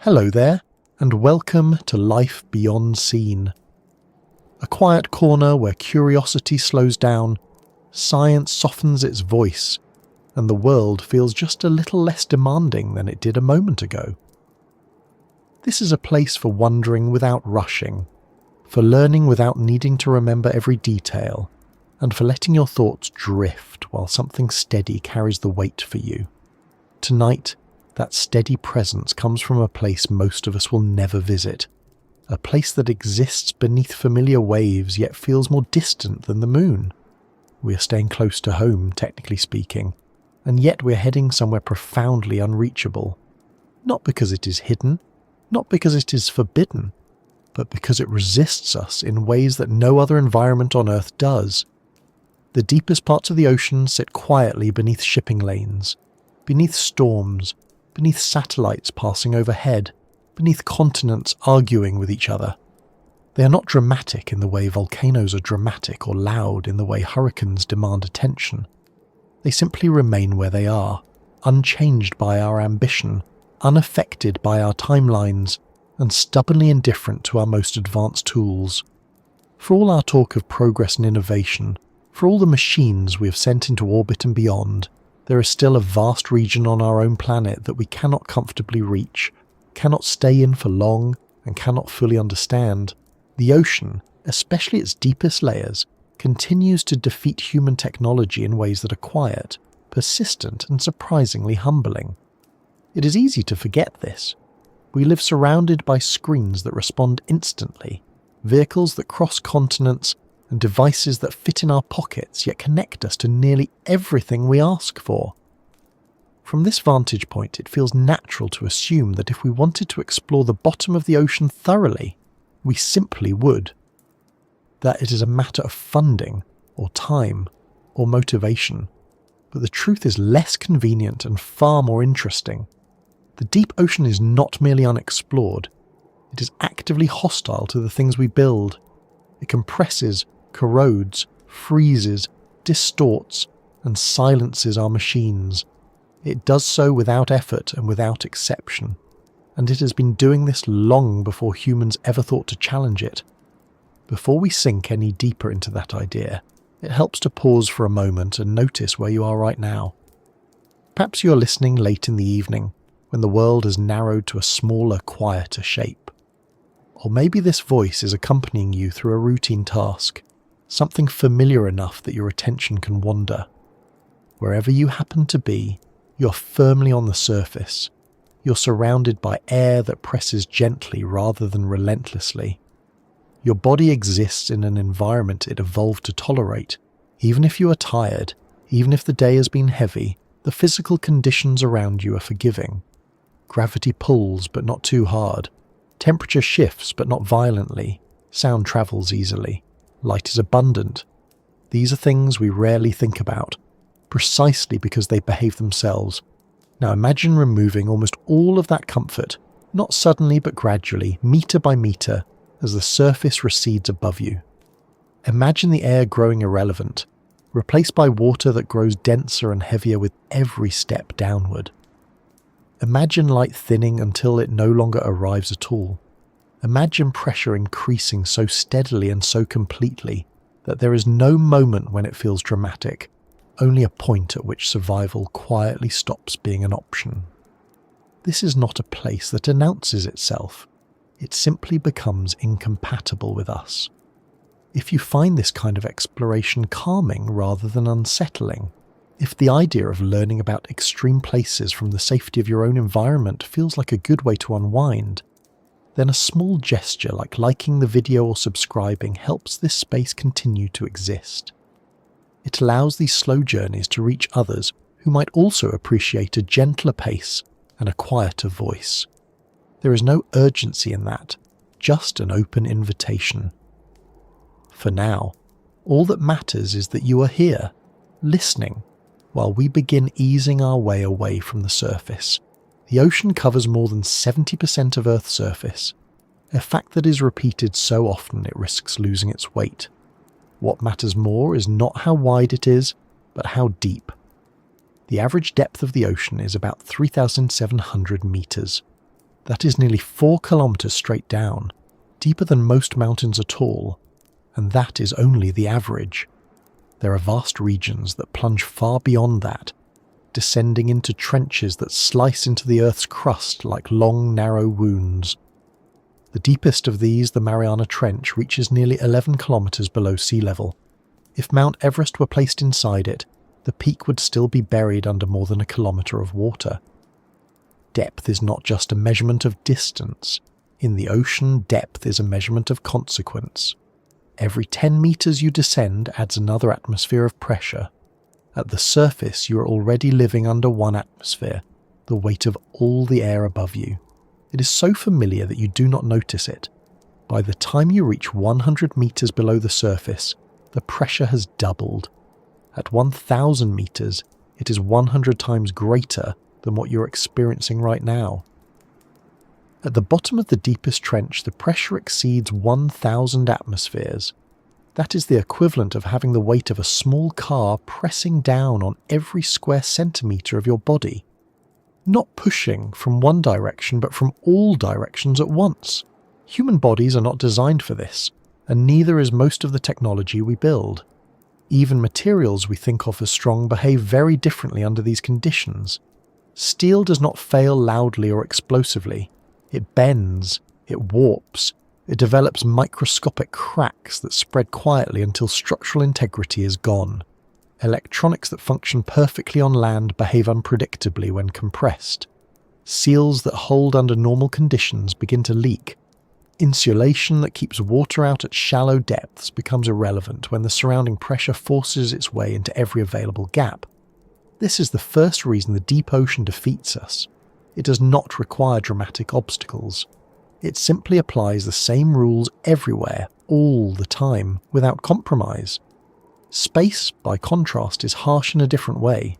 Hello there, and welcome to Life Beyond Seen. A quiet corner where curiosity slows down, science softens its voice, and the world feels just a little less demanding than it did a moment ago. This is a place for wondering without rushing, for learning without needing to remember every detail, and for letting your thoughts drift while something steady carries the weight for you. Tonight, that steady presence comes from a place most of us will never visit, a place that exists beneath familiar waves yet feels more distant than the moon. We are staying close to home, technically speaking, and yet we're heading somewhere profoundly unreachable. Not because it is hidden, not because it is forbidden, but because it resists us in ways that no other environment on Earth does. The deepest parts of the ocean sit quietly beneath shipping lanes, beneath storms, beneath satellites passing overhead, beneath continents arguing with each other. They are not dramatic in the way volcanoes are dramatic or loud in the way hurricanes demand attention. They simply remain where they are, unchanged by our ambition, unaffected by our timelines, and stubbornly indifferent to our most advanced tools. For all our talk of progress and innovation, for all the machines we have sent into orbit and beyond, there is still a vast region on our own planet that we cannot comfortably reach, cannot stay in for long, and cannot fully understand. The ocean, especially its deepest layers, continues to defeat human technology in ways that are quiet, persistent, and surprisingly humbling. It is easy to forget this. We live surrounded by screens that respond instantly, vehicles that cross continents, and devices that fit in our pockets yet connect us to nearly everything we ask for. From this vantage point, it feels natural to assume that if we wanted to explore the bottom of the ocean thoroughly, we simply would. That it is a matter of funding, or time, or motivation. But the truth is less convenient and far more interesting. The deep ocean is not merely unexplored, it is actively hostile to the things we build. It compresses, corrodes, freezes, distorts, and silences our machines. It does so without effort and without exception, and it has been doing this long before humans ever thought to challenge it. Before we sink any deeper into that idea, it helps to pause for a moment and notice where you are right now. Perhaps you are listening late in the evening, when the world has narrowed to a smaller, quieter shape. Or maybe this voice is accompanying you through a routine task, something familiar enough that your attention can wander. Wherever you happen to be, you're firmly on the surface. You're surrounded by air that presses gently rather than relentlessly. Your body exists in an environment it evolved to tolerate. Even if you are tired, even if the day has been heavy, the physical conditions around you are forgiving. Gravity pulls, but not too hard. Temperature shifts, but not violently. Sound travels easily. Light is abundant. These are things we rarely think about, precisely because they behave themselves. Now imagine removing almost all of that comfort, not suddenly but gradually, meter by meter, as the surface recedes above you. Imagine the air growing irrelevant, replaced by water that grows denser and heavier with every step downward. Imagine light thinning until it no longer arrives at all. Imagine pressure increasing so steadily and so completely that there is no moment when it feels dramatic, only a point at which survival quietly stops being an option. This is not a place that announces itself. It simply becomes incompatible with us. If you find this kind of exploration calming rather than unsettling, if the idea of learning about extreme places from the safety of your own environment feels like a good way to unwind, then a small gesture like liking the video or subscribing helps this space continue to exist. It allows these slow journeys to reach others who might also appreciate a gentler pace and a quieter voice. There is no urgency in that, just an open invitation. For now, all that matters is that you are here, listening, while we begin easing our way away from the surface. The ocean covers more than 70% of Earth's surface, a fact that is repeated so often it risks losing its weight. What matters more is not how wide it is, but how deep. The average depth of the ocean is about 3,700 meters. That is nearly 4 kilometers straight down, deeper than most mountains at all, and that is only the average. There are vast regions that plunge far beyond that, descending into trenches that slice into the Earth's crust like long, narrow wounds. The deepest of these, the Mariana Trench, reaches nearly 11 kilometers below sea level. If Mount Everest were placed inside it, the peak would still be buried under more than a kilometer of water. Depth is not just a measurement of distance. In the ocean, depth is a measurement of consequence. Every 10 meters you descend adds another atmosphere of pressure. At the surface, you are already living under 1 atmosphere, the weight of all the air above you. It is so familiar that you do not notice it. By the time you reach 100 meters below the surface, the pressure has doubled. At 1,000 meters, it is 100 times greater than what you're experiencing right now. At the bottom of the deepest trench, the pressure exceeds 1,000 atmospheres. That is the equivalent of having the weight of a small car pressing down on every square centimetre of your body. Not pushing from one direction, but from all directions at once. Human bodies are not designed for this, and neither is most of the technology we build. Even materials we think of as strong behave very differently under these conditions. Steel does not fail loudly or explosively. It bends, it warps, it develops microscopic cracks that spread quietly until structural integrity is gone. Electronics that function perfectly on land behave unpredictably when compressed. Seals that hold under normal conditions begin to leak. Insulation that keeps water out at shallow depths becomes irrelevant when the surrounding pressure forces its way into every available gap. This is the first reason the deep ocean defeats us. It does not require dramatic obstacles. It simply applies the same rules everywhere, all the time, without compromise. Space, by contrast, is harsh in a different way.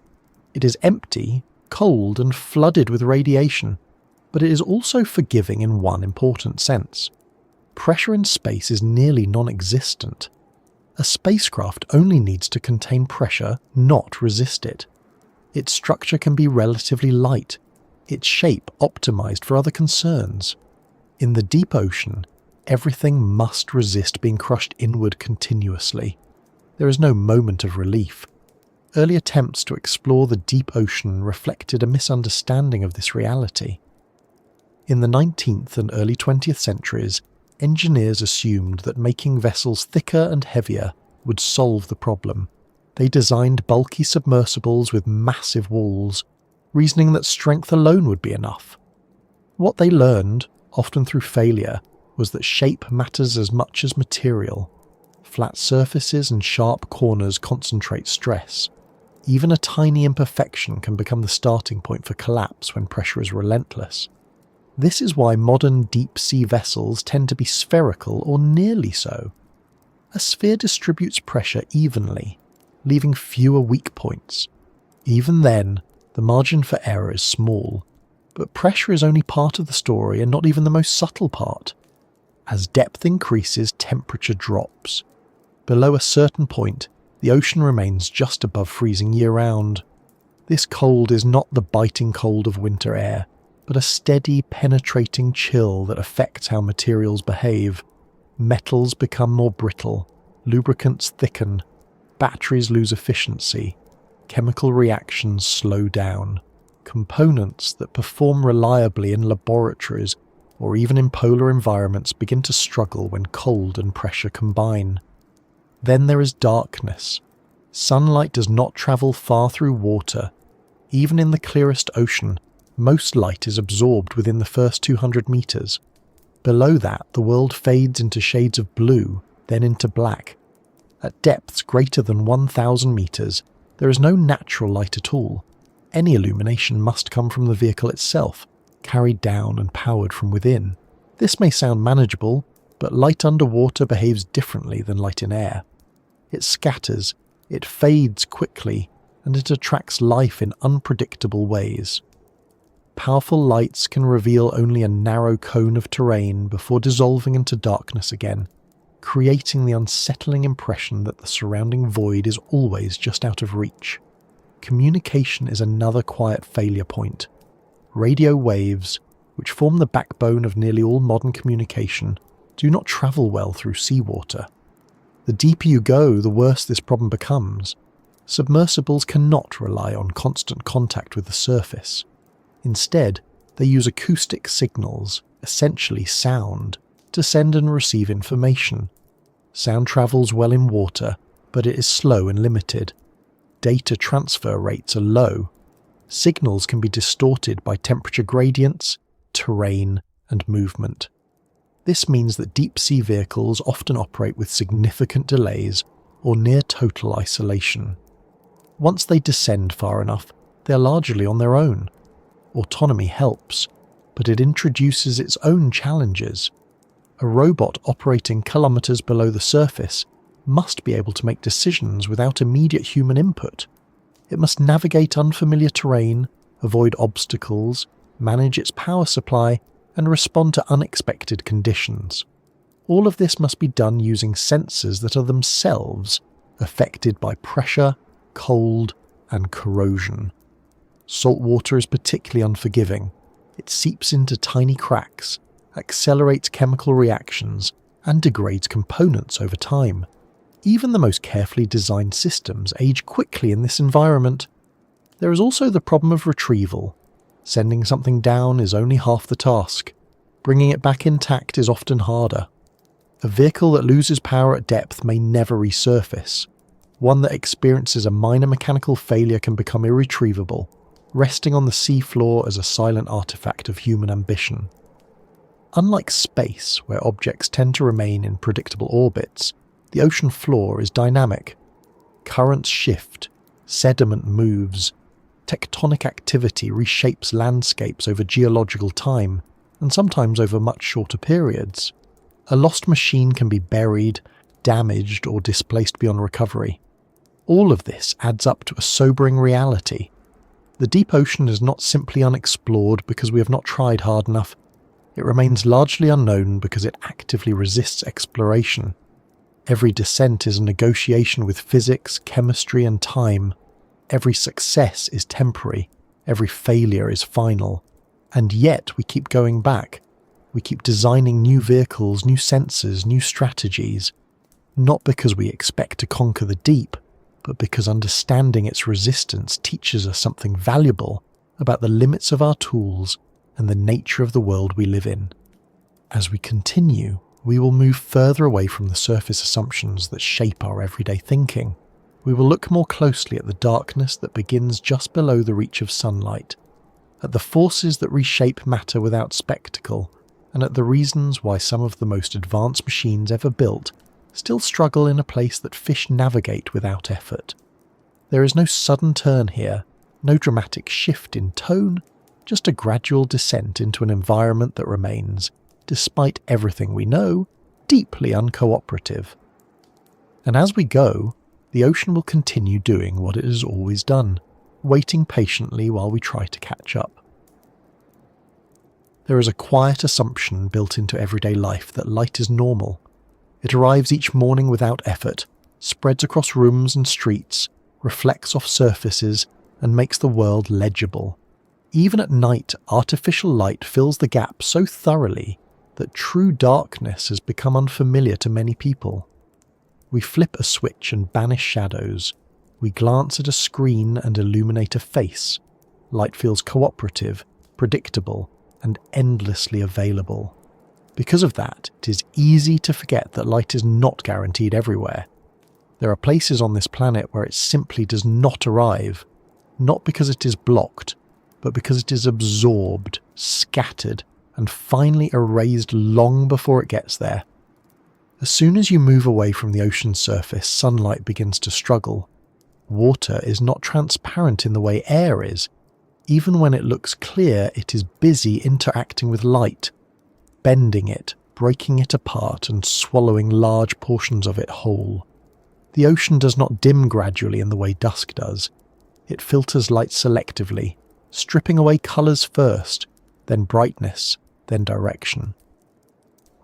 It is empty, cold, and flooded with radiation, but it is also forgiving in one important sense. Pressure in space is nearly non-existent. A spacecraft only needs to contain pressure, not resist it. Its structure can be relatively light, its shape optimized for other concerns. In the deep ocean, everything must resist being crushed inward continuously. There is no moment of relief. Early attempts to explore the deep ocean reflected a misunderstanding of this reality. In the 19th and early 20th centuries, engineers assumed that making vessels thicker and heavier would solve the problem. They designed bulky submersibles with massive walls, reasoning that strength alone would be enough. What they learned, often through failure, was that shape matters as much as material. Flat surfaces and sharp corners concentrate stress. Even a tiny imperfection can become the starting point for collapse when pressure is relentless. This is why modern deep-sea vessels tend to be spherical or nearly so. A sphere distributes pressure evenly, leaving fewer weak points. Even then, the margin for error is small, but pressure is only part of the story and not even the most subtle part. As depth increases, temperature drops. Below a certain point, the ocean remains just above freezing year-round. This cold is not the biting cold of winter air, but a steady, penetrating chill that affects how materials behave. Metals become more brittle, lubricants thicken, batteries lose efficiency, chemical reactions slow down. Components that perform reliably in laboratories or even in polar environments begin to struggle when cold and pressure combine. Then there is darkness. Sunlight does not travel far through water. Even in the clearest ocean, most light is absorbed within the first 200 meters. Below that, the world fades into shades of blue, then into black. At depths greater than 1,000 meters, there is no natural light at all. Any illumination must come from the vehicle itself, carried down and powered from within. This may sound manageable, but light underwater behaves differently than light in air. It scatters, it fades quickly, and it attracts life in unpredictable ways. Powerful lights can reveal only a narrow cone of terrain before dissolving into darkness again, creating the unsettling impression that the surrounding void is always just out of reach. Communication is another quiet failure point. Radio waves, which form the backbone of nearly all modern communication, do not travel well through seawater. The deeper you go, the worse this problem becomes. Submersibles cannot rely on constant contact with the surface. Instead, they use acoustic signals, essentially sound, to send and receive information. Sound travels well in water, but it is slow and limited. Data transfer rates are low. Signals can be distorted by temperature gradients, terrain, and movement. This means that deep-sea vehicles often operate with significant delays or near total isolation. Once they descend far enough, they are largely on their own. Autonomy helps, but it introduces its own challenges. A robot operating kilometers below the surface must be able to make decisions without immediate human input. It must navigate unfamiliar terrain, avoid obstacles, manage its power supply, and respond to unexpected conditions. All of this must be done using sensors that are themselves affected by pressure, cold, and corrosion. Salt water is particularly unforgiving. It seeps into tiny cracks, accelerates chemical reactions, and degrades components over time. Even the most carefully designed systems age quickly in this environment. There is also the problem of retrieval. Sending something down is only half the task. Bringing it back intact is often harder. A vehicle that loses power at depth may never resurface. One that experiences a minor mechanical failure can become irretrievable, resting on the seafloor as a silent artifact of human ambition. Unlike space, where objects tend to remain in predictable orbits, the ocean floor is dynamic. Currents shift, sediment moves, tectonic activity reshapes landscapes over geological time, and sometimes over much shorter periods. A lost machine can be buried, damaged, or displaced beyond recovery. All of this adds up to a sobering reality. The deep ocean is not simply unexplored because we have not tried hard enough. It remains largely unknown because it actively resists exploration. Every descent is a negotiation with physics, chemistry, and time. Every success is temporary. Every failure is final. And yet we keep going back. We keep designing new vehicles, new sensors, new strategies. Not because we expect to conquer the deep, but because understanding its resistance teaches us something valuable about the limits of our tools and the nature of the world we live in. As we continue, we will move further away from the surface assumptions that shape our everyday thinking. We will look more closely at the darkness that begins just below the reach of sunlight, at the forces that reshape matter without spectacle, and at the reasons why some of the most advanced machines ever built still struggle in a place that fish navigate without effort. There is no sudden turn here, no dramatic shift in tone, just a gradual descent into an environment that remains, despite everything we know, deeply uncooperative. And as we go, the ocean will continue doing what it has always done, waiting patiently while we try to catch up. There is a quiet assumption built into everyday life that light is normal. It arrives each morning without effort, spreads across rooms and streets, reflects off surfaces, and makes the world legible. Even at night, artificial light fills the gap so thoroughly that true darkness has become unfamiliar to many people. We flip a switch and banish shadows. We glance at a screen and illuminate a face. Light feels cooperative, predictable, and endlessly available. Because of that, it is easy to forget that light is not guaranteed everywhere. There are places on this planet where it simply does not arrive, not because it is blocked, but because it is absorbed, scattered, and finally erased long before it gets there. As soon as you move away from the ocean's surface, sunlight begins to struggle. Water is not transparent in the way air is. Even when it looks clear, it is busy interacting with light, bending it, breaking it apart, and swallowing large portions of it whole. The ocean does not dim gradually in the way dusk does. It filters light selectively, stripping away colours first, then brightness, then direction.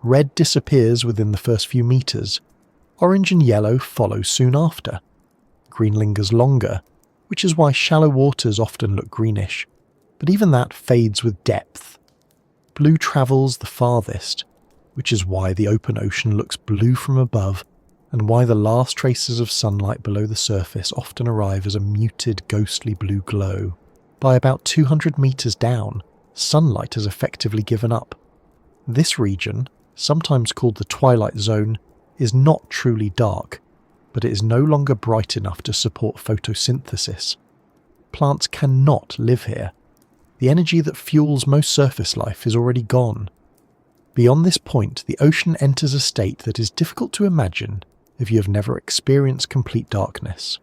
Red disappears within the first few meters. Orange and yellow follow soon after. Green lingers longer, which is why shallow waters often look greenish, but even that fades with depth. blue travels the farthest, which is why the open ocean looks blue from above and why the last traces of sunlight below the surface often arrive as a muted, ghostly blue glow. By about 200 meters down, sunlight has effectively given up. This region, sometimes called the twilight zone, is not truly dark, but it is no longer bright enough to support photosynthesis. Plants cannot live here. The energy that fuels most surface life is already gone. Beyond this point, the ocean enters a state that is difficult to imagine if you have never experienced complete darkness.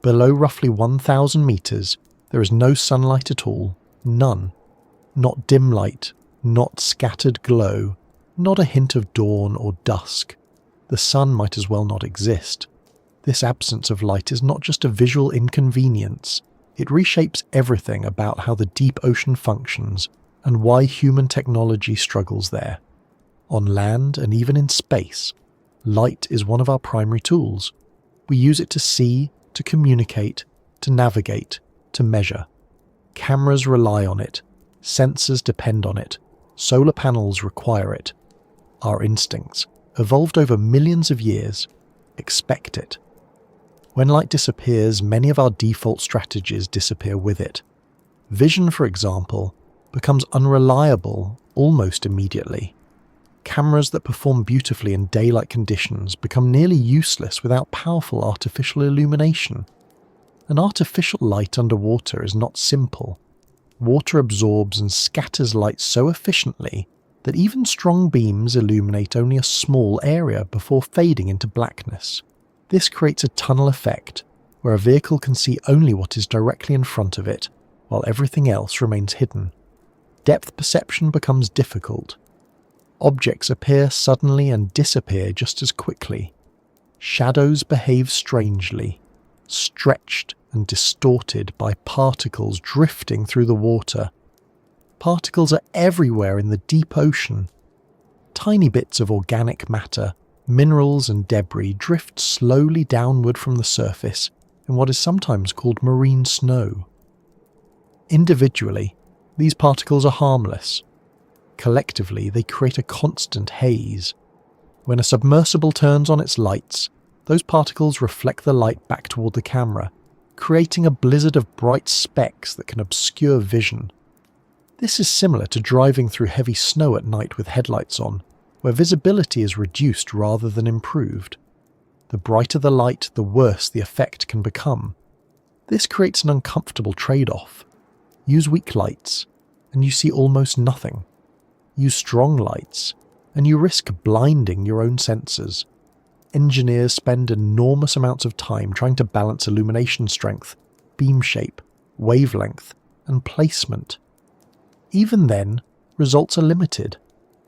Below roughly 1,000 meters, there is no sunlight at all, none. Not dim light, not scattered glow, not a hint of dawn or dusk. The sun might as well not exist. This absence of light is not just a visual inconvenience, it reshapes everything about how the deep ocean functions and why human technology struggles there. On land and even in space, light is one of our primary tools. We use it to see, to communicate, to navigate, to measure. Cameras rely on it, sensors depend on it, solar panels require it. Our instincts, evolved over millions of years, expect it. When light disappears, many of our default strategies disappear with it. Vision, for example, becomes unreliable almost immediately. Cameras that perform beautifully in daylight conditions become nearly useless without powerful artificial illumination. An artificial light underwater is not simple. Water absorbs and scatters light so efficiently that even strong beams illuminate only a small area before fading into blackness. This creates a tunnel effect, where a vehicle can see only what is directly in front of it, while everything else remains hidden. Depth perception becomes difficult. Objects appear suddenly and disappear just as quickly. Shadows behave strangely, stretched and distorted by particles drifting through the water. Particles are everywhere in the deep ocean. Tiny bits of organic matter, minerals and debris drift slowly downward from the surface in what is sometimes called marine snow. Individually, these particles are harmless. Collectively, they create a constant haze. When a submersible turns on its lights, those particles reflect the light back toward the camera, creating a blizzard of bright specks that can obscure vision. This is similar to driving through heavy snow at night with headlights on, where visibility is reduced rather than improved. The brighter the light, the worse the effect can become. This creates an uncomfortable trade-off. Use weak lights, and you see almost nothing. Use strong lights, and you risk blinding your own senses. Engineers spend enormous amounts of time trying to balance illumination strength, beam shape, wavelength, and placement. Even then, results are limited.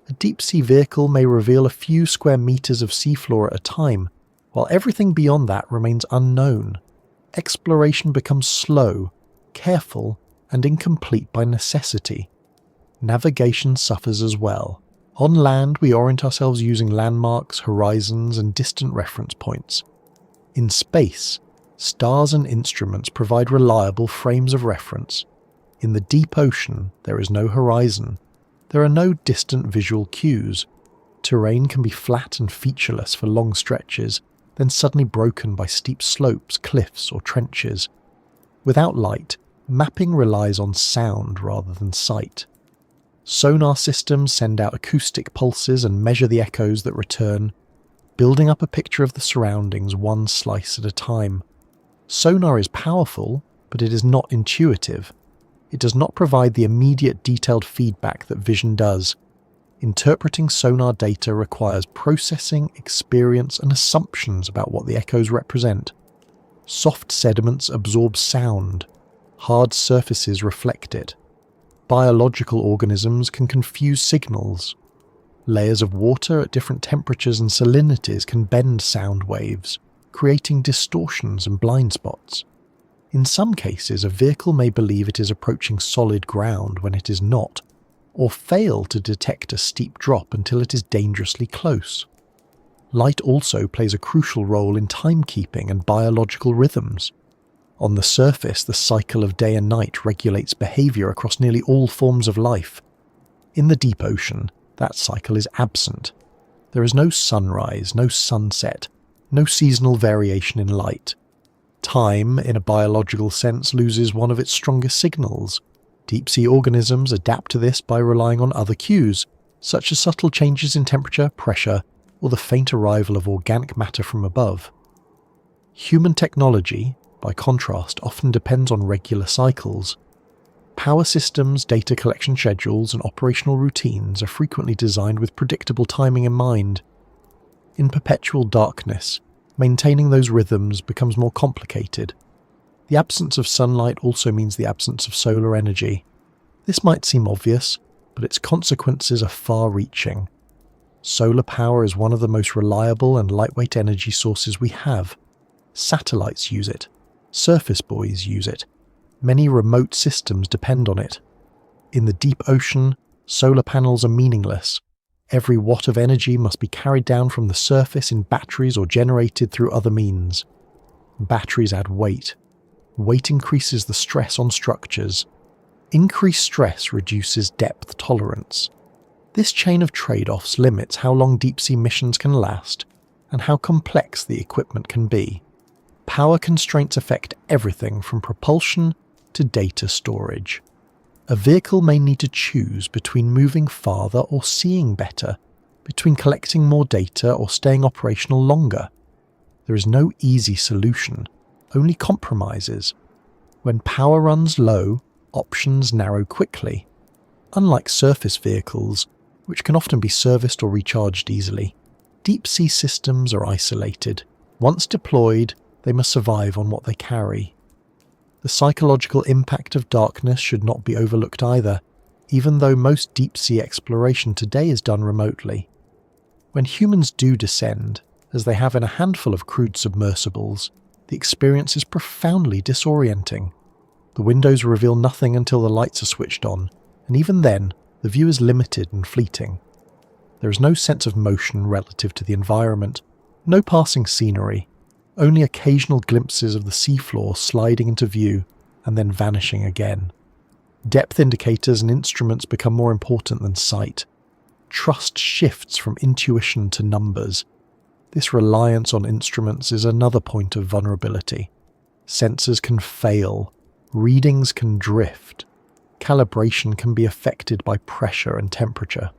A deep-sea vehicle may reveal a few square meters of seafloor at a time, while everything beyond that remains unknown. Exploration becomes slow, careful, and incomplete by necessity. Navigation suffers as well. On land, we orient ourselves using landmarks, horizons, and distant reference points. In space, stars and instruments provide reliable frames of reference. In the deep ocean, there is no horizon. There are no distant visual cues. Terrain can be flat and featureless for long stretches, then suddenly broken by steep slopes, cliffs, or trenches. Without light, mapping relies on sound rather than sight. Sonar systems send out acoustic pulses and measure the echoes that return, building up a picture of the surroundings one slice at a time. Sonar is powerful, but it is not intuitive. It does not provide the immediate detailed feedback that vision does. Interpreting sonar data requires processing, experience, and assumptions about what the echoes represent. Soft sediments absorb sound. Hard surfaces reflect it. Biological organisms can confuse signals. Layers of water at different temperatures and salinities can bend sound waves, creating distortions and blind spots. In some cases, a vehicle may believe it is approaching solid ground when it is not, or fail to detect a steep drop until it is dangerously close. Light also plays a crucial role in timekeeping and biological rhythms. On the surface, the cycle of day and night regulates behavior across nearly all forms of life. In the deep ocean, that cycle is absent. There is no sunrise, no sunset, no seasonal variation in light. Time, in a biological sense, loses one of its strongest signals. Deep-sea organisms adapt to this by relying on other cues, such as subtle changes in temperature, pressure, or the faint arrival of organic matter from above. Human technology, by contrast, often depends on regular cycles. Power systems, data collection schedules, and operational routines are frequently designed with predictable timing in mind. In perpetual darkness, maintaining those rhythms becomes more complicated. The absence of sunlight also means the absence of solar energy. This might seem obvious, but its consequences are far-reaching. Solar power is one of the most reliable and lightweight energy sources we have. Satellites use it. Surface buoys use it. Many remote systems depend on it. In the deep ocean, solar panels are meaningless. Every watt of energy must be carried down from the surface in batteries or generated through other means. Batteries add weight. Weight increases the stress on structures. Increased stress reduces depth tolerance. This chain of trade-offs limits how long deep-sea missions can last and how complex the equipment can be. Power constraints affect everything from propulsion to data storage. A vehicle may need to choose between moving farther or seeing better, between collecting more data or staying operational longer. There is no easy solution, only compromises. When power runs low, options narrow quickly. Unlike surface vehicles, which can often be serviced or recharged easily, deep-sea systems are isolated. Once deployed, they must survive on what they carry. The psychological impact of darkness should not be overlooked either, even though most deep-sea exploration today is done remotely. When humans do descend, as they have in a handful of crude submersibles, the experience is profoundly disorienting. The windows reveal nothing until the lights are switched on, and even then, the view is limited and fleeting. There is no sense of motion relative to the environment, no passing scenery, only occasional glimpses of the seafloor sliding into view and then vanishing again. Depth indicators and instruments become more important than sight. Trust shifts from intuition to numbers. This reliance on instruments is another point of vulnerability. Sensors can fail, readings can drift, calibration can be affected by pressure and temperature.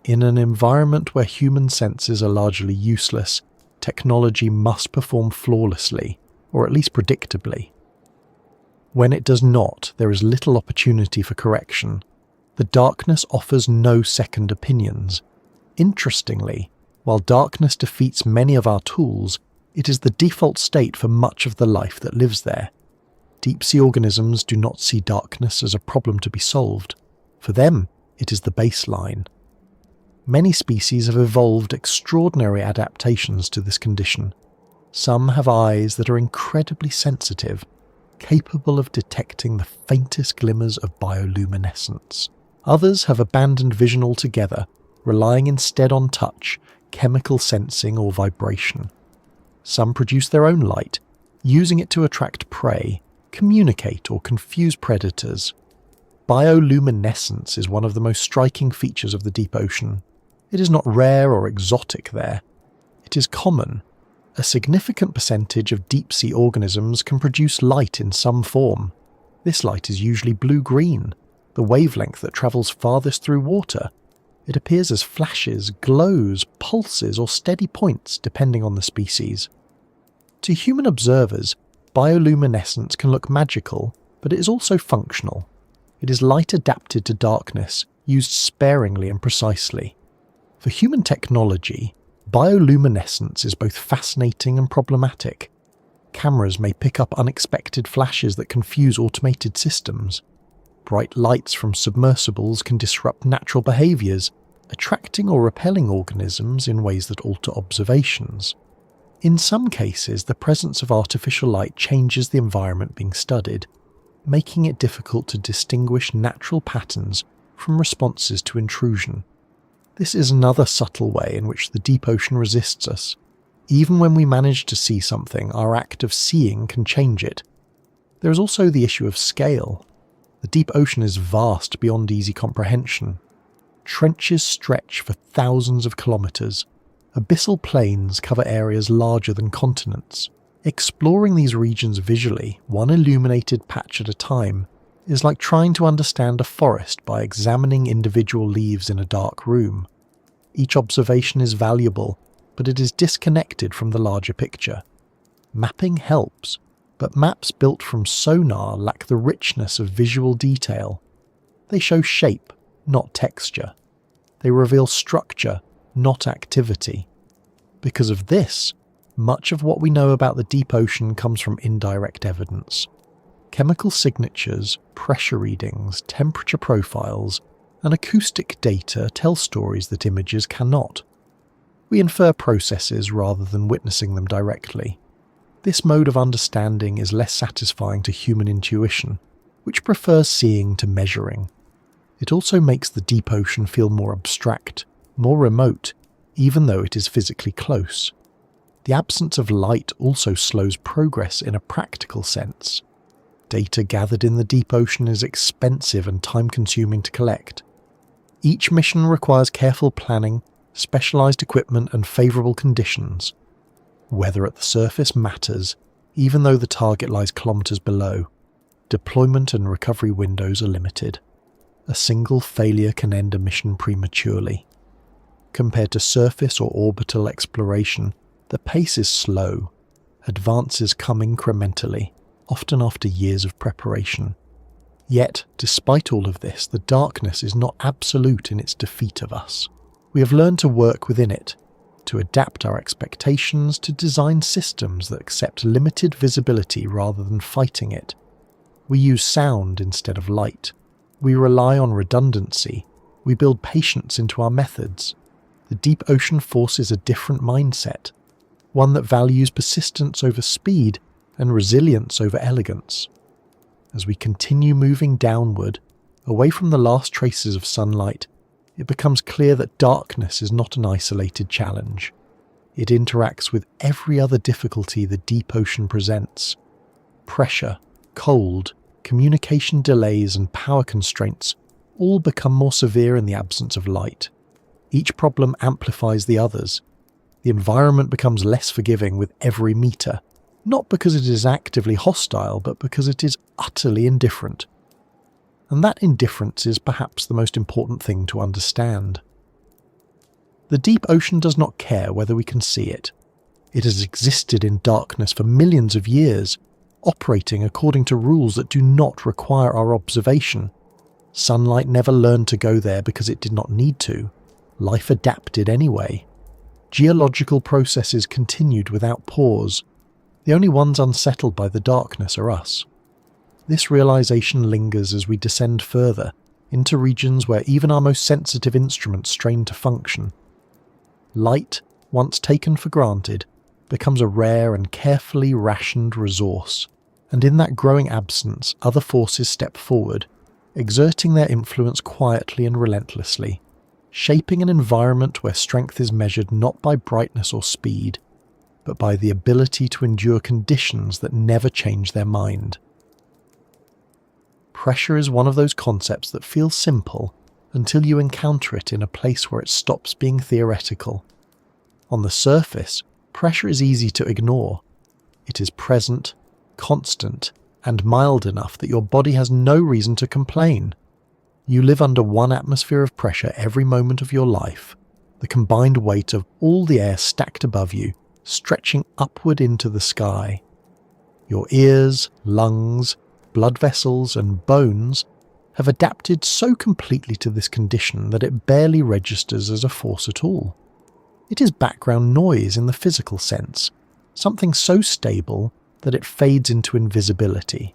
In an environment where human senses are largely useless, technology must perform flawlessly, or at least predictably. When it does not, there is little opportunity for correction. The darkness offers no second opinions. Interestingly, while darkness defeats many of our tools, it is the default state for much of the life that lives there. Deep-sea organisms do not see darkness as a problem to be solved. For them, it is the baseline. Many species have evolved extraordinary adaptations to this condition. Some have eyes that are incredibly sensitive, capable of detecting the faintest glimmers of bioluminescence. Others have abandoned vision altogether, relying instead on touch, chemical sensing, or vibration. Some produce their own light, using it to attract prey, communicate, or confuse predators. Bioluminescence is one of the most striking features of the deep ocean. It is not rare or exotic there. It is common. A significant percentage of deep-sea organisms can produce light in some form. This light is usually blue-green, the wavelength that travels farthest through water. It appears as flashes, glows, pulses, or steady points, depending on the species. To human observers, bioluminescence can look magical, but it is also functional. It is light adapted to darkness, used sparingly and precisely. For human technology, bioluminescence is both fascinating and problematic. Cameras may pick up unexpected flashes that confuse automated systems. Bright lights from submersibles can disrupt natural behaviours, attracting or repelling organisms in ways that alter observations. In some cases, the presence of artificial light changes the environment being studied, making it difficult to distinguish natural patterns from responses to intrusion. This is another subtle way in which the deep ocean resists us. Even when we manage to see something, our act of seeing can change it. There is also the issue of scale. The deep ocean is vast beyond easy comprehension. Trenches stretch for thousands of kilometres. Abyssal plains cover areas larger than continents. Exploring these regions visually, one illuminated patch at a time, is like trying to understand a forest by examining individual leaves in a dark room. Each observation is valuable, but it is disconnected from the larger picture. Mapping helps, but maps built from sonar lack the richness of visual detail. They show shape, not texture. They reveal structure, not activity. Because of this, much of what we know about the deep ocean comes from indirect evidence. Chemical signatures, pressure readings, temperature profiles, and acoustic data tell stories that images cannot. We infer processes rather than witnessing them directly. This mode of understanding is less satisfying to human intuition, which prefers seeing to measuring. It also makes the deep ocean feel more abstract, more remote, even though it is physically close. The absence of light also slows progress in a practical sense. Data gathered in the deep ocean is expensive and time-consuming to collect. Each mission requires careful planning, specialized equipment and favorable conditions. Weather at the surface matters, even though the target lies kilometers below. Deployment and recovery windows are limited. A single failure can end a mission prematurely. Compared to surface or orbital exploration, the pace is slow. Advances come incrementally, often after years of preparation. Yet, despite all of this, the darkness is not absolute in its defeat of us. We have learned to work within it, to adapt our expectations, to design systems that accept limited visibility rather than fighting it. We use sound instead of light. We rely on redundancy. We build patience into our methods. The deep ocean forces a different mindset, one that values persistence over speed and resilience over elegance. As we continue moving downward, away from the last traces of sunlight, it becomes clear that darkness is not an isolated challenge. It interacts with every other difficulty the deep ocean presents. Pressure, cold, communication delays and power constraints all become more severe in the absence of light. Each problem amplifies the others. The environment becomes less forgiving with every meter, not because it is actively hostile, but because it is utterly indifferent. And that indifference is perhaps the most important thing to understand. The deep ocean does not care whether we can see it. It has existed in darkness for millions of years, operating according to rules that do not require our observation. Sunlight never learned to go there because it did not need to. Life adapted anyway. Geological processes continued without pause. The only ones unsettled by the darkness are us. This realization lingers as we descend further, into regions where even our most sensitive instruments strain to function. Light, once taken for granted, becomes a rare and carefully rationed resource, and in that growing absence other forces step forward, exerting their influence quietly and relentlessly, shaping an environment where strength is measured not by brightness or speed, but by the ability to endure conditions that never change their mind. Pressure is one of those concepts that feels simple until you encounter it in a place where it stops being theoretical. On the surface, pressure is easy to ignore. It is present, constant, and mild enough that your body has no reason to complain. You live under one atmosphere of pressure every moment of your life, the combined weight of all the air stacked above you, stretching upward into the sky. Your ears, lungs, blood vessels, and bones have adapted so completely to this condition that it barely registers as a force at all. It is background noise in the physical sense, something so stable that it fades into invisibility.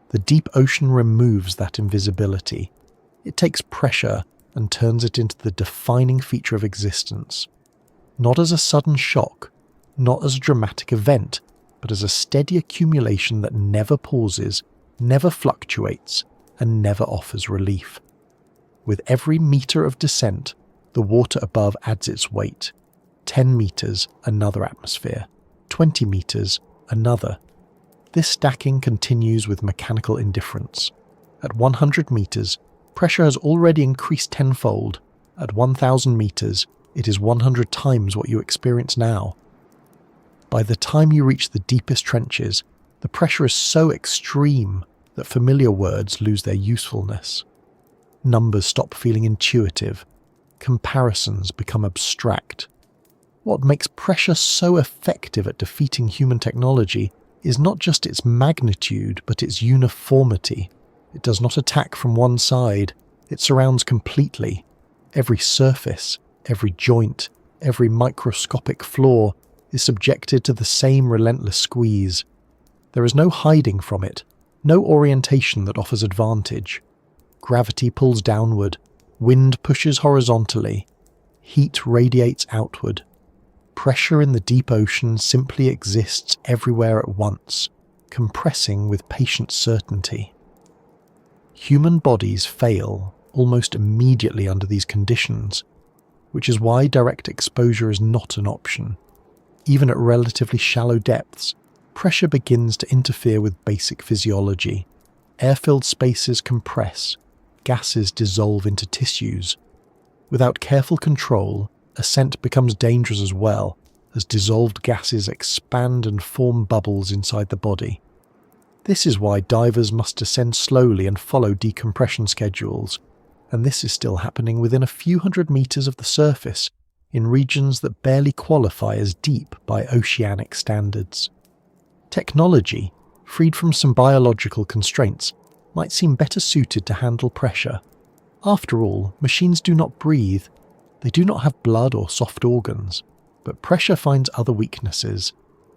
The deep ocean removes that invisibility. It takes pressure and turns it into the defining feature of existence. Not as a sudden shock, not as a dramatic event, but as a steady accumulation that never pauses, never fluctuates, and never offers relief. With every meter of descent, the water above adds its weight. 10 meters, another atmosphere. 20 meters, another. This stacking continues with mechanical indifference. At 100 meters, pressure has already increased tenfold. At 1,000 meters, it is 100 times what you experience now. By the time you reach the deepest trenches, the pressure is so extreme that familiar words lose their usefulness. Numbers stop feeling intuitive. Comparisons become abstract. What makes pressure so effective at defeating human technology is not just its magnitude, but its uniformity. It does not attack from one side. It surrounds completely. Every surface, every joint, every microscopic flaw is subjected to the same relentless squeeze. There is no hiding from it, no orientation that offers advantage. Gravity pulls downward, wind pushes horizontally, heat radiates outward. Pressure in the deep ocean simply exists everywhere at once, compressing with patient certainty. Human bodies fail almost immediately under these conditions, which is why direct exposure is not an option. Even at relatively shallow depths, pressure begins to interfere with basic physiology. Air-filled spaces compress, gases dissolve into tissues. Without careful control, ascent becomes dangerous as well, as dissolved gases expand and form bubbles inside the body. This is why divers must descend slowly and follow decompression schedules, and this is still happening within a few hundred meters of the surface, in regions that barely qualify as deep by oceanic standards. Technology, freed from some biological constraints, might seem better suited to handle pressure. After all, machines do not breathe. They do not have blood or soft organs, but pressure finds other weaknesses.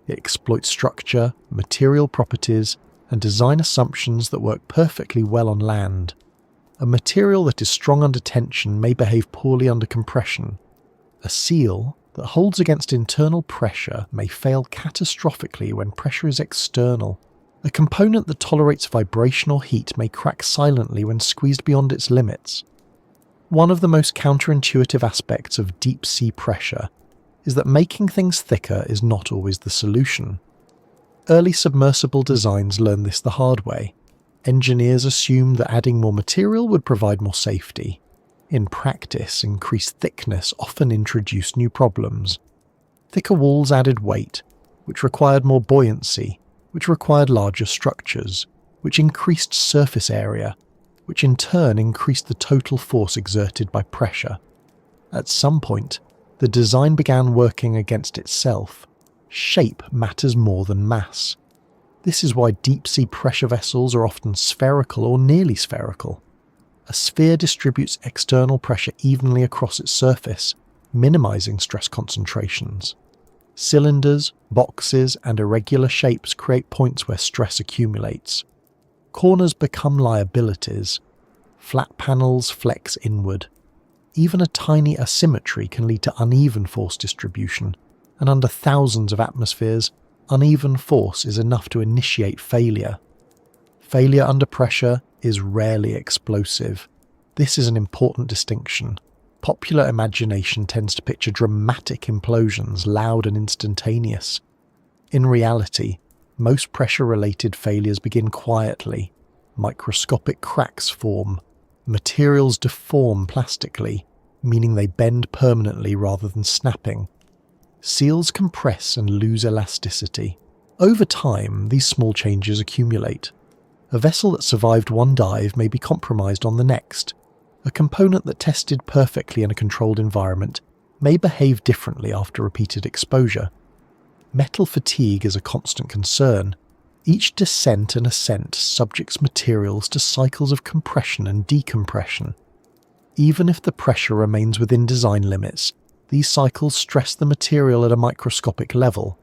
It exploits structure, material properties, and design assumptions that work perfectly well on land. A material that is strong under tension may behave poorly under compression. A seal that holds against internal pressure may fail catastrophically when pressure is external. A component that tolerates vibration or heat may crack silently when squeezed beyond its limits. One of the most counterintuitive aspects of deep-sea pressure is that making things thicker is not always the solution. Early submersible designs learned this the hard way. Engineers assumed that adding more material would provide more safety. In practice, increased thickness often introduced new problems. Thicker walls added weight, which required more buoyancy, which required larger structures, which increased surface area, which in turn increased the total force exerted by pressure. At some point, the design began working against itself. Shape matters more than mass. This is why deep-sea pressure vessels are often spherical or nearly spherical. A sphere distributes external pressure evenly across its surface, minimizing stress concentrations. Cylinders, boxes, and irregular shapes create points where stress accumulates. Corners become liabilities. Flat panels flex inward. Even a tiny asymmetry can lead to uneven force distribution, and under thousands of atmospheres, uneven force is enough to initiate failure. Failure under pressure is rarely explosive. This is an important distinction. Popular imagination tends to picture dramatic implosions, loud and instantaneous. In reality, most pressure-related failures begin quietly. Microscopic cracks form. Materials deform plastically, meaning they bend permanently rather than snapping. Seals compress and lose elasticity. Over time, these small changes accumulate. A vessel that survived one dive may be compromised on the next. A component that tested perfectly in a controlled environment may behave differently after repeated exposure. Metal fatigue is a constant concern. Each descent and ascent subjects materials to cycles of compression and decompression. Even if the pressure remains within design limits, these cycles stress the material at a microscopic level.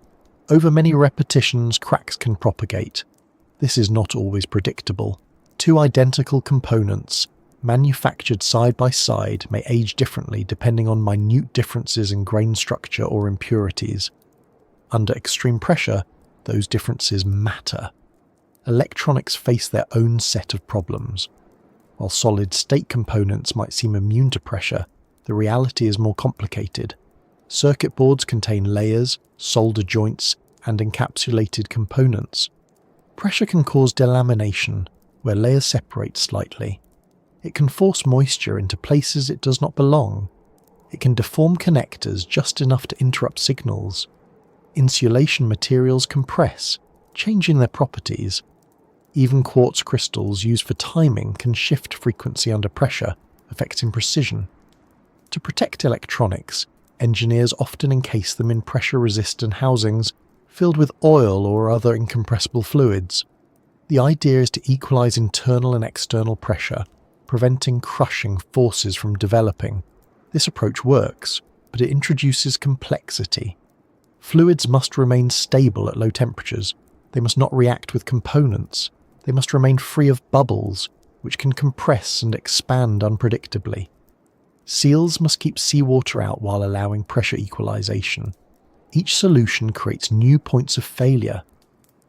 Over many repetitions, cracks can propagate. This is not always predictable. Two identical components, manufactured side by side, may age differently depending on minute differences in grain structure or impurities. Under extreme pressure, those differences matter. Electronics face their own set of problems. While solid-state components might seem immune to pressure, the reality is more complicated. Circuit boards contain layers, solder joints, and encapsulated components. Pressure can cause delamination, where layers separate slightly. It can force moisture into places it does not belong. It can deform connectors just enough to interrupt signals. Insulation materials compress, changing their properties. Even quartz crystals used for timing can shift frequency under pressure, affecting precision. To protect electronics, engineers often encase them in pressure-resistant housings filled with oil or other incompressible fluids. The idea is to equalize internal and external pressure, preventing crushing forces from developing. This approach works, but it introduces complexity. Fluids must remain stable at low temperatures. They must not react with components. They must remain free of bubbles, which can compress and expand unpredictably. Seals must keep seawater out while allowing pressure equalization. Each solution creates new points of failure.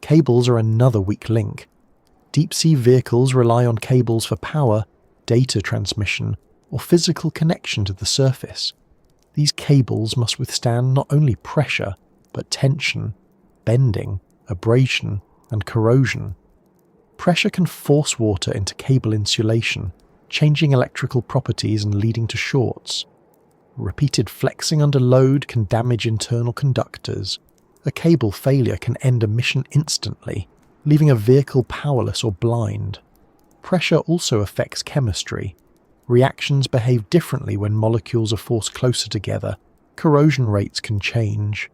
Cables are another weak link. Deep-sea vehicles rely on cables for power, data transmission, or physical connection to the surface. These cables must withstand not only pressure, but tension, bending, abrasion, and corrosion. Pressure can force water into cable insulation, changing electrical properties and leading to shorts. Repeated flexing under load can damage internal conductors. A cable failure can end a mission instantly, leaving a vehicle powerless or blind. Pressure also affects chemistry. Reactions behave differently when molecules are forced closer together. Corrosion rates can change.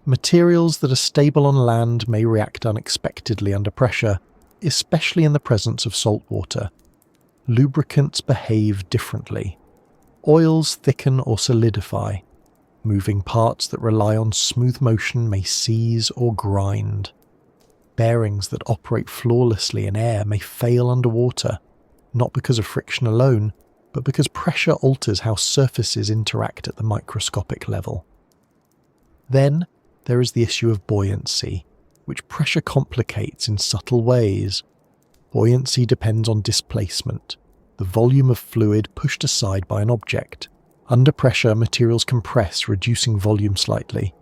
Materials that are stable on land may react unexpectedly under pressure, especially in the presence of salt water. Lubricants behave differently. Oils thicken or solidify. Moving parts that rely on smooth motion may seize or grind. Bearings that operate flawlessly in air may fail underwater, not because of friction alone, but because pressure alters how surfaces interact at the microscopic level. Then, there is the issue of buoyancy, which pressure complicates in subtle ways. Buoyancy depends on displacement, the volume of fluid pushed aside by an object. Under pressure, materials compress, reducing volume slightly.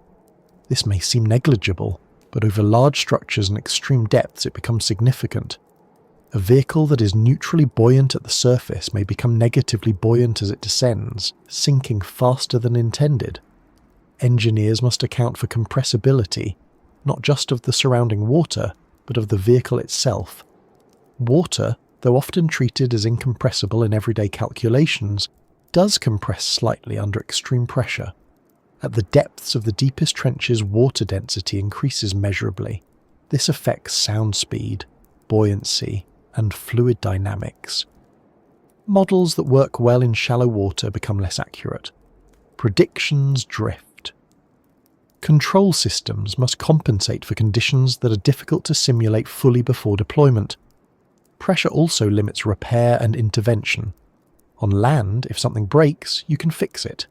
This may seem negligible, but over large structures and extreme depths it becomes significant. A vehicle that is neutrally buoyant at the surface may become negatively buoyant as it descends, sinking faster than intended. Engineers must account for compressibility, not just of the surrounding water, but of the vehicle itself. Water, though often treated as incompressible in everyday calculations, does compress slightly under extreme pressure. At the depths of the deepest trenches, water density increases measurably. This affects sound speed, buoyancy, and fluid dynamics. Models that work well in shallow water become less accurate. Predictions drift. Control systems must compensate for conditions that are difficult to simulate fully before deployment. Pressure also limits repair and intervention. On land, if something breaks, you can fix it.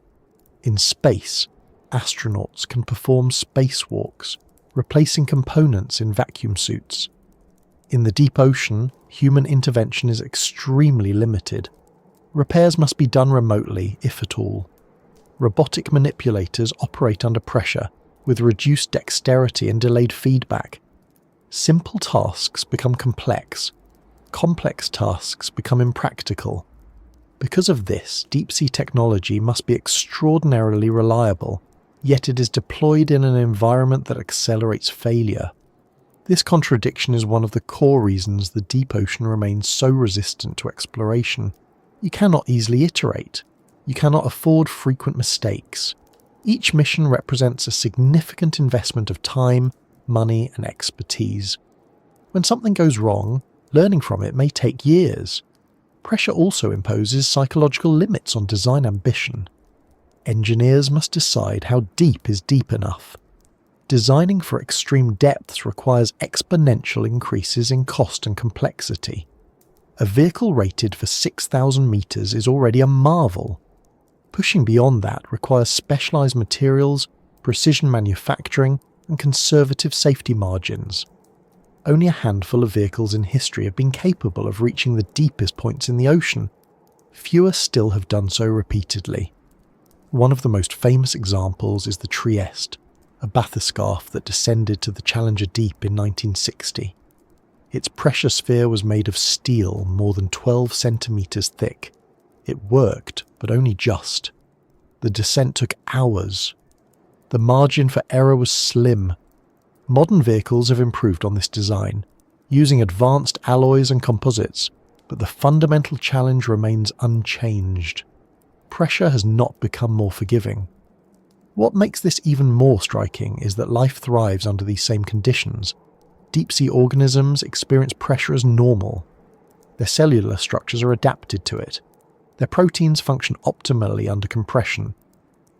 In space, astronauts can perform spacewalks, replacing components in vacuum suits. In the deep ocean, human intervention is extremely limited. Repairs must be done remotely, if at all. Robotic manipulators operate under pressure, with reduced dexterity and delayed feedback. Simple tasks become complex. Complex tasks become impractical. Because of this, deep-sea technology must be extraordinarily reliable, yet it is deployed in an environment that accelerates failure. This contradiction is one of the core reasons the deep ocean remains so resistant to exploration. You cannot easily iterate. You cannot afford frequent mistakes. Each mission represents a significant investment of time, money, and expertise. When something goes wrong, learning from it may take years. Pressure also imposes psychological limits on design ambition. Engineers must decide how deep is deep enough. Designing for extreme depths requires exponential increases in cost and complexity. A vehicle rated for 6,000 meters is already a marvel. Pushing beyond that requires specialized materials, precision manufacturing, and conservative safety margins. Only a handful of vehicles in history have been capable of reaching the deepest points in the ocean. Fewer still have done so repeatedly. One of the most famous examples is the Trieste, a bathyscaphe that descended to the Challenger Deep in 1960. Its pressure sphere was made of steel more than 12 centimeters thick. It worked, but only just. The descent took hours. The margin for error was slim. Modern vehicles have improved on this design, using advanced alloys and composites, but the fundamental challenge remains unchanged. Pressure has not become more forgiving. What makes this even more striking is that life thrives under these same conditions. Deep-sea organisms experience pressure as normal. Their cellular structures are adapted to it. Their proteins function optimally under compression.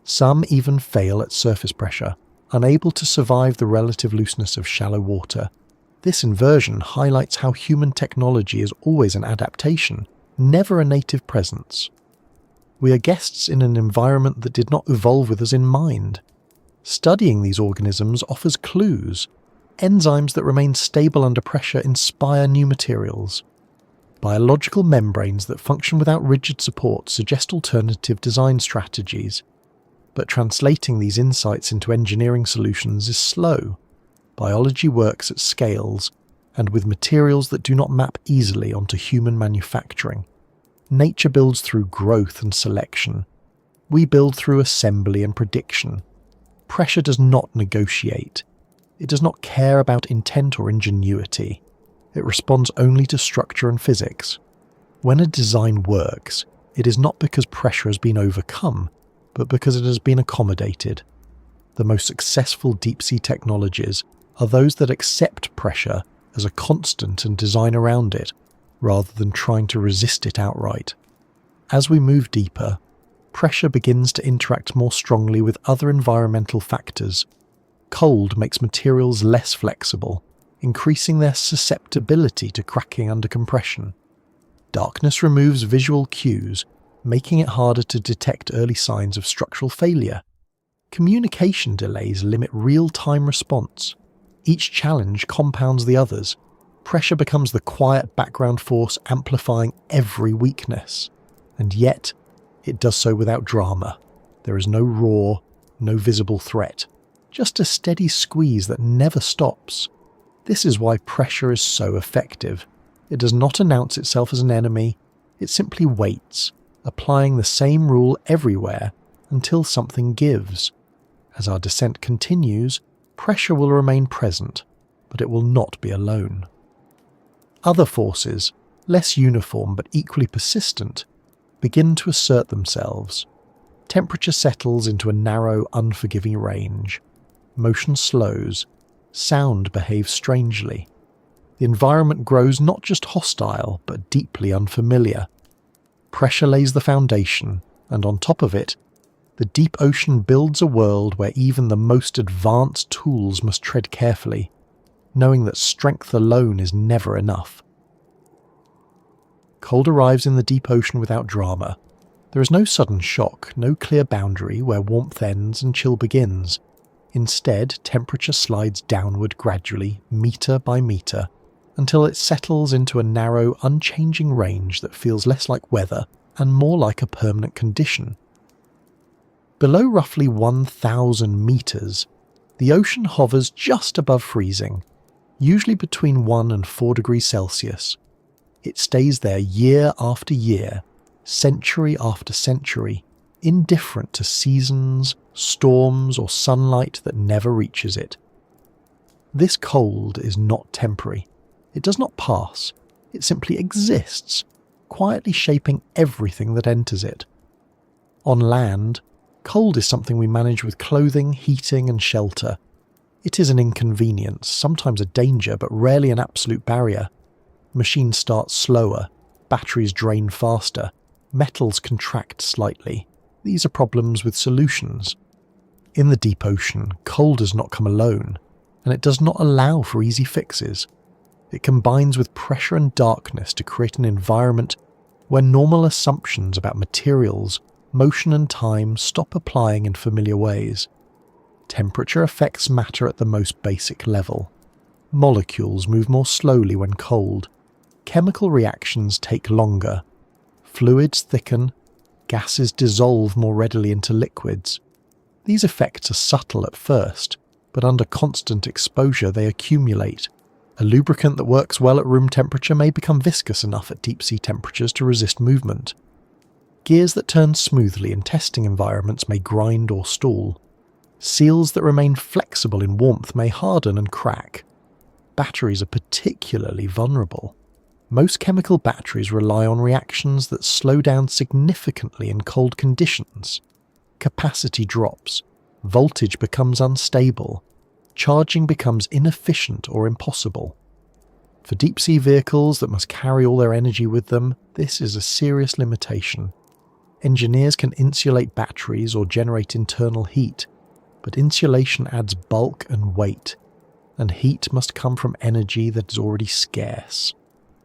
Some even fail at surface pressure, unable to survive the relative looseness of shallow water. This inversion highlights how human technology is always an adaptation, never a native presence. We are guests in an environment that did not evolve with us in mind. Studying these organisms offers clues. Enzymes that remain stable under pressure inspire new materials. Biological membranes that function without rigid support suggest alternative design strategies. But translating these insights into engineering solutions is slow. Biology works at scales, and with materials that do not map easily onto human manufacturing. Nature builds through growth and selection. We build through assembly and prediction. Pressure does not negotiate. It does not care about intent or ingenuity. It responds only to structure and physics. When a design works, it is not because pressure has been overcome, but because it has been accommodated. The most successful deep-sea technologies are those that accept pressure as a constant and design around it, rather than trying to resist it outright. As we move deeper, pressure begins to interact more strongly with other environmental factors. Cold makes materials less flexible, increasing their susceptibility to cracking under compression. Darkness removes visual cues, making it harder to detect early signs of structural failure. Communication delays limit real-time response. Each challenge compounds the others. Pressure becomes the quiet background force amplifying every weakness. And yet, it does so without drama. There is no roar, no visible threat. Just a steady squeeze that never stops. This is why pressure is so effective. It does not announce itself as an enemy. It simply waits, applying the same rule everywhere until something gives. As our descent continues, pressure will remain present, but it will not be alone. Other forces, less uniform but equally persistent, begin to assert themselves. Temperature settles into a narrow, unforgiving range. Motion slows. Sound behaves strangely. The environment grows not just hostile, but deeply unfamiliar. Pressure lays the foundation, and on top of it, the deep ocean builds a world where even the most advanced tools must tread carefully, knowing that strength alone is never enough. Cold arrives in the deep ocean without drama. There is no sudden shock, no clear boundary where warmth ends and chill begins. Instead, temperature slides downward gradually, metre by metre, until it settles into a narrow, unchanging range that feels less like weather and more like a permanent condition. Below roughly 1,000 metres, the ocean hovers just above freezing, usually between 1 and 4 degrees Celsius. It stays there year after year, century after century, indifferent to seasons, storms, or sunlight that never reaches it. This cold is not temporary. It does not pass. It simply exists, quietly shaping everything that enters it. On land, cold is something we manage with clothing, heating, and shelter. It is an inconvenience, sometimes a danger, but rarely an absolute barrier. Machines start slower, batteries drain faster, metals contract slightly. These are problems with solutions. In the deep ocean, cold does not come alone, and it does not allow for easy fixes. It combines with pressure and darkness to create an environment where normal assumptions about materials, motion and time stop applying in familiar ways. Temperature affects matter at the most basic level. Molecules move more slowly when cold. Chemical reactions take longer. Fluids thicken. Gases dissolve more readily into liquids. These effects are subtle at first, but under constant exposure they accumulate. A lubricant that works well at room temperature may become viscous enough at deep-sea temperatures to resist movement. Gears that turn smoothly in testing environments may grind or stall. Seals that remain flexible in warmth may harden and crack. Batteries are particularly vulnerable. Most chemical batteries rely on reactions that slow down significantly in cold conditions. Capacity drops, voltage becomes unstable, charging becomes inefficient or impossible. For deep-sea vehicles that must carry all their energy with them, this is a serious limitation. Engineers can insulate batteries or generate internal heat, but insulation adds bulk and weight, and heat must come from energy that is already scarce.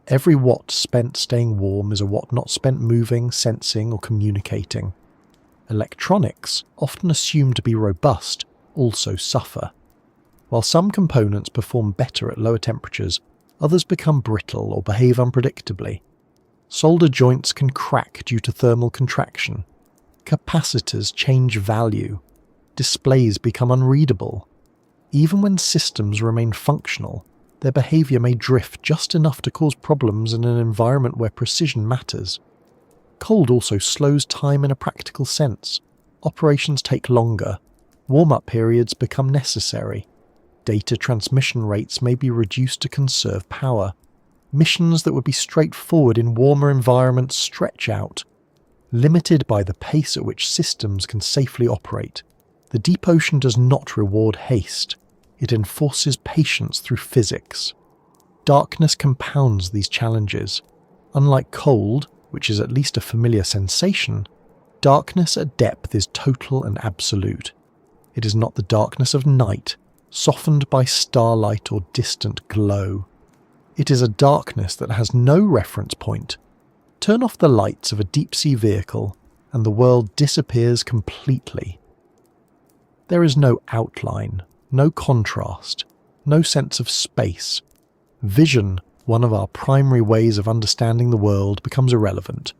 Every watt spent staying warm is a watt not spent moving, sensing, or communicating. Electronics, often assumed to be robust, also suffer. While some components perform better at lower temperatures, others become brittle or behave unpredictably. Solder joints can crack due to thermal contraction. Capacitors change value. Displays become unreadable. Even when systems remain functional, their behaviour may drift just enough to cause problems in an environment where precision matters. Cold also slows time in a practical sense. Operations take longer. Warm-up periods become necessary. Data transmission rates may be reduced to conserve power. Missions that would be straightforward in warmer environments stretch out. Limited by the pace at which systems can safely operate, the deep ocean does not reward haste. It enforces patience through physics. Darkness compounds these challenges. Unlike cold, which is at least a familiar sensation, darkness at depth is total and absolute. It is not the darkness of night, softened by starlight or distant glow. It is a darkness that has no reference point. Turn off the lights of a deep-sea vehicle, and the world disappears completely. There is no outline, no contrast, no sense of space. Vision, one of our primary ways of understanding the world, becomes irrelevant.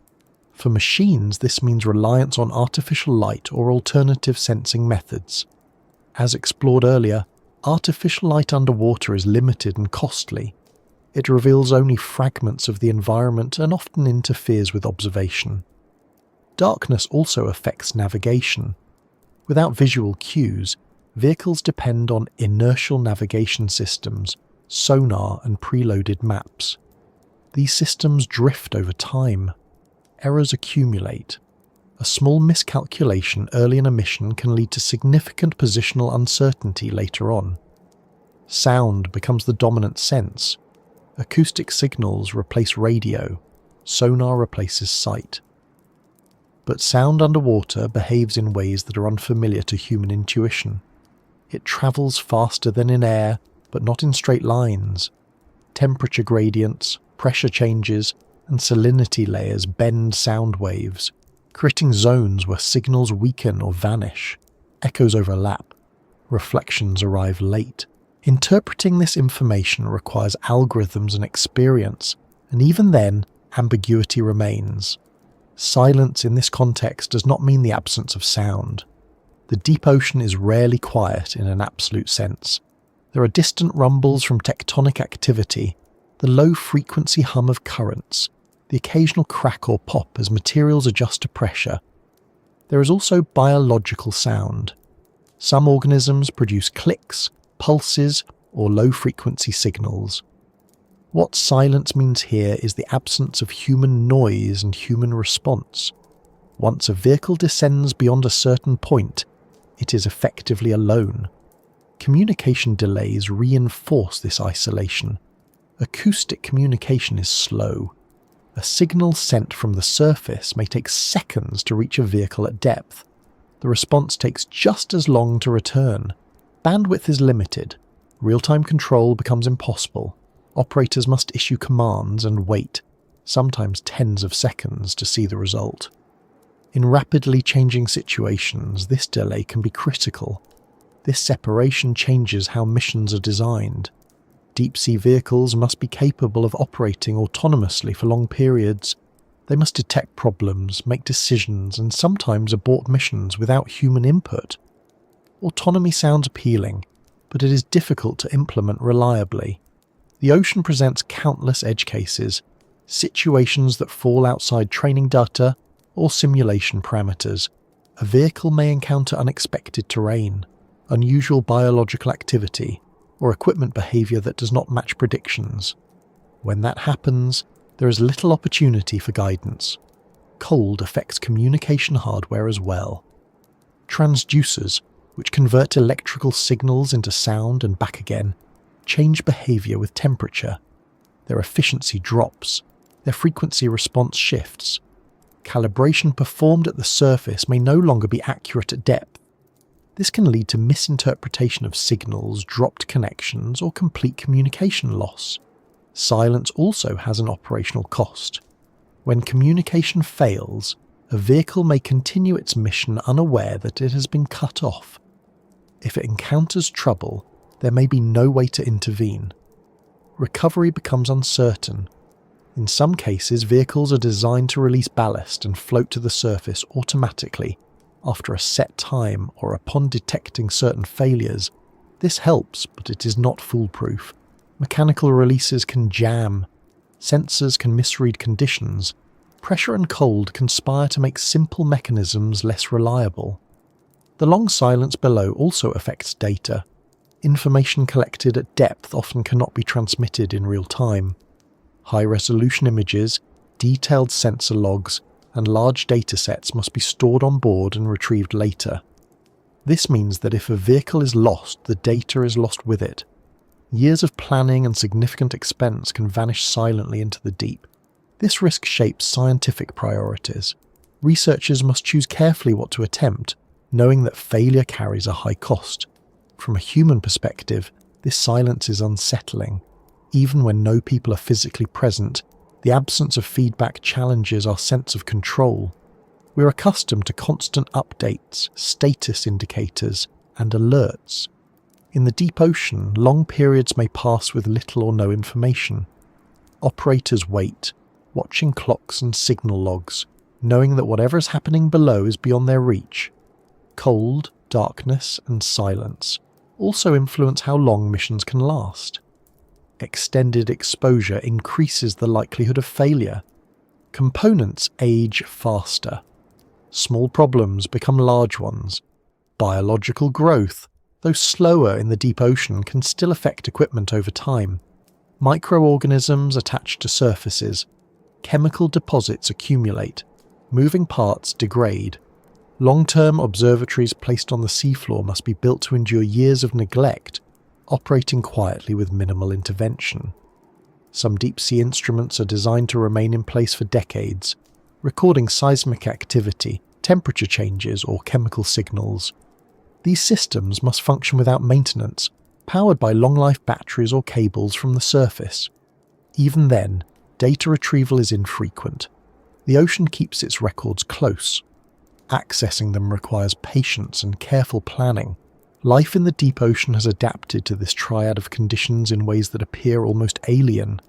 For machines, this means reliance on artificial light or alternative sensing methods. As explored earlier, artificial light underwater is limited and costly. It reveals only fragments of the environment and often interferes with observation. Darkness also affects navigation. Without visual cues, vehicles depend on inertial navigation systems, sonar and preloaded maps. These systems drift over time. Errors accumulate. A small miscalculation early in a mission can lead to significant positional uncertainty later on. Sound becomes the dominant sense. Acoustic signals replace radio. Sonar replaces sight. But sound underwater behaves in ways that are unfamiliar to human intuition. It travels faster than in air, but not in straight lines. Temperature gradients, pressure changes, and salinity layers bend sound waves, creating zones where signals weaken or vanish. Echoes overlap. Reflections arrive late. Interpreting this information requires algorithms and experience, and even then, ambiguity remains. Silence in this context does not mean the absence of sound. The deep ocean is rarely quiet in an absolute sense. There are distant rumbles from tectonic activity, the low-frequency hum of currents, the occasional crack or pop as materials adjust to pressure. There is also biological sound. Some organisms produce clicks, pulses, or low-frequency signals. What silence means here is the absence of human noise and human response. Once a vehicle descends beyond a certain point, it is effectively alone. Communication delays reinforce this isolation. Acoustic communication is slow. A signal sent from the surface may take seconds to reach a vehicle at depth. The response takes just as long to return. Bandwidth is limited. Real-time control becomes impossible. Operators must issue commands and wait, sometimes tens of seconds, to see the result. In rapidly changing situations, this delay can be critical. This separation changes how missions are designed. Deep-sea vehicles must be capable of operating autonomously for long periods. They must detect problems, make decisions, and sometimes abort missions without human input. Autonomy sounds appealing, but it is difficult to implement reliably. The ocean presents countless edge cases, situations that fall outside training data or simulation parameters. A vehicle may encounter unexpected terrain, unusual biological activity, or equipment behavior that does not match predictions. When that happens, there is little opportunity for guidance. Cold affects communication hardware as well. Transducers, which convert electrical signals into sound and back again, change behavior with temperature. Their efficiency drops, their frequency response shifts. Calibration performed at the surface may no longer be accurate at depth. This can lead to misinterpretation of signals, dropped connections, or complete communication loss. Silence also has an operational cost. When communication fails, a vehicle may continue its mission unaware that it has been cut off. If it encounters trouble, there may be no way to intervene. Recovery becomes uncertain. In some cases, vehicles are designed to release ballast and float to the surface automatically after a set time or upon detecting certain failures. This helps, but it is not foolproof. Mechanical releases can jam. Sensors can misread conditions. Pressure and cold conspire to make simple mechanisms less reliable. The long silence below also affects data. Information collected at depth often cannot be transmitted in real time. High-resolution images, detailed sensor logs, and large datasets must be stored on board and retrieved later. This means that if a vehicle is lost, the data is lost with it. Years of planning and significant expense can vanish silently into the deep. This risk shapes scientific priorities. Researchers must choose carefully what to attempt, knowing that failure carries a high cost. From a human perspective, this silence is unsettling. Even when no people are physically present, the absence of feedback challenges our sense of control. We're accustomed to constant updates, status indicators, and alerts. In the deep ocean, long periods may pass with little or no information. Operators wait, watching clocks and signal logs, knowing that whatever is happening below is beyond their reach. Cold, darkness, and silence also influence how long missions can last. Extended exposure increases the likelihood of failure. Components age faster. Small problems become large ones. Biological growth, though slower in the deep ocean, can still affect equipment over time. Microorganisms attach to surfaces. Chemical deposits accumulate. Moving parts degrade. Long-term observatories placed on the seafloor must be built to endure years of neglect, operating quietly with minimal intervention. Some deep-sea instruments are designed to remain in place for decades, recording seismic activity, temperature changes, or chemical signals. These systems must function without maintenance, powered by long-life batteries or cables from the surface. Even then, data retrieval is infrequent. The ocean keeps its records close. Accessing them requires patience and careful planning. Life in the deep ocean has adapted to this triad of conditions in ways that appear almost alien.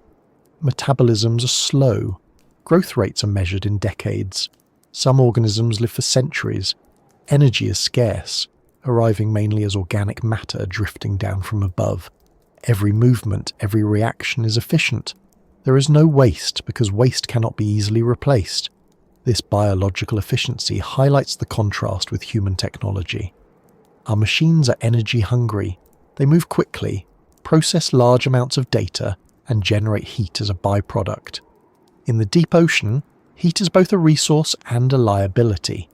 Metabolisms are slow. Growth rates are measured in decades. Some organisms live for centuries. Energy is scarce, arriving mainly as organic matter drifting down from above. Every movement, every reaction is efficient. There is no waste because waste cannot be easily replaced. This biological efficiency highlights the contrast with human technology. Our machines are energy hungry. They move quickly, process large amounts of data, and generate heat as a byproduct. In the deep ocean, heat is both a resource and a liability.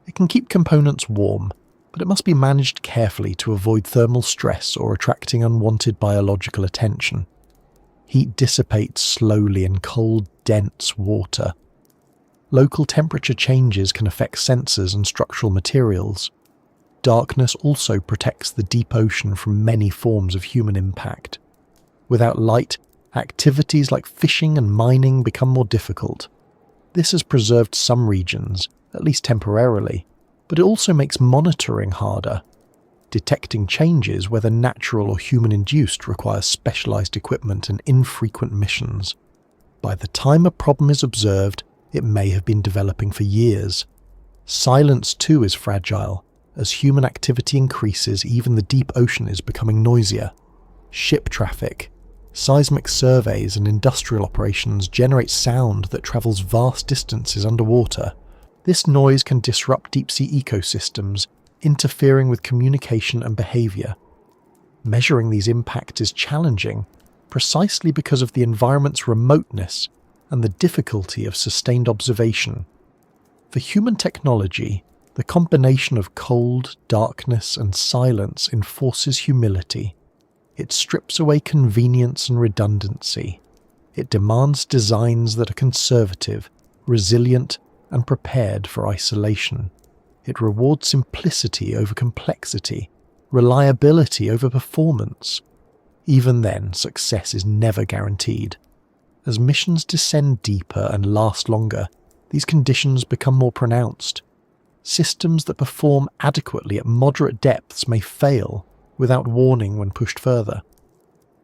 It can keep components warm, but it must be managed carefully to avoid thermal stress or attracting unwanted biological attention. Heat dissipates slowly in cold, dense water. Local temperature changes can affect sensors and structural materials. Darkness also protects the deep ocean from many forms of human impact. Without light, activities like fishing and mining become more difficult. This has preserved some regions, at least temporarily, but it also makes monitoring harder. Detecting changes, whether natural or human-induced, requires specialized equipment and infrequent missions. By the time a problem is observed, it may have been developing for years. Silence too is fragile. As human activity increases, even the deep ocean is becoming noisier. Ship traffic, Seismic surveys and industrial operations generate sound that travels vast distances underwater. This noise can disrupt deep-sea ecosystems, interfering with communication and behaviour. Measuring these impacts is challenging, precisely because of the environment's remoteness and the difficulty of sustained observation. For human technology, the combination of cold, darkness, and silence enforces humility. It strips away convenience and redundancy. It demands designs that are conservative, resilient, and prepared for isolation. It rewards simplicity over complexity, reliability over performance. Even then, success is never guaranteed. As missions descend deeper and last longer, these conditions become more pronounced. Systems that perform adequately at moderate depths may fail without warning when pushed further.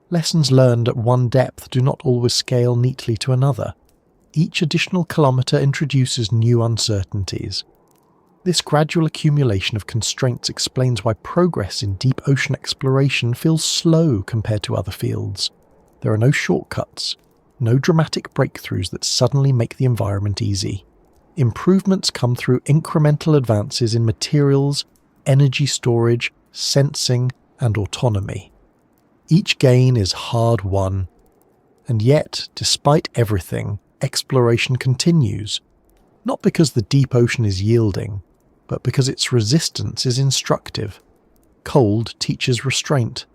Lessons learned at one depth do not always scale neatly to another. Each additional kilometre introduces new uncertainties. This gradual accumulation of constraints explains why progress in deep ocean exploration feels slow compared to other fields. There are no shortcuts, no dramatic breakthroughs that suddenly make the environment easy. Improvements come through incremental advances in materials, energy storage, sensing, and autonomy. Each gain is hard-won. And yet, despite everything, exploration continues. Not because the deep ocean is yielding, but because its resistance is instructive. Cold teaches restraint.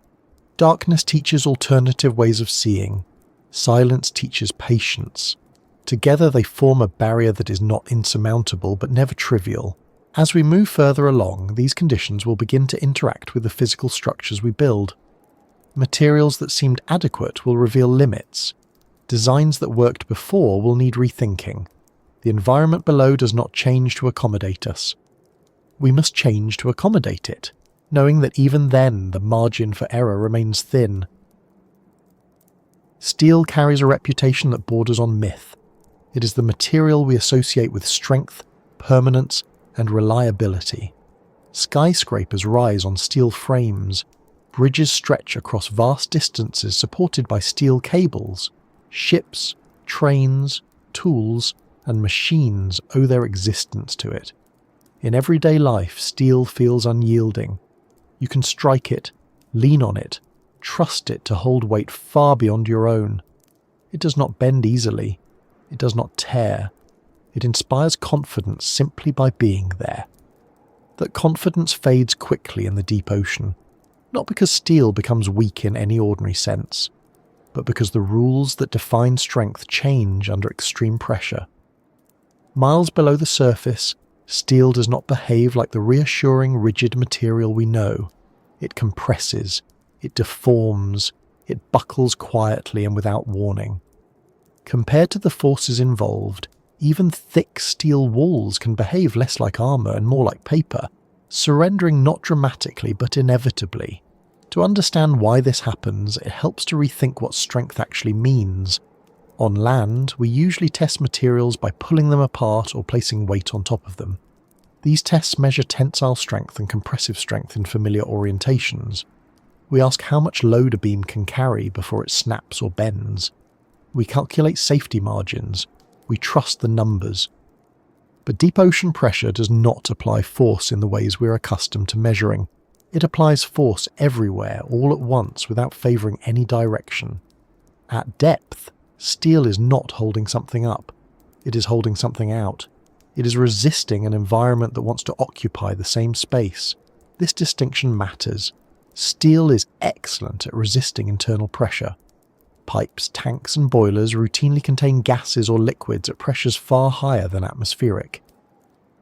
Darkness teaches alternative ways of seeing. Silence teaches patience. Together they form a barrier that is not insurmountable but never trivial. As we move further along, these conditions will begin to interact with the physical structures we build. Materials that seemed adequate will reveal limits. Designs that worked before will need rethinking. The environment below does not change to accommodate us. We must change to accommodate it, knowing that even then the margin for error remains thin. Steel carries a reputation that borders on myth. It is the material we associate with strength, permanence, and reliability. Skyscrapers rise on steel frames. Bridges stretch across vast distances supported by steel cables. Ships, trains, tools, and machines owe their existence to it. In everyday life, steel feels unyielding. You can strike it, lean on it, trust it to hold weight far beyond your own. It does not bend easily. It does not tear. It inspires confidence simply by being there. That confidence fades quickly in the deep ocean, not because steel becomes weak in any ordinary sense, but because the rules that define strength change under extreme pressure. Miles below the surface, steel does not behave like the reassuring, rigid material we know. It compresses, it deforms, it buckles quietly and without warning. Compared to the forces involved, even thick steel walls can behave less like armour and more like paper, surrendering not dramatically but inevitably. To understand why this happens, it helps to rethink what strength actually means. On land, we usually test materials by pulling them apart or placing weight on top of them. These tests measure tensile strength and compressive strength in familiar orientations. We ask how much load a beam can carry before it snaps or bends. We calculate safety margins. We trust the numbers. But deep ocean pressure does not apply force in the ways we're accustomed to measuring. It applies force everywhere, all at once, without favouring any direction. At depth, steel is not holding something up. It is holding something out. It is resisting an environment that wants to occupy the same space. This distinction matters. Steel is excellent at resisting internal pressure. Pipes, tanks, and boilers routinely contain gases or liquids at pressures far higher than atmospheric.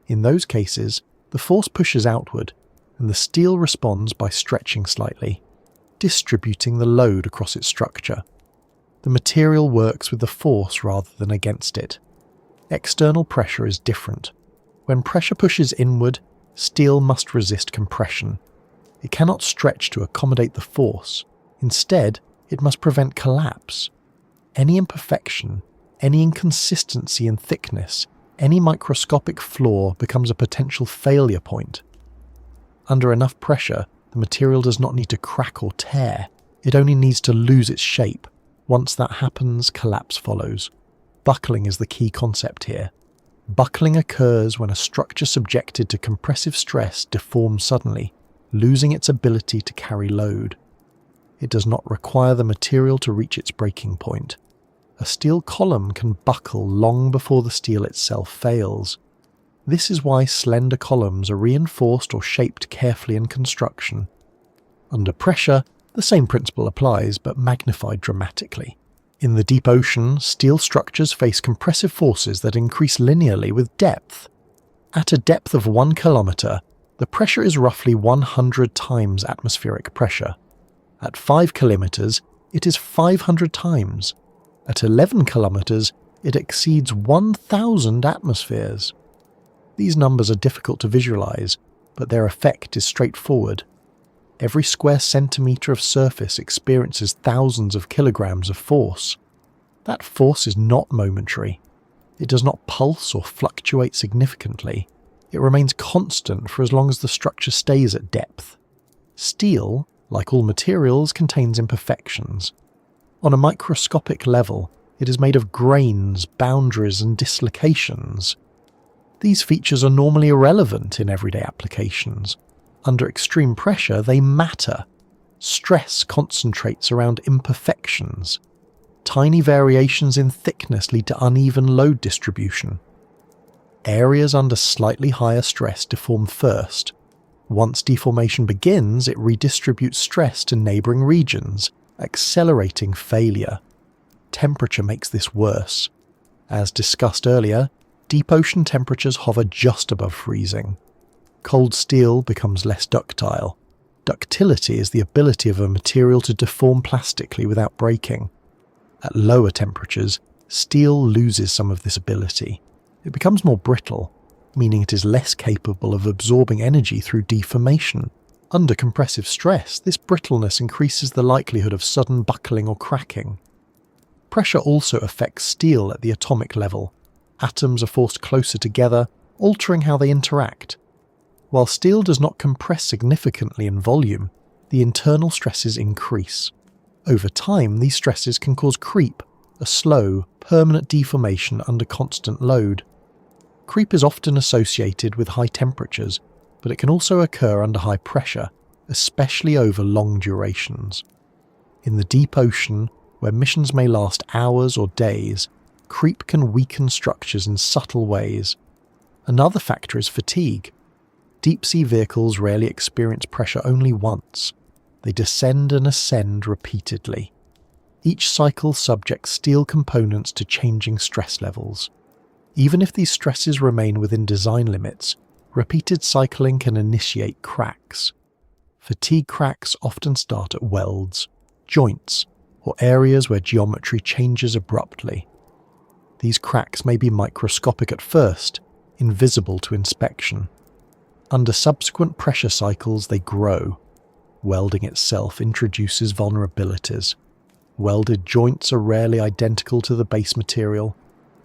In those cases, the force pushes outward, and the steel responds by stretching slightly, distributing the load across its structure. The material works with the force rather than against it. External pressure is different. When pressure pushes inward, steel must resist compression. It cannot stretch to accommodate the force. Instead, it must prevent collapse. Any imperfection, any inconsistency in thickness, any microscopic flaw becomes a potential failure point. Under enough pressure, the material does not need to crack or tear. It only needs to lose its shape, Once that happens, collapse follows. Buckling is the key concept here. Buckling occurs when a structure subjected to compressive stress deforms suddenly, losing its ability to carry load. It does not require the material to reach its breaking point. A steel column can buckle long before the steel itself fails. This is why slender columns are reinforced or shaped carefully in construction. Under pressure, the same principle applies, but magnified dramatically. In the deep ocean, steel structures face compressive forces that increase linearly with depth. At a depth of 1 kilometer, the pressure is roughly 100 times atmospheric pressure. At 5 kilometers, it is 500 times. At 11 kilometers, it exceeds 1,000 atmospheres. These numbers are difficult to visualize, but their effect is straightforward. Every square centimeter of surface experiences thousands of kilograms of force. That force is not momentary. It does not pulse or fluctuate significantly. It remains constant for as long as the structure stays at depth. Steel, like all materials, contains imperfections. On a microscopic level, it is made of grains, boundaries, and dislocations. These features are normally irrelevant in everyday applications. Under extreme pressure, they matter. Stress concentrates around imperfections. Tiny variations in thickness lead to uneven load distribution. Areas under slightly higher stress deform first. Once deformation begins, it redistributes stress to neighbouring regions, accelerating failure. Temperature makes this worse. As discussed earlier, deep ocean temperatures hover just above freezing. Cold steel becomes less ductile. Ductility is the ability of a material to deform plastically without breaking. At lower temperatures, steel loses some of this ability. It becomes more brittle, meaning it is less capable of absorbing energy through deformation. Under compressive stress, this brittleness increases the likelihood of sudden buckling or cracking. Pressure also affects steel at the atomic level. Atoms are forced closer together, altering how they interact. While steel does not compress significantly in volume, the internal stresses increase. Over time, these stresses can cause creep, a slow, permanent deformation under constant load. Creep is often associated with high temperatures, but it can also occur under high pressure, especially over long durations. In the deep ocean, where missions may last hours or days, creep can weaken structures in subtle ways. Another factor is fatigue. Deep-sea vehicles rarely experience pressure only once. They descend and ascend repeatedly. Each cycle subjects steel components to changing stress levels. Even if these stresses remain within design limits, repeated cycling can initiate cracks. Fatigue cracks often start at welds, joints, or areas where geometry changes abruptly. These cracks may be microscopic at first, invisible to inspection. Under subsequent pressure cycles, they grow. Welding itself introduces vulnerabilities. Welded joints are rarely identical to the base material.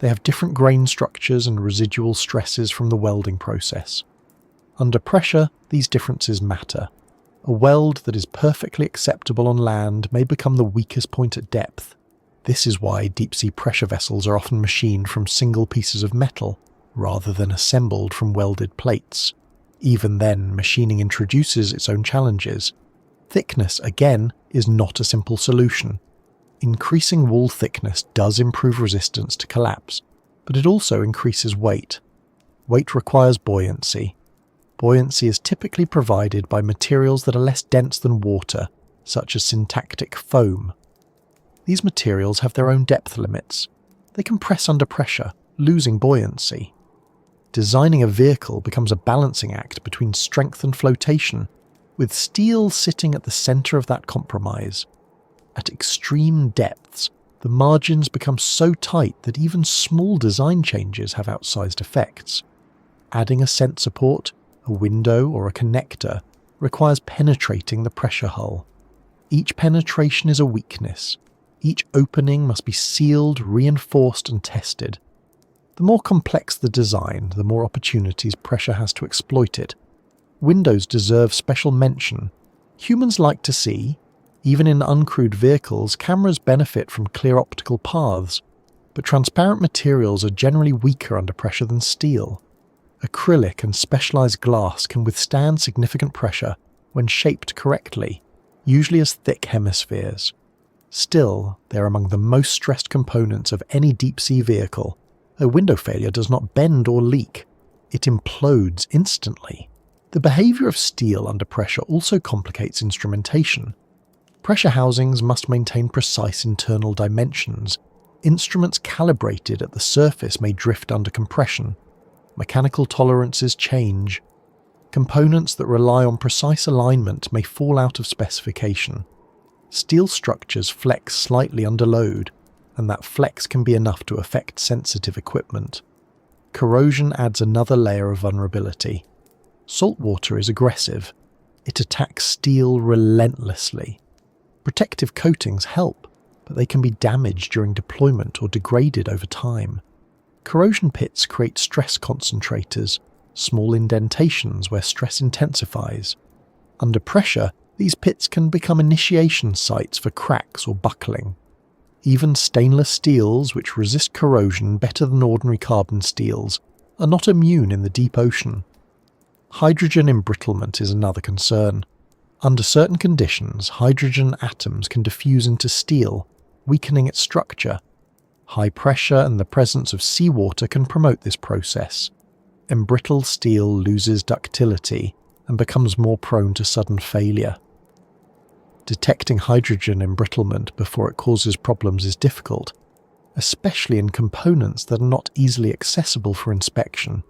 They have different grain structures and residual stresses from the welding process. Under pressure, these differences matter. A weld that is perfectly acceptable on land may become the weakest point at depth. This is why deep-sea pressure vessels are often machined from single pieces of metal, rather than assembled from welded plates. Even then, machining introduces its own challenges. Thickness, again, is not a simple solution. Increasing wall thickness does improve resistance to collapse, but it also increases weight. Weight requires buoyancy. Buoyancy is typically provided by materials that are less dense than water, such as syntactic foam. These materials have their own depth limits. They compress under pressure, losing buoyancy. Designing a vehicle becomes a balancing act between strength and flotation, with steel sitting at the center of that compromise. At extreme depths, the margins become so tight that even small design changes have outsized effects. Adding a sensor port, a window, or a connector requires penetrating the pressure hull. Each penetration is a weakness. Each opening must be sealed, reinforced, and tested. The more complex the design, the more opportunities pressure has to exploit it. Windows deserve special mention. Humans like to see, Even in uncrewed vehicles, cameras benefit from clear optical paths, but transparent materials are generally weaker under pressure than steel. Acrylic and specialized glass can withstand significant pressure when shaped correctly, usually as thick hemispheres. Still, they are among the most stressed components of any deep-sea vehicle. A window failure does not bend or leak, it implodes instantly. The behavior of steel under pressure also complicates instrumentation. Pressure housings must maintain precise internal dimensions. Instruments calibrated at the surface may drift under compression. Mechanical tolerances change. Components that rely on precise alignment may fall out of specification. Steel structures flex slightly under load, and that flex can be enough to affect sensitive equipment. Corrosion adds another layer of vulnerability. Salt water is aggressive. It attacks steel relentlessly. Protective coatings help, but they can be damaged during deployment or degraded over time. Corrosion pits create stress concentrators, small indentations where stress intensifies. Under pressure, these pits can become initiation sites for cracks or buckling. Even stainless steels, which resist corrosion better than ordinary carbon steels, are not immune in the deep ocean. Hydrogen embrittlement is another concern. Under certain conditions, hydrogen atoms can diffuse into steel, weakening its structure. High pressure and the presence of seawater can promote this process. Embrittled steel loses ductility and becomes more prone to sudden failure. Detecting hydrogen embrittlement before it causes problems is difficult, especially in components that are not easily accessible for inspection.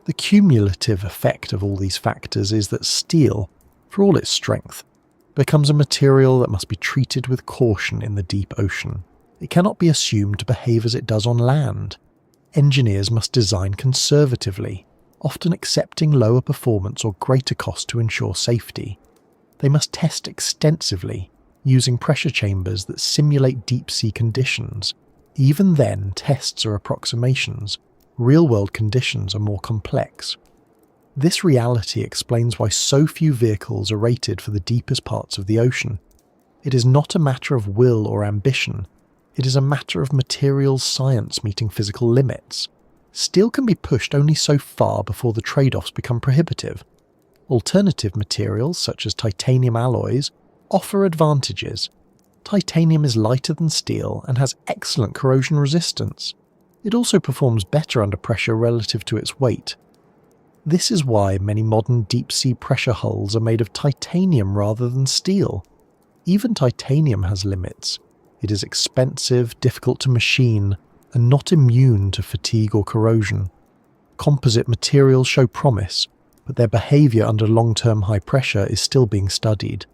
The cumulative effect of all these factors is that steel, for all its strength, becomes a material that must be treated with caution in the deep ocean. It cannot be assumed to behave as it does on land. Engineers must design conservatively, often accepting lower performance or greater cost to ensure safety. They must test extensively, using pressure chambers that simulate deep-sea conditions. Even then, tests are approximations. Real-world conditions are more complex. This reality explains why so few vehicles are rated for the deepest parts of the ocean. It is not a matter of will or ambition. It is a matter of materials science meeting physical limits. Steel can be pushed only so far before the trade-offs become prohibitive. Alternative materials, such as titanium alloys, offer advantages. Titanium is lighter than steel and has excellent corrosion resistance. It also performs better under pressure relative to its weight. This is why many modern deep-sea pressure hulls are made of titanium rather than steel. Even titanium has limits. It is expensive, difficult to machine, and not immune to fatigue or corrosion. Composite materials show promise, but their behavior under long-term high pressure is still being studied.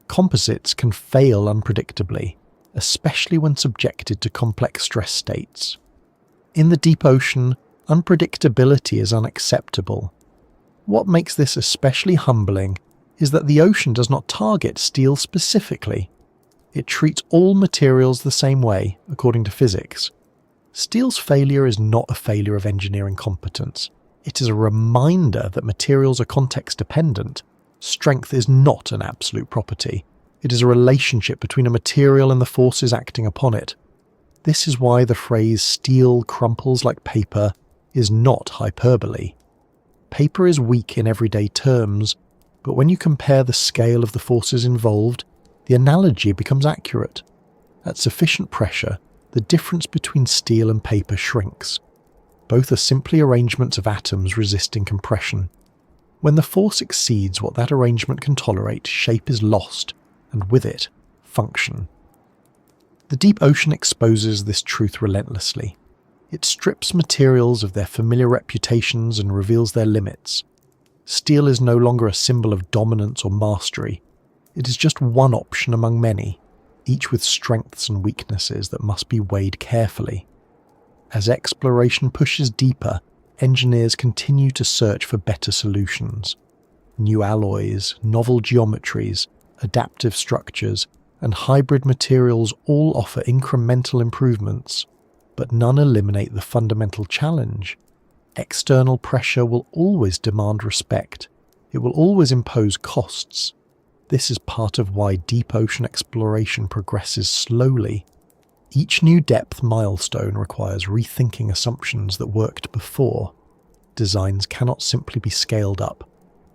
Composites can fail unpredictably, especially when subjected to complex stress states. In the deep ocean, unpredictability is unacceptable. What makes this especially humbling is that the ocean does not target steel specifically. It treats all materials the same way, according to physics. Steel's failure is not a failure of engineering competence. It is a reminder that materials are context-dependent. Strength is not an absolute property. It is a relationship between a material and the forces acting upon it. This is why the phrase "steel crumples like paper" is not hyperbole. Paper is weak in everyday terms, but when you compare the scale of the forces involved, the analogy becomes accurate. At sufficient pressure, the difference between steel and paper shrinks. Both are simply arrangements of atoms resisting compression. When the force exceeds what that arrangement can tolerate, shape is lost, and with it, function. The deep ocean exposes this truth relentlessly. It strips materials of their familiar reputations and reveals their limits. Steel is no longer a symbol of dominance or mastery. It is just one option among many, each with strengths and weaknesses that must be weighed carefully. As exploration pushes deeper, engineers continue to search for better solutions. New alloys, novel geometries, adaptive structures, and hybrid materials all offer incremental improvements, but none eliminate the fundamental challenge. External pressure will always demand respect. It will always impose costs. This is part of why deep ocean exploration progresses slowly. Each new depth milestone requires rethinking assumptions that worked before. Designs cannot simply be scaled up.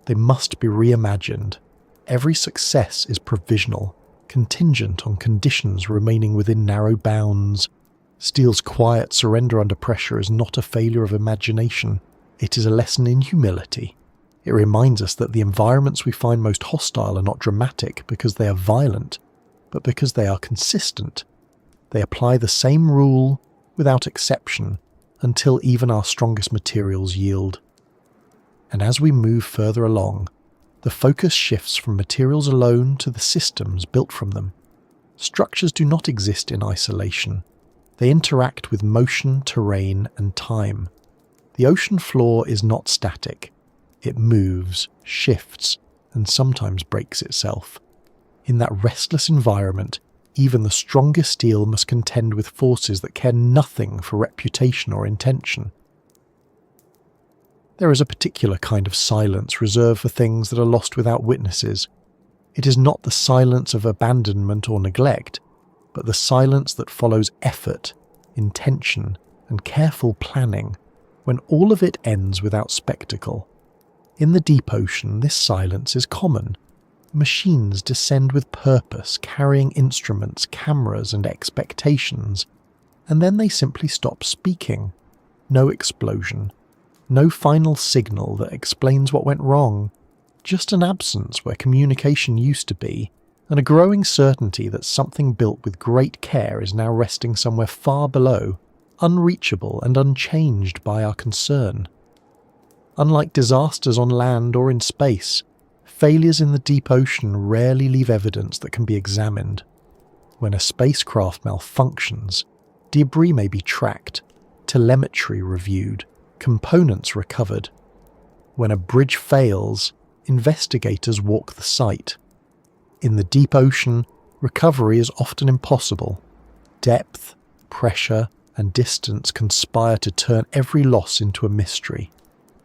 They must be reimagined. Every success is provisional, contingent on conditions remaining within narrow bounds. Steel's quiet surrender under pressure is not a failure of imagination. It is a lesson in humility. It reminds us that the environments we find most hostile are not dramatic because they are violent, but because they are consistent. They apply the same rule, without exception, until even our strongest materials yield. And as we move further along, the focus shifts from materials alone to the systems built from them. Structures do not exist in isolation. They interact with motion, terrain, and time. The ocean floor is not static. It moves, shifts, and sometimes breaks itself. In that restless environment, even the strongest steel must contend with forces that care nothing for reputation or intention. There is a particular kind of silence reserved for things that are lost without witnesses. It is not the silence of abandonment or neglect, but the silence that follows effort, intention, and careful planning, when all of it ends without spectacle. In the deep ocean, this silence is common. Machines descend with purpose, carrying instruments, cameras, and expectations, and then they simply stop speaking. No explosion. No final signal that explains what went wrong. Just an absence where communication used to be, and a growing certainty that something built with great care is now resting somewhere far below, unreachable and unchanged by our concern. Unlike disasters on land or in space, failures in the deep ocean rarely leave evidence that can be examined. When a spacecraft malfunctions, debris may be tracked, telemetry reviewed, components recovered. When a bridge fails, investigators walk the site. In the deep ocean, recovery is often impossible. Depth, pressure, and distance conspire to turn every loss into a mystery.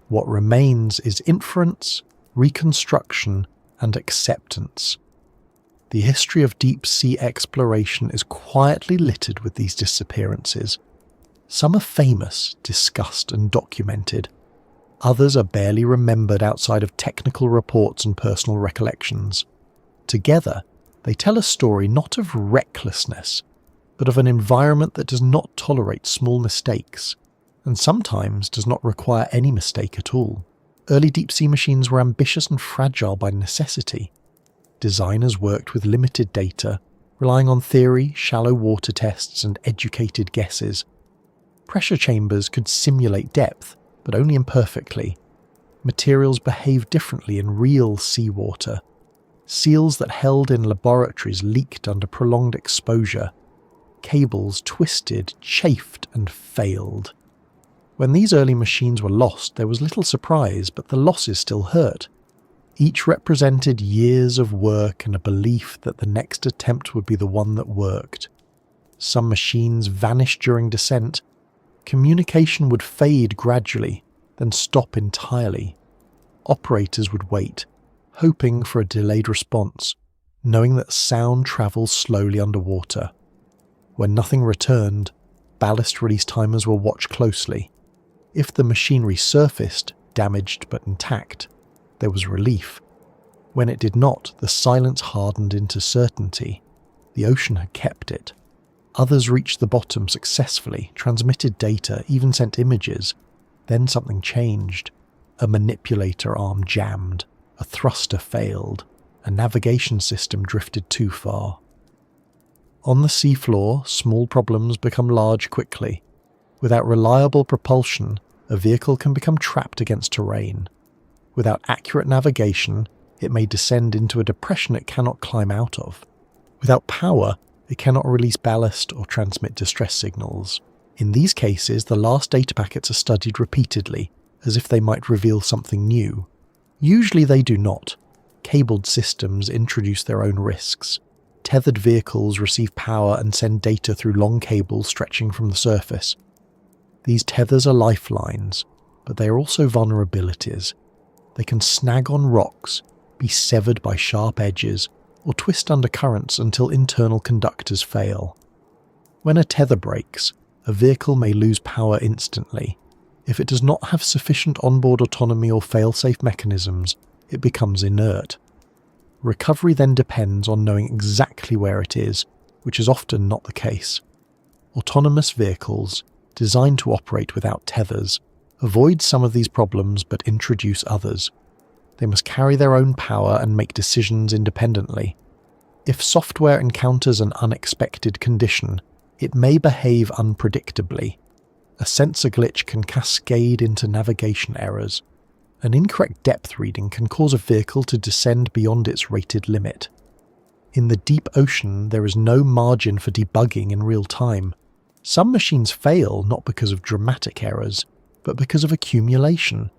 What remains is inference, reconstruction, and acceptance. The history of deep-sea exploration is quietly littered with these disappearances. Some are famous, discussed, and documented. Others are barely remembered outside of technical reports and personal recollections. Together, they tell a story not of recklessness, but of an environment that does not tolerate small mistakes, and sometimes does not require any mistake at all. Early deep-sea machines were ambitious and fragile by necessity. Designers worked with limited data, relying on theory, shallow water tests, and educated guesses. Pressure chambers could simulate depth, but only imperfectly. Materials behaved differently in real seawater. Seals that held in laboratories leaked under prolonged exposure. Cables twisted, chafed, and failed. When these early machines were lost, there was little surprise, but the losses still hurt. Each represented years of work and a belief that the next attempt would be the one that worked. Some machines vanished during descent. Communication would fade gradually, then stop entirely. Operators would wait, hoping for a delayed response, knowing that sound travels slowly underwater. When nothing returned, ballast release timers were watched closely. If the machinery surfaced, damaged but intact, there was relief. When it did not, the silence hardened into certainty. The ocean had kept it. Others reached the bottom successfully, transmitted data, even sent images. Then something changed. A manipulator arm jammed. A thruster failed. A navigation system drifted too far. On the seafloor, small problems become large quickly. Without reliable propulsion, a vehicle can become trapped against terrain. Without accurate navigation, it may descend into a depression it cannot climb out of. Without power, it cannot release ballast or transmit distress signals. In these cases, the last data packets are studied repeatedly, as if they might reveal something new. Usually they do not. Cabled systems introduce their own risks. Tethered vehicles receive power and send data through long cables stretching from the surface. These tethers are lifelines, but they are also vulnerabilities. They can snag on rocks, be severed by sharp edges, or twist under currents until internal conductors fail. When a tether breaks, a vehicle may lose power instantly. If it does not have sufficient onboard autonomy or fail-safe mechanisms, it becomes inert. Recovery then depends on knowing exactly where it is, which is often not the case. Autonomous vehicles, designed to operate without tethers, avoid some of these problems but introduce others. They must carry their own power and make decisions independently. If software encounters an unexpected condition, it may behave unpredictably. A sensor glitch can cascade into navigation errors. An incorrect depth reading can cause a vehicle to descend beyond its rated limit. In the deep ocean, there is no margin for debugging in real time. Some machines fail not because of dramatic errors, but because of accumulation.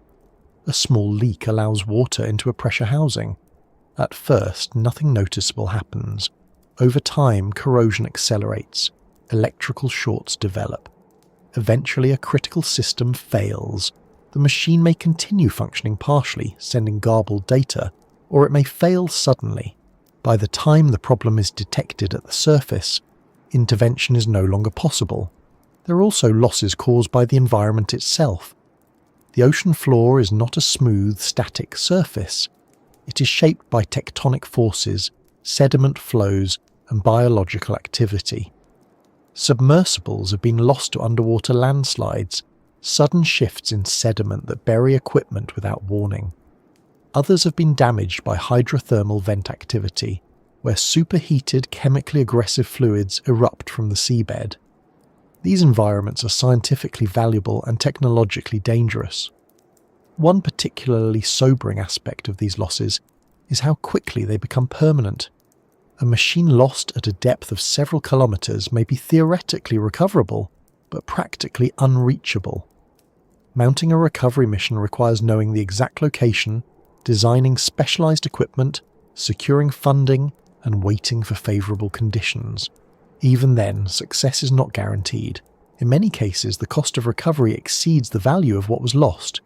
A small leak allows water into a pressure housing. At first, nothing noticeable happens. Over time, corrosion accelerates. Electrical shorts develop. Eventually, a critical system fails. The machine may continue functioning partially, sending garbled data, or it may fail suddenly. By the time the problem is detected at the surface, intervention is no longer possible. There are also losses caused by the environment itself. The ocean floor is not a smooth, static surface. It is shaped by tectonic forces, sediment flows, and biological activity. Submersibles have been lost to underwater landslides, sudden shifts in sediment that bury equipment without warning. Others have been damaged by hydrothermal vent activity, where superheated, chemically aggressive fluids erupt from the seabed. These environments are scientifically valuable and technologically dangerous. One particularly sobering aspect of these losses is how quickly they become permanent. A machine lost at a depth of several kilometers may be theoretically recoverable, but practically unreachable. Mounting a recovery mission requires knowing the exact location, designing specialized equipment, securing funding, and waiting for favorable conditions. Even then, success is not guaranteed. In many cases, the cost of recovery exceeds the value of what was lost.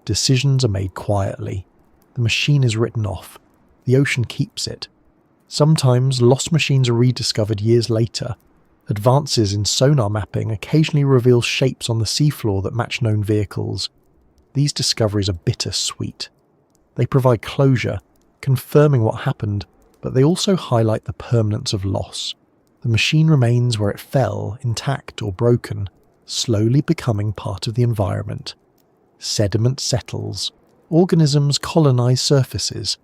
Decisions are made quietly. The machine is written off. The ocean keeps it. Sometimes, lost machines are rediscovered years later. Advances in sonar mapping occasionally reveal shapes on the seafloor that match known vehicles. These discoveries are bittersweet. They provide closure, confirming what happened, but they also highlight the permanence of loss. The machine remains where it fell, intact or broken, slowly becoming part of the environment. Sediment settles. Organisms colonize surfaces.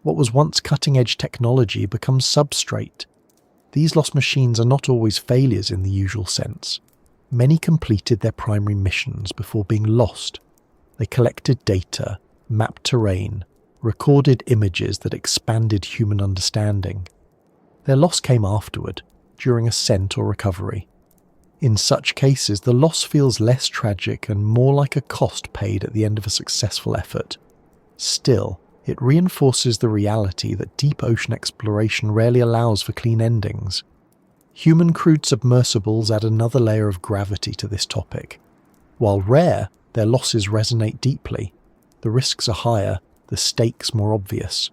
What was once cutting-edge technology becomes substrate. These lost machines are not always failures in the usual sense. Many completed their primary missions before being lost. They collected data, mapped terrain, recorded images that expanded human understanding. Their loss came afterward, during ascent or recovery. In such cases, the loss feels less tragic and more like a cost paid at the end of a successful effort. Still, it reinforces the reality that deep ocean exploration rarely allows for clean endings. Human-crewed submersibles add another layer of gravity to this topic. While rare, their losses resonate deeply. The risks are higher, the stakes more obvious.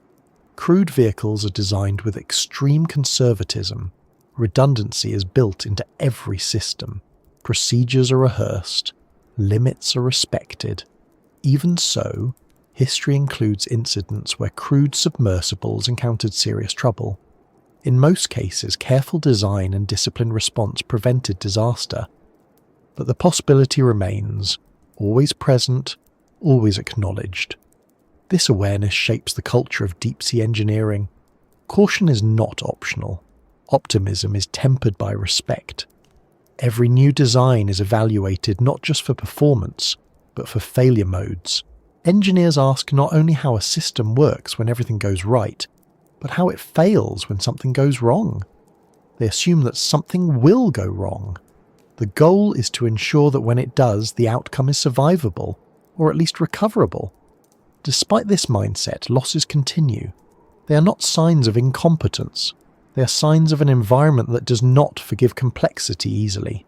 Crewed vehicles are designed with extreme conservatism. Redundancy is built into every system. Procedures are rehearsed. Limits are respected. Even so, history includes incidents where crewed submersibles encountered serious trouble. In most cases, careful design and disciplined response prevented disaster. But the possibility remains, always present, always acknowledged. This awareness shapes the culture of deep-sea engineering. Caution is not optional. Optimism is tempered by respect. Every new design is evaluated not just for performance, but for failure modes. Engineers ask not only how a system works when everything goes right, but how it fails when something goes wrong. They assume that something will go wrong. The goal is to ensure that when it does, the outcome is survivable, or at least recoverable. Despite this mindset, losses continue. They are not signs of incompetence. They are signs of an environment that does not forgive complexity easily.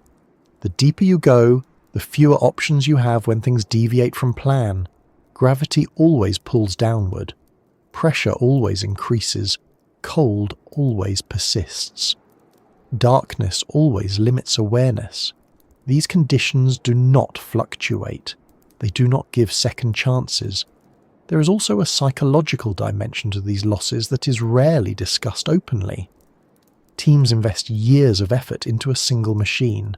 The deeper you go, the fewer options you have when things deviate from plan. Gravity always pulls downward. Pressure always increases, cold always persists. Darkness always limits awareness. These conditions do not fluctuate. They do not give second chances. There is also a psychological dimension to these losses that is rarely discussed openly. Teams invest years of effort into a single machine.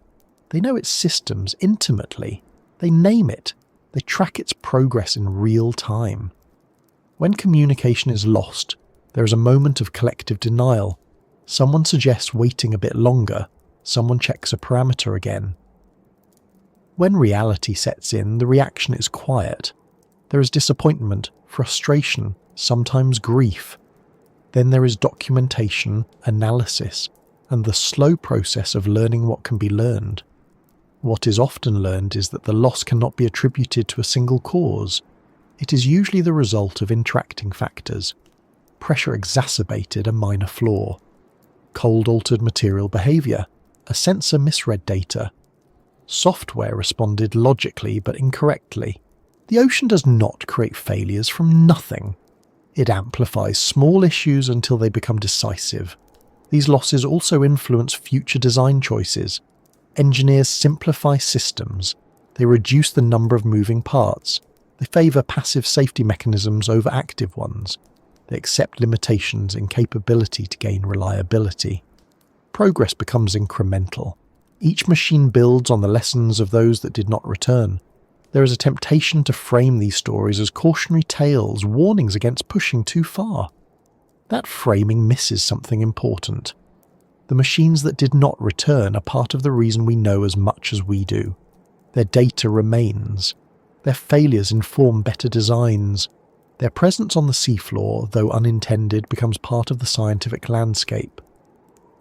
They know its systems intimately. They name it. They track its progress in real time. When communication is lost, there is a moment of collective denial. Someone suggests waiting a bit longer. Someone checks a parameter again. When reality sets in, the reaction is quiet. There is disappointment, frustration, sometimes grief. Then there is documentation, analysis, and the slow process of learning what can be learned. What is often learned is that the loss cannot be attributed to a single cause. It is usually the result of interacting factors. Pressure exacerbated a minor flaw. Cold altered material behavior. A sensor misread data. Software responded logically but incorrectly. The ocean does not create failures from nothing. It amplifies small issues until they become decisive. These losses also influence future design choices. Engineers simplify systems. They reduce the number of moving parts. They favour passive safety mechanisms over active ones. They accept limitations in capability to gain reliability. Progress becomes incremental. Each machine builds on the lessons of those that did not return. There is a temptation to frame these stories as cautionary tales, warnings against pushing too far. That framing misses something important. The machines that did not return are part of the reason we know as much as we do. Their data remains. Their failures inform better designs. Their presence on the seafloor, though unintended, becomes part of the scientific landscape.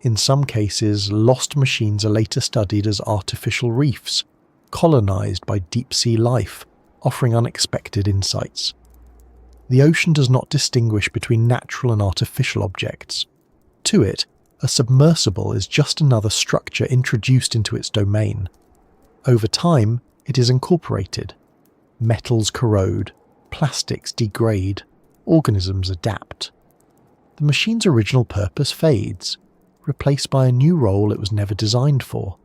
In some cases, lost machines are later studied as artificial reefs, colonized by deep-sea life, offering unexpected insights. The ocean does not distinguish between natural and artificial objects. To it, a submersible is just another structure introduced into its domain. Over time, it is incorporated. Metals corrode, plastics degrade, organisms adapt. The machine's original purpose fades, replaced by a new role it was never designed for.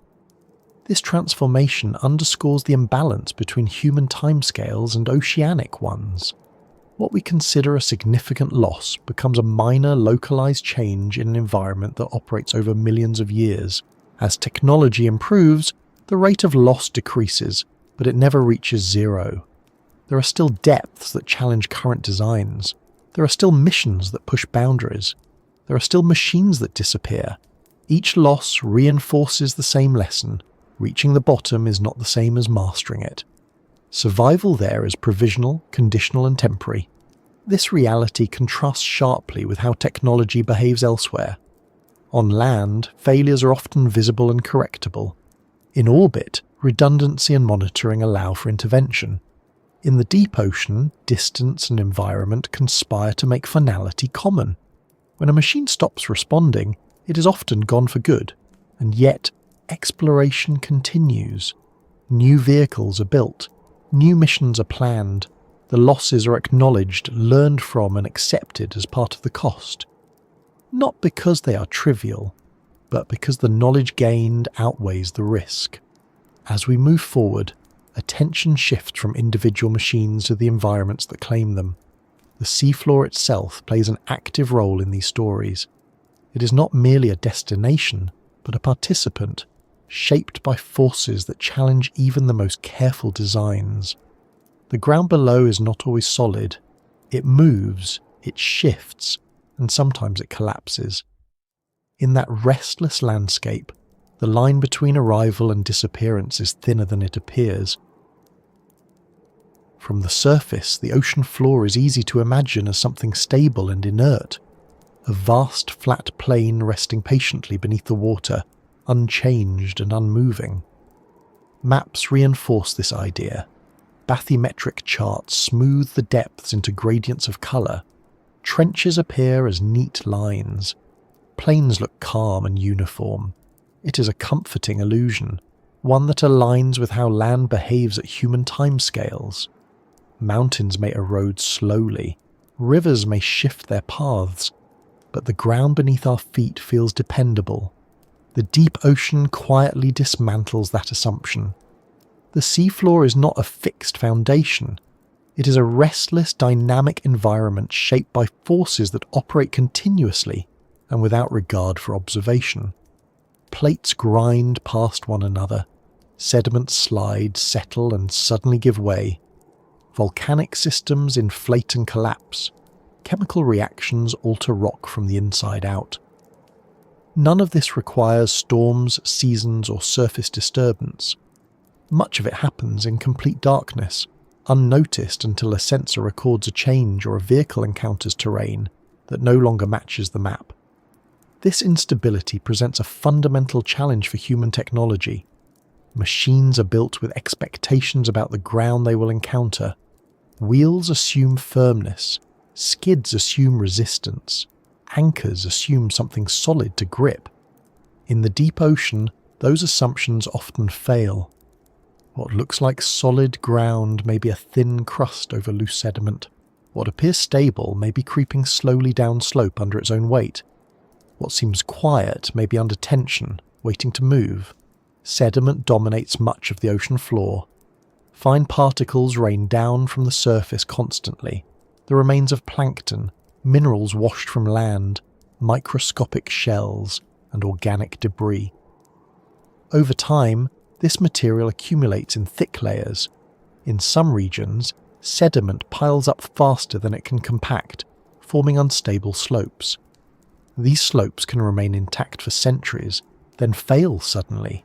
This transformation underscores the imbalance between human timescales and oceanic ones. What we consider a significant loss becomes a minor localized change in an environment that operates over millions of years. As technology improves, the rate of loss decreases, but it never reaches zero. There are still depths that challenge current designs. There are still missions that push boundaries. There are still machines that disappear. Each loss reinforces the same lesson. Reaching the bottom is not the same as mastering it. Survival there is provisional, conditional and temporary. This reality contrasts sharply with how technology behaves elsewhere. On land, failures are often visible and correctable. In orbit, redundancy and monitoring allow for intervention. In the deep ocean, distance and environment conspire to make finality common. When a machine stops responding, it is often gone for good, and yet exploration continues. New vehicles are built, new missions are planned, the losses are acknowledged, learned from and accepted as part of the cost. Not because they are trivial, but because the knowledge gained outweighs the risk. As we move forward, attention shifts from individual machines to the environments that claim them. The seafloor itself plays an active role in these stories. It is not merely a destination, but a participant, shaped by forces that challenge even the most careful designs. The ground below is not always solid. It moves, it shifts, and sometimes it collapses. In that restless landscape, the line between arrival and disappearance is thinner than it appears. From the surface, the ocean floor is easy to imagine as something stable and inert, a vast flat plain resting patiently beneath the water, unchanged and unmoving. Maps reinforce this idea. Bathymetric charts smooth the depths into gradients of colour. Trenches appear as neat lines. Plains look calm and uniform. It is a comforting illusion, one that aligns with how land behaves at human timescales. Mountains may erode slowly. Rivers may shift their paths, but the ground beneath our feet feels dependable. The deep ocean quietly dismantles that assumption. The seafloor is not a fixed foundation. It is a restless, dynamic environment shaped by forces that operate continuously and without regard for observation. Plates grind past one another. Sediments slide, settle, and suddenly give way. Volcanic systems inflate and collapse. Chemical reactions alter rock from the inside out. None of this requires storms, seasons, or surface disturbance. Much of it happens in complete darkness, unnoticed until a sensor records a change or a vehicle encounters terrain that no longer matches the map. This instability presents a fundamental challenge for human technology. Machines are built with expectations about the ground they will encounter. Wheels assume firmness, skids assume resistance, anchors assume something solid to grip. In the deep ocean, those assumptions often fail. What looks like solid ground may be a thin crust over loose sediment. What appears stable may be creeping slowly down slope under its own weight. What seems quiet may be under tension, waiting to move. Sediment dominates much of the ocean floor. Fine particles rain down from the surface constantly. The remains of plankton, minerals washed from land, microscopic shells, and organic debris. Over time, this material accumulates in thick layers. In some regions, sediment piles up faster than it can compact, forming unstable slopes. These slopes can remain intact for centuries, then fail suddenly.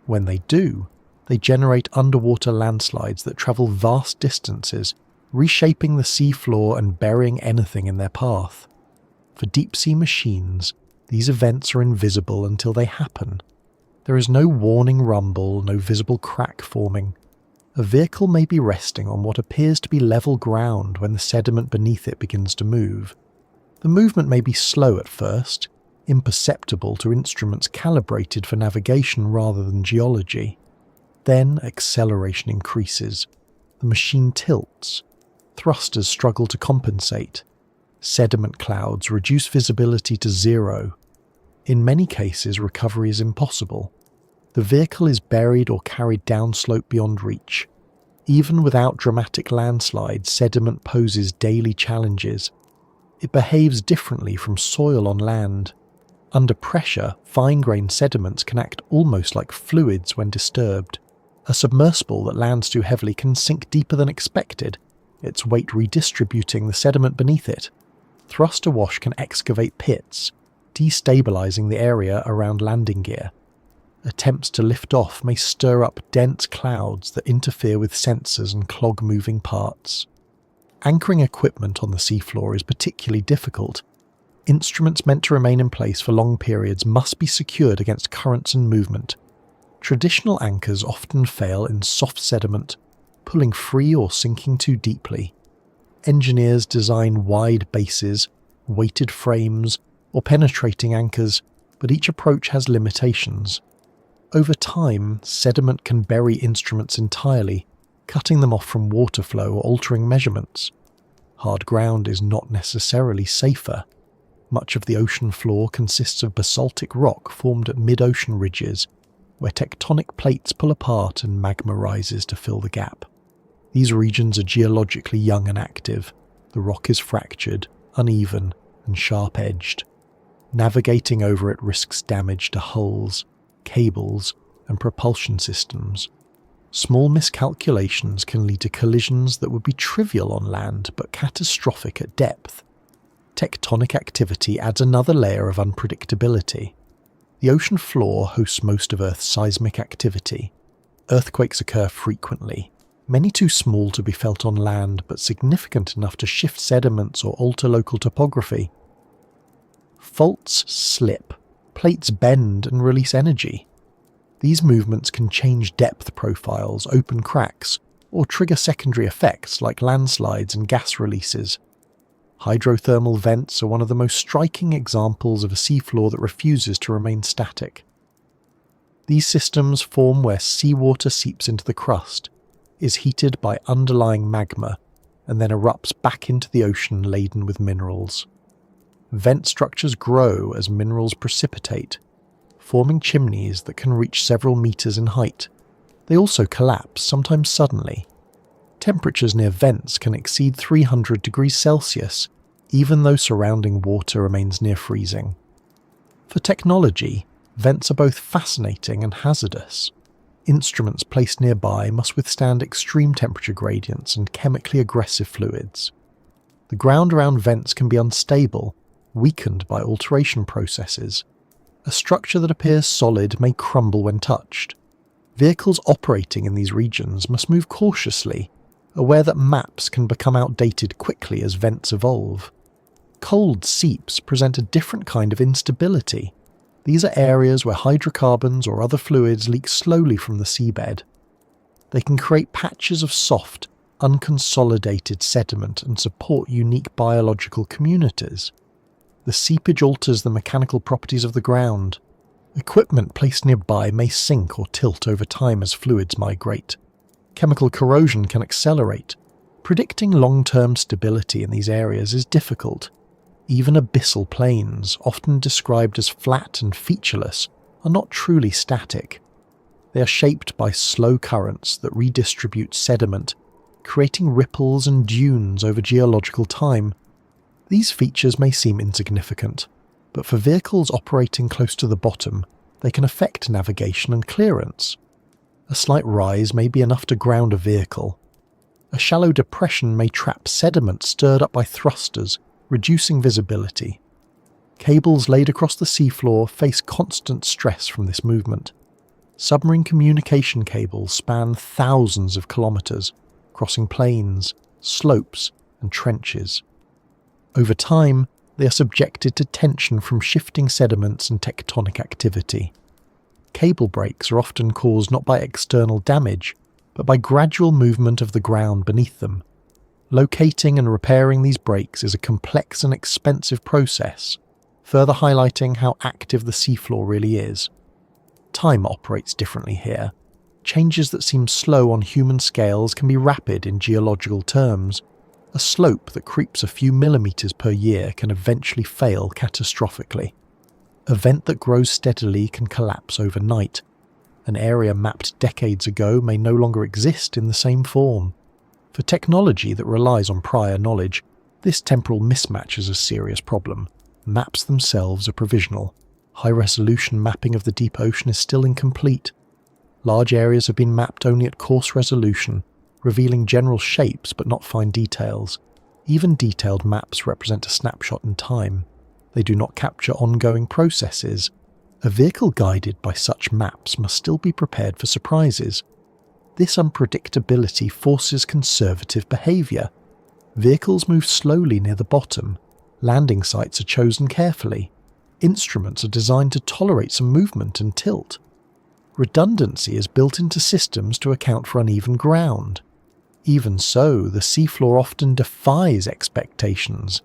When they do, they generate underwater landslides that travel vast distances, reshaping the seafloor and burying anything in their path. For deep-sea machines, these events are invisible until they happen. There is no warning rumble, no visible crack forming. A vehicle may be resting on what appears to be level ground when the sediment beneath it begins to move. The movement may be slow at first, imperceptible to instruments calibrated for navigation rather than geology. Then acceleration increases. The machine tilts. Thrusters struggle to compensate. Sediment clouds reduce visibility to zero. In many cases, recovery is impossible. The vehicle is buried or carried downslope beyond reach. Even without dramatic landslides, sediment poses daily challenges. It behaves differently from soil on land. Under pressure, fine-grained sediments can act almost like fluids when disturbed. A submersible that lands too heavily can sink deeper than expected, its weight redistributing the sediment beneath it. Thrust awash can excavate pits, destabilizing the area around landing gear. Attempts to lift off may stir up dense clouds that interfere with sensors and clog moving parts. Anchoring equipment on the seafloor is particularly difficult. Instruments meant to remain in place for long periods must be secured against currents and movement. Traditional anchors often fail in soft sediment, pulling free or sinking too deeply. Engineers design wide bases, weighted frames, or penetrating anchors, but each approach has limitations. Over time, sediment can bury instruments entirely, cutting them off from water flow or altering measurements. Hard ground is not necessarily safer. Much of the ocean floor consists of basaltic rock formed at mid-ocean ridges, where tectonic plates pull apart and magma rises to fill the gap. These regions are geologically young and active. The rock is fractured, uneven, and sharp-edged. Navigating over it risks damage to hulls, cables, and propulsion systems. Small miscalculations can lead to collisions that would be trivial on land but catastrophic at depth. Tectonic activity adds another layer of unpredictability. The ocean floor hosts most of Earth's seismic activity. Earthquakes occur frequently, many too small to be felt on land but significant enough to shift sediments or alter local topography. Faults slip, plates bend and release energy. These movements can change depth profiles, open cracks, or trigger secondary effects like landslides and gas releases. Hydrothermal vents are one of the most striking examples of a seafloor that refuses to remain static. These systems form where seawater seeps into the crust, is heated by underlying magma, and then erupts back into the ocean laden with minerals. Vent structures grow as minerals precipitate, forming chimneys that can reach several meters in height. They also collapse, sometimes suddenly. Temperatures near vents can exceed 300 degrees Celsius, even though surrounding water remains near freezing. For technology, vents are both fascinating and hazardous. Instruments placed nearby must withstand extreme temperature gradients and chemically aggressive fluids. The ground around vents can be unstable, weakened by alteration processes. A structure that appears solid may crumble when touched. Vehicles operating in these regions must move cautiously, aware that maps can become outdated quickly as vents evolve. Cold seeps present a different kind of instability. These are areas where hydrocarbons or other fluids leak slowly from the seabed. They can create patches of soft, unconsolidated sediment and support unique biological communities. The seepage alters the mechanical properties of the ground. Equipment placed nearby may sink or tilt over time as fluids migrate. Chemical corrosion can accelerate. Predicting long-term stability in these areas is difficult. Even abyssal plains, often described as flat and featureless, are not truly static. They are shaped by slow currents that redistribute sediment, creating ripples and dunes over geological time. These features may seem insignificant, but for vehicles operating close to the bottom, they can affect navigation and clearance. A slight rise may be enough to ground a vehicle. A shallow depression may trap sediment stirred up by thrusters, reducing visibility. Cables laid across the seafloor face constant stress from this movement. Submarine communication cables span thousands of kilometers, crossing plains, slopes, and trenches. Over time, they are subjected to tension from shifting sediments and tectonic activity. Cable breaks are often caused not by external damage, but by gradual movement of the ground beneath them. Locating and repairing these breaks is a complex and expensive process, further highlighting how active the seafloor really is. Time operates differently here. Changes that seem slow on human scales can be rapid in geological terms. A slope that creeps a few millimeters per year can eventually fail catastrophically. A vent that grows steadily can collapse overnight. An area mapped decades ago may no longer exist in the same form. For technology that relies on prior knowledge, this temporal mismatch is a serious problem. Maps themselves are provisional. High-resolution mapping of the deep ocean is still incomplete. Large areas have been mapped only at coarse resolution, revealing general shapes but not fine details. Even detailed maps represent a snapshot in time. They do not capture ongoing processes. A vehicle guided by such maps must still be prepared for surprises. This unpredictability forces conservative behaviour. Vehicles move slowly near the bottom. Landing sites are chosen carefully. Instruments are designed to tolerate some movement and tilt. Redundancy is built into systems to account for uneven ground. Even so, the seafloor often defies expectations.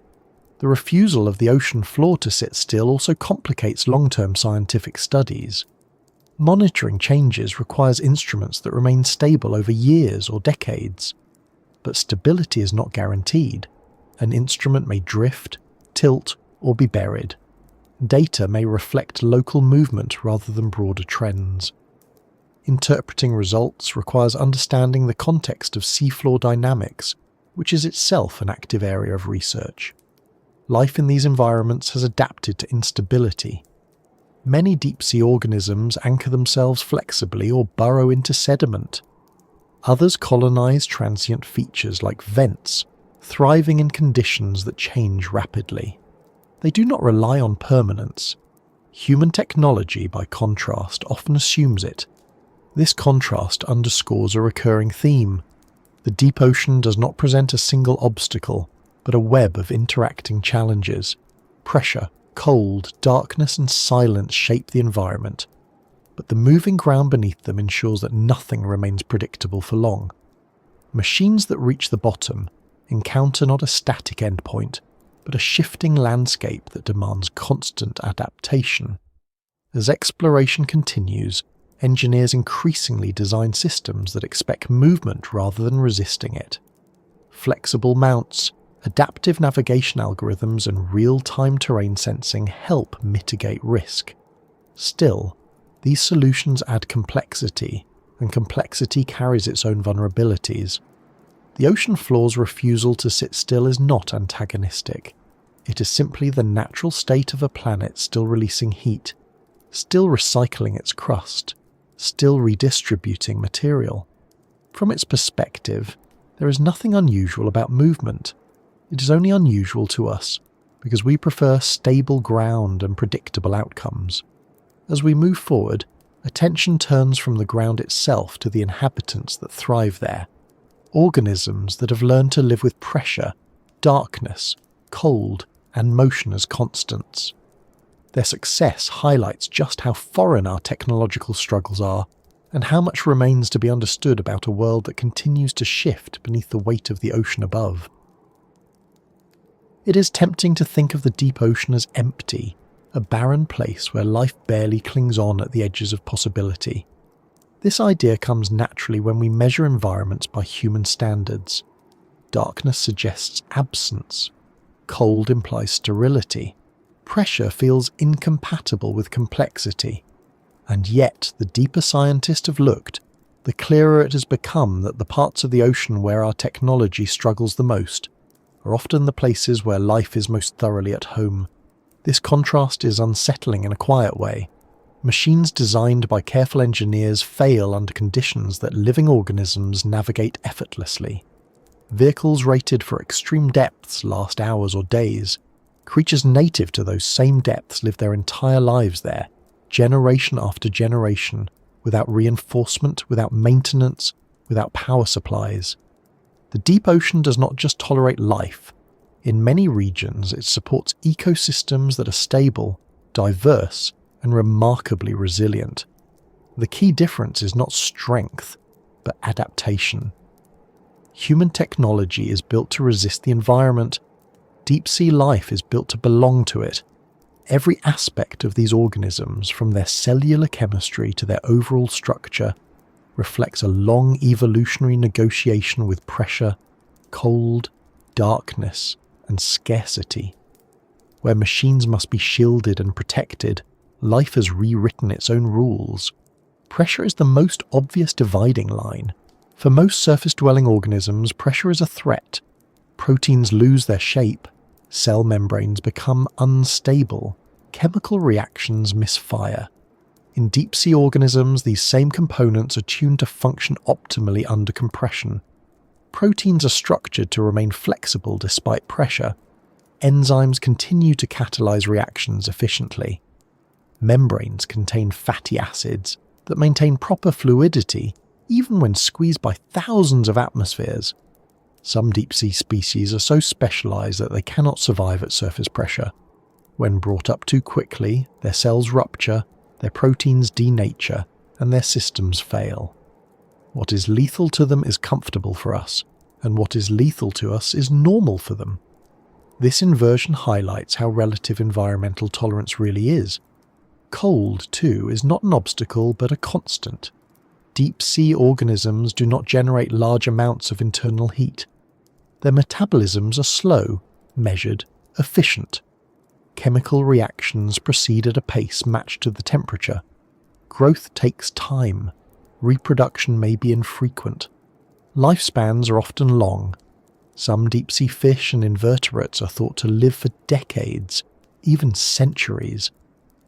The refusal of the ocean floor to sit still also complicates long-term scientific studies. Monitoring changes requires instruments that remain stable over years or decades. But stability is not guaranteed. An instrument may drift, tilt, or be buried. Data may reflect local movement rather than broader trends. Interpreting results requires understanding the context of seafloor dynamics, which is itself an active area of research. Life in these environments has adapted to instability. Many deep-sea organisms anchor themselves flexibly or burrow into sediment. Others colonize transient features like vents, thriving in conditions that change rapidly. They do not rely on permanence. Human technology, by contrast, often assumes it. This contrast underscores a recurring theme. The deep ocean does not present a single obstacle, but a web of interacting challenges. Pressure, cold, darkness, and silence shape the environment, but the moving ground beneath them ensures that nothing remains predictable for long. Machines that reach the bottom encounter not a static endpoint, but a shifting landscape that demands constant adaptation. As exploration continues, engineers increasingly design systems that expect movement rather than resisting it. Flexible mounts, adaptive navigation algorithms, and real-time terrain sensing help mitigate risk. Still, these solutions add complexity, and complexity carries its own vulnerabilities. The ocean floor's refusal to sit still is not antagonistic. It is simply the natural state of a planet still releasing heat, still recycling its crust, still redistributing material. From its perspective, there is nothing unusual about movement. It is only unusual to us because we prefer stable ground and predictable outcomes. As we move forward, attention turns from the ground itself to the inhabitants that thrive there, organisms that have learned to live with pressure, darkness, cold, and motion as constants. Their success highlights just how foreign our technological struggles are, and how much remains to be understood about a world that continues to shift beneath the weight of the ocean above. It is tempting to think of the deep ocean as empty, a barren place where life barely clings on at the edges of possibility. This idea comes naturally when we measure environments by human standards. Darkness suggests absence. Cold implies sterility. Pressure feels incompatible with complexity. And yet, the deeper scientists have looked, the clearer it has become that the parts of the ocean where our technology struggles the most are often the places where life is most thoroughly at home. This contrast is unsettling in a quiet way. Machines designed by careful engineers fail under conditions that living organisms navigate effortlessly. Vehicles rated for extreme depths last hours or days. Creatures native to those same depths live their entire lives there, generation after generation, without reinforcement, without maintenance, without power supplies. The deep ocean does not just tolerate life. In many regions, it supports ecosystems that are stable, diverse, and remarkably resilient. The key difference is not strength, but adaptation. Human technology is built to resist the environment. Deep-sea life is built to belong to it. Every aspect of these organisms, from their cellular chemistry to their overall structure, reflects a long evolutionary negotiation with pressure, cold, darkness, and scarcity. Where machines must be shielded and protected, life has rewritten its own rules. Pressure is the most obvious dividing line. For most surface-dwelling organisms, pressure is a threat. Proteins lose their shape, cell membranes become unstable, chemical reactions misfire. In deep-sea organisms, these same components are tuned to function optimally under compression. Proteins are structured to remain flexible despite pressure. Enzymes continue to catalyze reactions efficiently. Membranes contain fatty acids that maintain proper fluidity even when squeezed by thousands of atmospheres. Some deep-sea species are so specialized that they cannot survive at surface pressure. When brought up too quickly, their cells rupture, their proteins denature, and their systems fail. What is lethal to them is comfortable for us, and what is lethal to us is normal for them. This inversion highlights how relative environmental tolerance really is. Cold, too, is not an obstacle but a constant. Deep-sea organisms do not generate large amounts of internal heat. Their metabolisms are slow, measured, efficient. Chemical reactions proceed at a pace matched to the temperature. Growth takes time. Reproduction may be infrequent. Lifespans are often long. Some deep-sea fish and invertebrates are thought to live for decades, even centuries.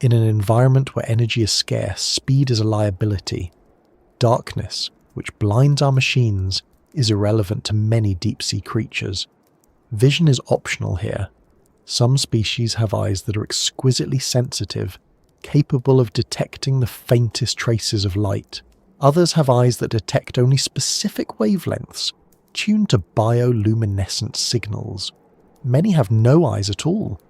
In an environment where energy is scarce, speed is a liability. Darkness, which blinds our machines, is irrelevant to many deep-sea creatures. Vision is optional here. Some species have eyes that are exquisitely sensitive, capable of detecting the faintest traces of light. Others have eyes that detect only specific wavelengths, tuned to bioluminescent signals. Many have no eyes at all.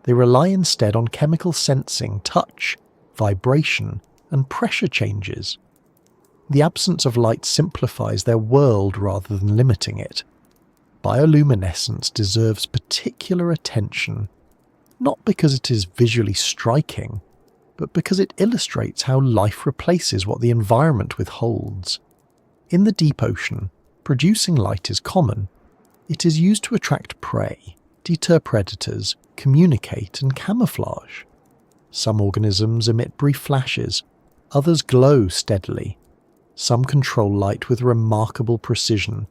They rely instead on chemical sensing, touch, vibration, and pressure changes. The absence of light simplifies their world rather than limiting it. Bioluminescence deserves particular attention, not because it is visually striking, but because it illustrates how life replaces what the environment withholds. In the deep ocean, producing light is common. It is used to attract prey, deter predators, communicate, and camouflage. Some organisms emit brief flashes, others glow steadily. Some control light with remarkable precision,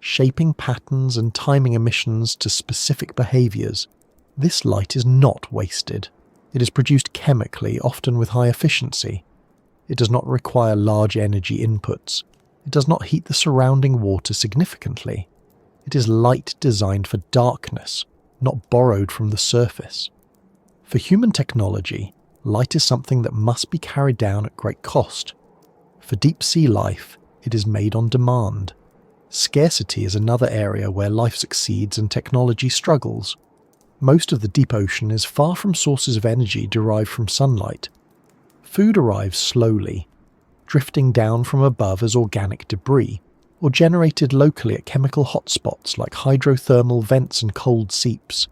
shaping patterns and timing emissions to specific behaviours. This light is not wasted. It is produced chemically, often with high efficiency. It does not require large energy inputs. It does not heat the surrounding water significantly. It is light designed for darkness, not borrowed from the surface. For human technology, light is something that must be carried down at great cost. For deep-sea life, it is made on demand. Scarcity is another area where life succeeds and technology struggles. Most of the deep ocean is far from sources of energy derived from sunlight. Food arrives slowly, drifting down from above as organic debris, or generated locally at chemical hotspots like hydrothermal vents and cold seeps.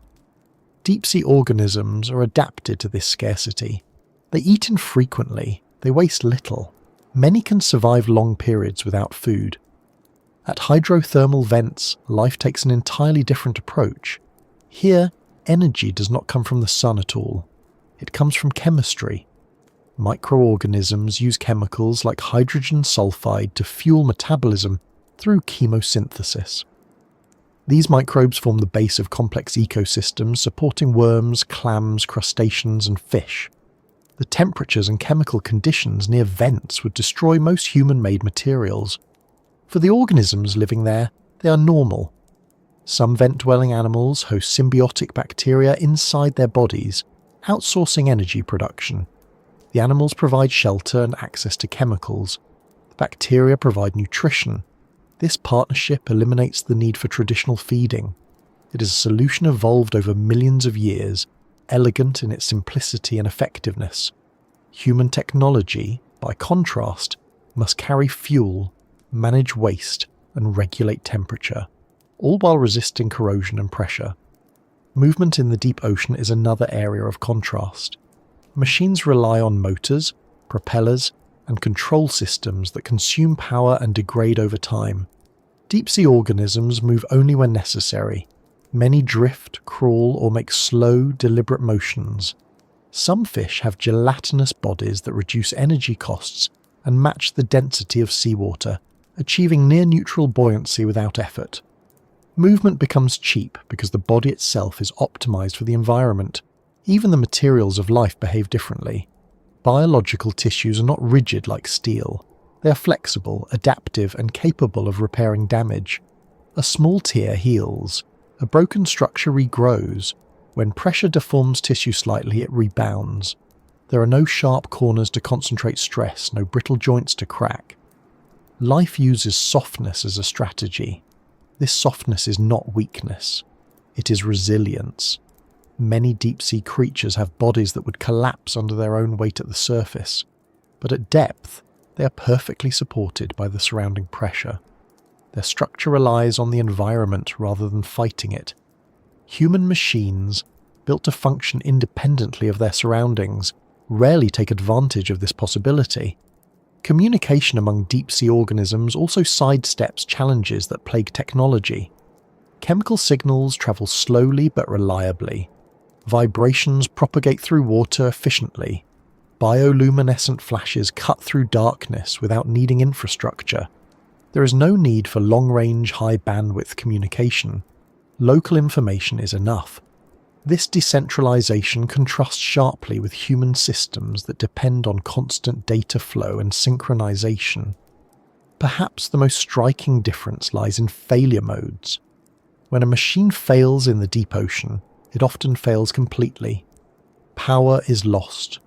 Deep-sea organisms are adapted to this scarcity. They eat infrequently, they waste little. Many can survive long periods without food. At hydrothermal vents, life takes an entirely different approach. Here, energy does not come from the sun at all. It comes from chemistry. Microorganisms use chemicals like hydrogen sulfide to fuel metabolism through chemosynthesis. These microbes form the base of complex ecosystems supporting worms, clams, crustaceans, and fish. The temperatures and chemical conditions near vents would destroy most human-made materials. For the organisms living there, they are normal. Some vent-dwelling animals host symbiotic bacteria inside their bodies, outsourcing energy production. The animals provide shelter and access to chemicals. The bacteria provide nutrition. This partnership eliminates the need for traditional feeding. It is a solution evolved over millions of years, elegant in its simplicity and effectiveness. Human technology, by contrast, must carry fuel, manage waste, and regulate temperature, all while resisting corrosion and pressure. Movement in the deep ocean is another area of contrast. Machines rely on motors, propellers, and control systems that consume power and degrade over time. Deep-sea organisms move only when necessary. Many drift, crawl, or make slow, deliberate motions. Some fish have gelatinous bodies that reduce energy costs and match the density of seawater, achieving near-neutral buoyancy without effort. Movement becomes cheap because the body itself is optimized for the environment. Even the materials of life behave differently. Biological tissues are not rigid like steel. They are flexible, adaptive, and capable of repairing damage. A small tear heals. A broken structure regrows. When pressure deforms tissue slightly, it rebounds. There are no sharp corners to concentrate stress, no brittle joints to crack. Life uses softness as a strategy. This softness is not weakness. It is resilience. Many deep-sea creatures have bodies that would collapse under their own weight at the surface, but at depth, they are perfectly supported by the surrounding pressure. Their structure relies on the environment rather than fighting it. Human machines, built to function independently of their surroundings, rarely take advantage of this possibility. Communication among deep-sea organisms also sidesteps challenges that plague technology. Chemical signals travel slowly but reliably. Vibrations propagate through water efficiently. Bioluminescent flashes cut through darkness without needing infrastructure. There is no need for long-range, high-bandwidth communication. Local information is enough. This decentralization contrasts sharply with human systems that depend on constant data flow and synchronization. Perhaps the most striking difference lies in failure modes. When a machine fails in the deep ocean, it often fails completely. Power is lost.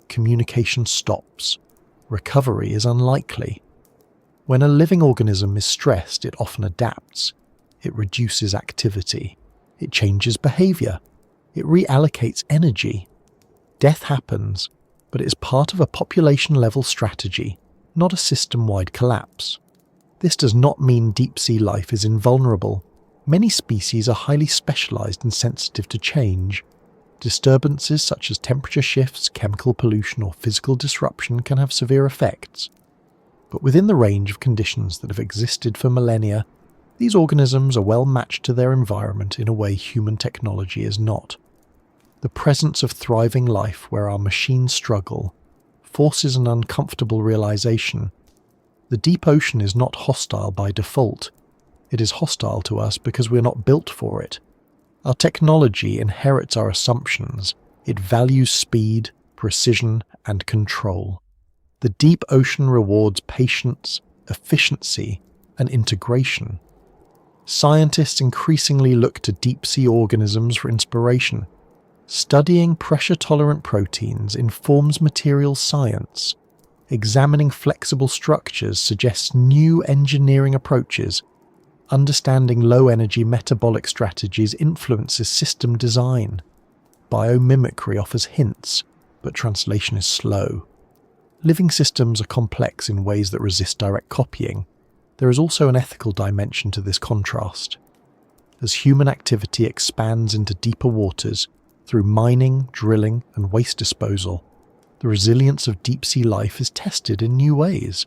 Communication stops. Recovery is unlikely. When a living organism is stressed, it often adapts. It reduces activity. It changes behavior. It reallocates energy. Death happens, but it is part of a population-level strategy, not a system-wide collapse. This does not mean deep-sea life is invulnerable. Many species are highly specialized and sensitive to change. Disturbances such as temperature shifts, chemical pollution, or physical disruption can have severe effects. But within the range of conditions that have existed for millennia, These organisms are well matched to their environment in a way human technology is not. The presence of thriving life where our machines struggle forces an uncomfortable realization. The deep ocean is not hostile by default. It is hostile to us because we are not built for it. Our technology inherits our assumptions. It values speed, precision, and control. The deep ocean rewards patience, efficiency, and integration. Scientists increasingly look to deep-sea organisms for inspiration. Studying pressure-tolerant proteins informs materials science. Examining flexible structures suggests new engineering approaches. Understanding low-energy metabolic strategies influences system design. Biomimicry offers hints, but translation is slow. Living systems are complex in ways that resist direct copying. There is also an ethical dimension to this contrast. As human activity expands into deeper waters, through mining, drilling, and waste disposal, the resilience of deep-sea life is tested in new ways.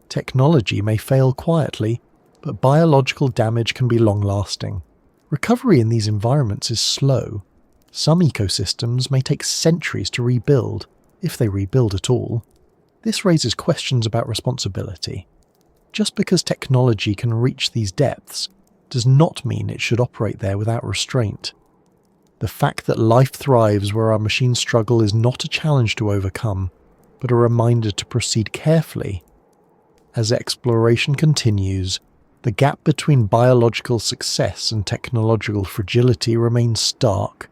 Technology may fail quietly, but biological damage can be long-lasting. Recovery in these environments is slow. Some ecosystems may take centuries to rebuild, if they rebuild at all. This raises questions about responsibility. Just because technology can reach these depths does not mean it should operate there without restraint. The fact that life thrives where our machines struggle is not a challenge to overcome, but a reminder to proceed carefully. As exploration continues, the gap between biological success and technological fragility remains stark.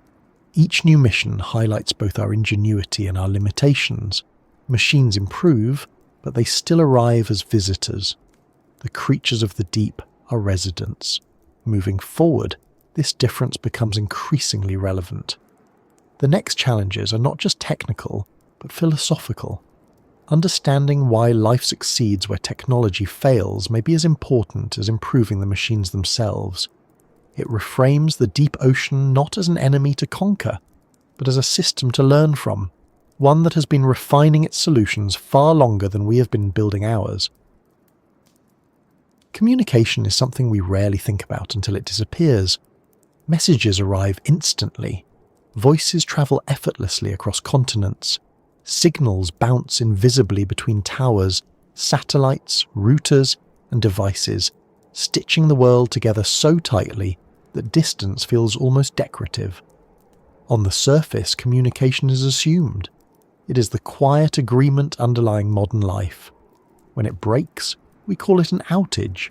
Each new mission highlights both our ingenuity and our limitations. Machines improve, but they still arrive as visitors. The creatures of the deep are residents. Moving forward, this difference becomes increasingly relevant. The next challenges are not just technical, but philosophical. Understanding why life succeeds where technology fails may be as important as improving the machines themselves. It reframes the deep ocean not as an enemy to conquer, but as a system to learn from, one that has been refining its solutions far longer than we have been building ours. Communication is something we rarely think about until it disappears. Messages arrive instantly. Voices travel effortlessly across continents. Signals bounce invisibly between towers, satellites, routers, and devices, stitching the world together so tightly that distance feels almost decorative. On the surface, communication is assumed. It is the quiet agreement underlying modern life. When it breaks, we call it an outage.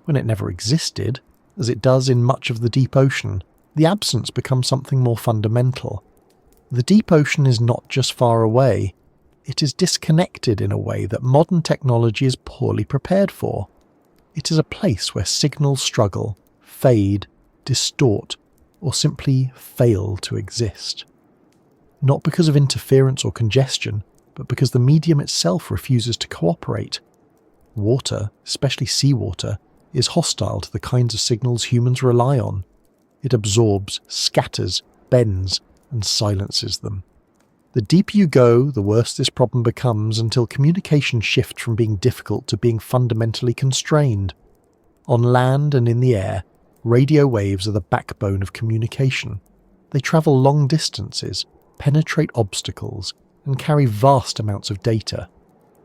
When it never existed, as it does in much of the deep ocean, the absence becomes something more fundamental. The deep ocean is not just far away, it is disconnected in a way that modern technology is poorly prepared for. It is a place where signals struggle, fade, distort, or simply fail to exist. Not because of interference or congestion, but because the medium itself refuses to cooperate. Water, especially seawater, is hostile to the kinds of signals humans rely on. It absorbs, scatters, bends, and silences them. The deeper you go, the worse this problem becomes until communication shifts from being difficult to being fundamentally constrained. On land and in the air, radio waves are the backbone of communication. They travel long distances, penetrate obstacles, and carry vast amounts of data.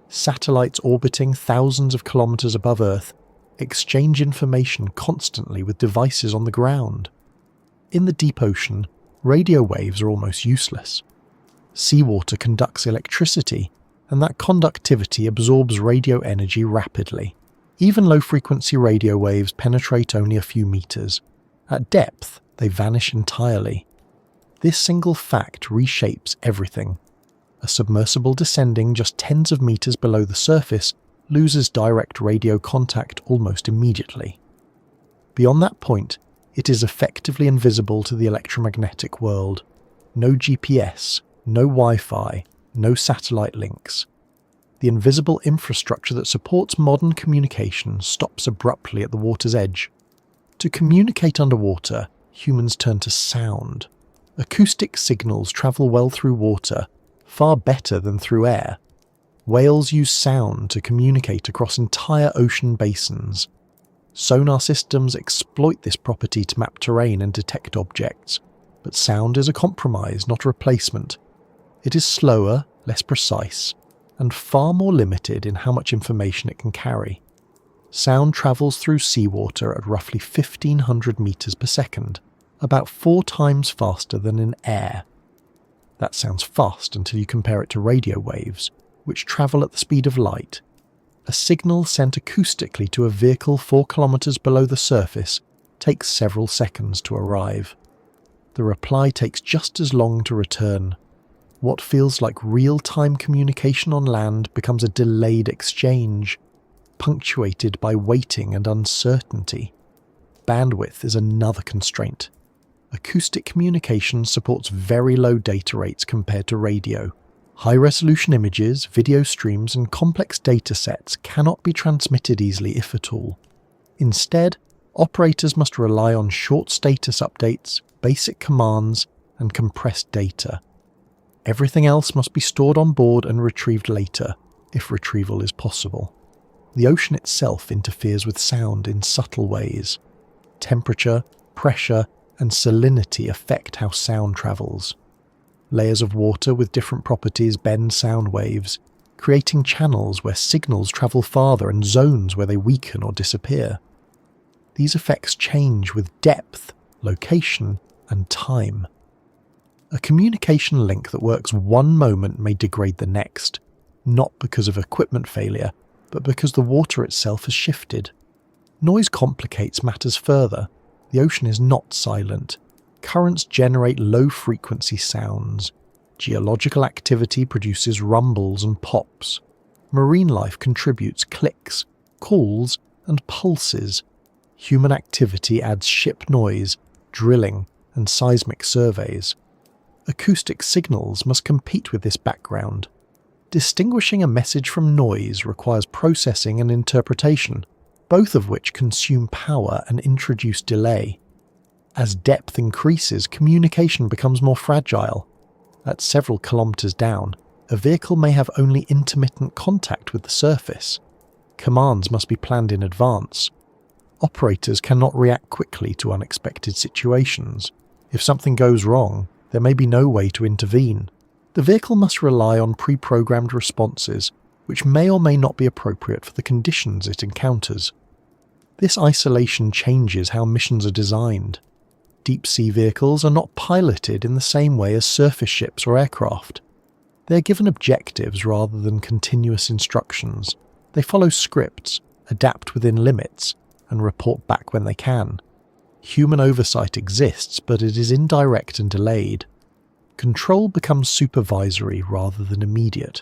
Satellites orbiting thousands of kilometers above Earth exchange information constantly with devices on the ground. In the deep ocean, radio waves are almost useless. Seawater conducts electricity, and that conductivity absorbs radio energy rapidly. Even low-frequency radio waves penetrate only a few meters. At depth, they vanish entirely. This single fact reshapes everything. A submersible descending just tens of meters below the surface loses direct radio contact almost immediately. Beyond that point, it is effectively invisible to the electromagnetic world. No GPS, no Wi-Fi, no satellite links. The invisible infrastructure that supports modern communication stops abruptly at the water's edge. To communicate underwater, humans turn to sound. Acoustic signals travel well through water, far better than through air. Whales use sound to communicate across entire ocean basins. Sonar systems exploit this property to map terrain and detect objects, but sound is a compromise, not a replacement. It is slower, less precise, and far more limited in how much information it can carry. Sound travels through seawater at roughly 1,500 meters per second, about 4 times faster than in air. That sounds fast until you compare it to radio waves, which travel at the speed of light. A signal sent acoustically to a vehicle 4 kilometers below the surface takes several seconds to arrive. The reply takes just as long to return. What feels like real-time communication on land becomes a delayed exchange, punctuated by waiting and uncertainty. Bandwidth is another constraint. Acoustic communication supports very low data rates compared to radio. High-resolution images, video streams, and complex data sets cannot be transmitted easily, if at all. Instead, operators must rely on short status updates, basic commands, and compressed data. Everything else must be stored on board and retrieved later, if retrieval is possible. The ocean itself interferes with sound in subtle ways. Temperature, pressure, and salinity affect how sound travels. Layers of water with different properties bend sound waves, creating channels where signals travel farther and zones where they weaken or disappear. These effects change with depth, location, and time. A communication link that works one moment may degrade the next, not because of equipment failure, but because the water itself has shifted. Noise complicates matters further. The ocean is not silent. Currents generate low-frequency sounds. Geological activity produces rumbles and pops. Marine life contributes clicks, calls, and pulses. Human activity adds ship noise, drilling, and seismic surveys. Acoustic signals must compete with this background. Distinguishing a message from noise requires processing and interpretation, both of which consume power and introduce delay. As depth increases, communication becomes more fragile. At several kilometers down, a vehicle may have only intermittent contact with the surface. Commands must be planned in advance. Operators cannot react quickly to unexpected situations. If something goes wrong, there may be no way to intervene. The vehicle must rely on pre-programmed responses, which may or may not be appropriate for the conditions it encounters. This isolation changes how missions are designed. Deep-sea vehicles are not piloted in the same way as surface ships or aircraft. They are given objectives rather than continuous instructions. They follow scripts, adapt within limits, and report back when they can. Human oversight exists, but it is indirect and delayed. Control becomes supervisory rather than immediate.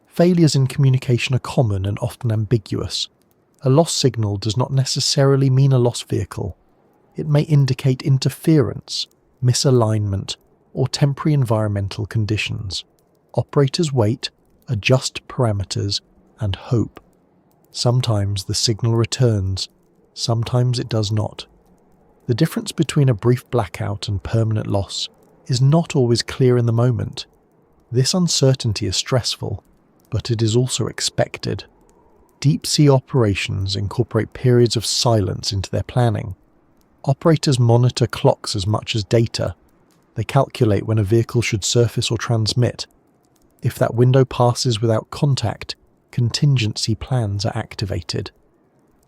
Failures in communication are common and often ambiguous. A lost signal does not necessarily mean a lost vehicle. It may indicate interference, misalignment, or temporary environmental conditions. Operators wait, adjust parameters, and hope. Sometimes the signal returns, sometimes it does not. The difference between a brief blackout and permanent loss is not always clear in the moment. This uncertainty is stressful, but it is also expected. Deep-sea operations incorporate periods of silence into their planning. Operators monitor clocks as much as data. They calculate when a vehicle should surface or transmit. If that window passes without contact, contingency plans are activated.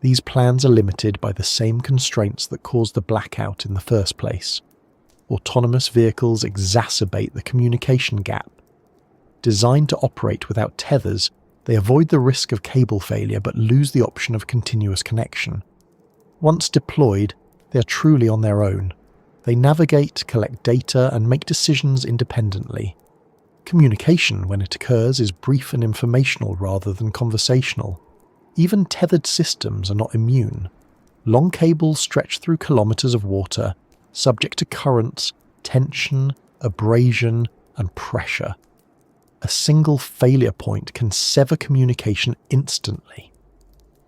These plans are limited by the same constraints that caused the blackout in the first place. Autonomous vehicles exacerbate the communication gap. Designed to operate without tethers, they avoid the risk of cable failure but lose the option of continuous connection. Once deployed, they are truly on their own. They navigate, collect data, and make decisions independently. Communication, when it occurs, is brief and informational rather than conversational. Even tethered systems are not immune. Long cables stretch through kilometers of water, subject to currents, tension, abrasion, and pressure. A single failure point can sever communication instantly.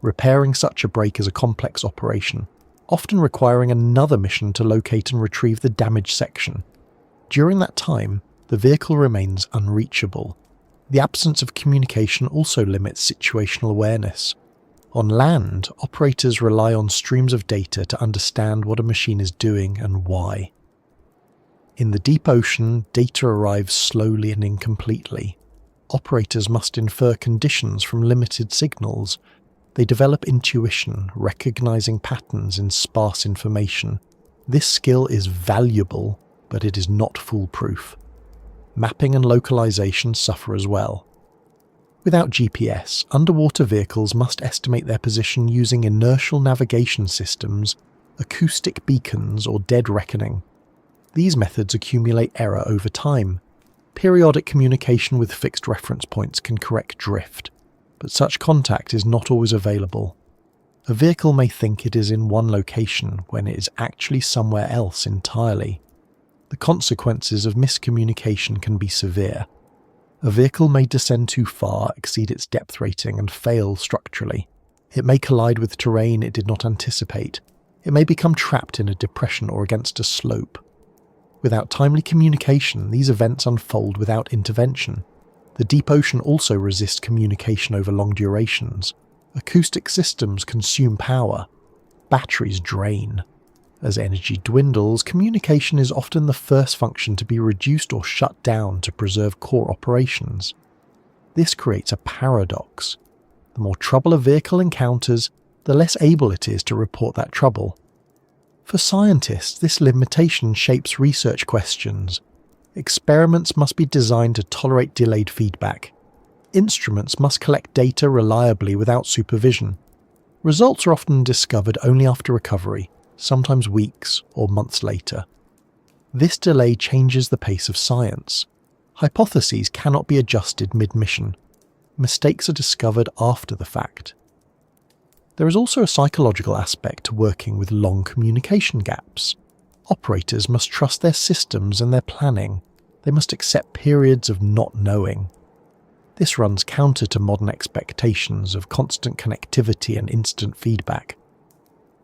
Repairing such a break is a complex operation, often requiring another mission to locate and retrieve the damaged section. During that time, the vehicle remains unreachable. The absence of communication also limits situational awareness. On land, operators rely on streams of data to understand what a machine is doing and why. In the deep ocean, data arrives slowly and incompletely. Operators must infer conditions from limited signals. They develop intuition, recognizing patterns in sparse information. This skill is valuable, but it is not foolproof. Mapping and localization suffer as well. Without GPS, underwater vehicles must estimate their position using inertial navigation systems, acoustic beacons, or dead reckoning. These methods accumulate error over time. Periodic communication with fixed reference points can correct drift, but such contact is not always available. A vehicle may think it is in one location when it is actually somewhere else entirely. The consequences of miscommunication can be severe. A vehicle may descend too far, exceed its depth rating, and fail structurally. It may collide with terrain it did not anticipate. It may become trapped in a depression or against a slope. Without timely communication, these events unfold without intervention. The deep ocean also resists communication over long durations. Acoustic systems consume power. Batteries drain. As energy dwindles, communication is often the first function to be reduced or shut down to preserve core operations. This creates a paradox. The more trouble a vehicle encounters, the less able it is to report that trouble. For scientists, this limitation shapes research questions. Experiments must be designed to tolerate delayed feedback. Instruments must collect data reliably without supervision. Results are often discovered only after recovery, sometimes weeks or months later. This delay changes the pace of science. Hypotheses cannot be adjusted mid-mission. Mistakes are discovered after the fact. There is also a psychological aspect to working with long communication gaps. Operators must trust their systems and their planning. They must accept periods of not knowing. This runs counter to modern expectations of constant connectivity and instant feedback.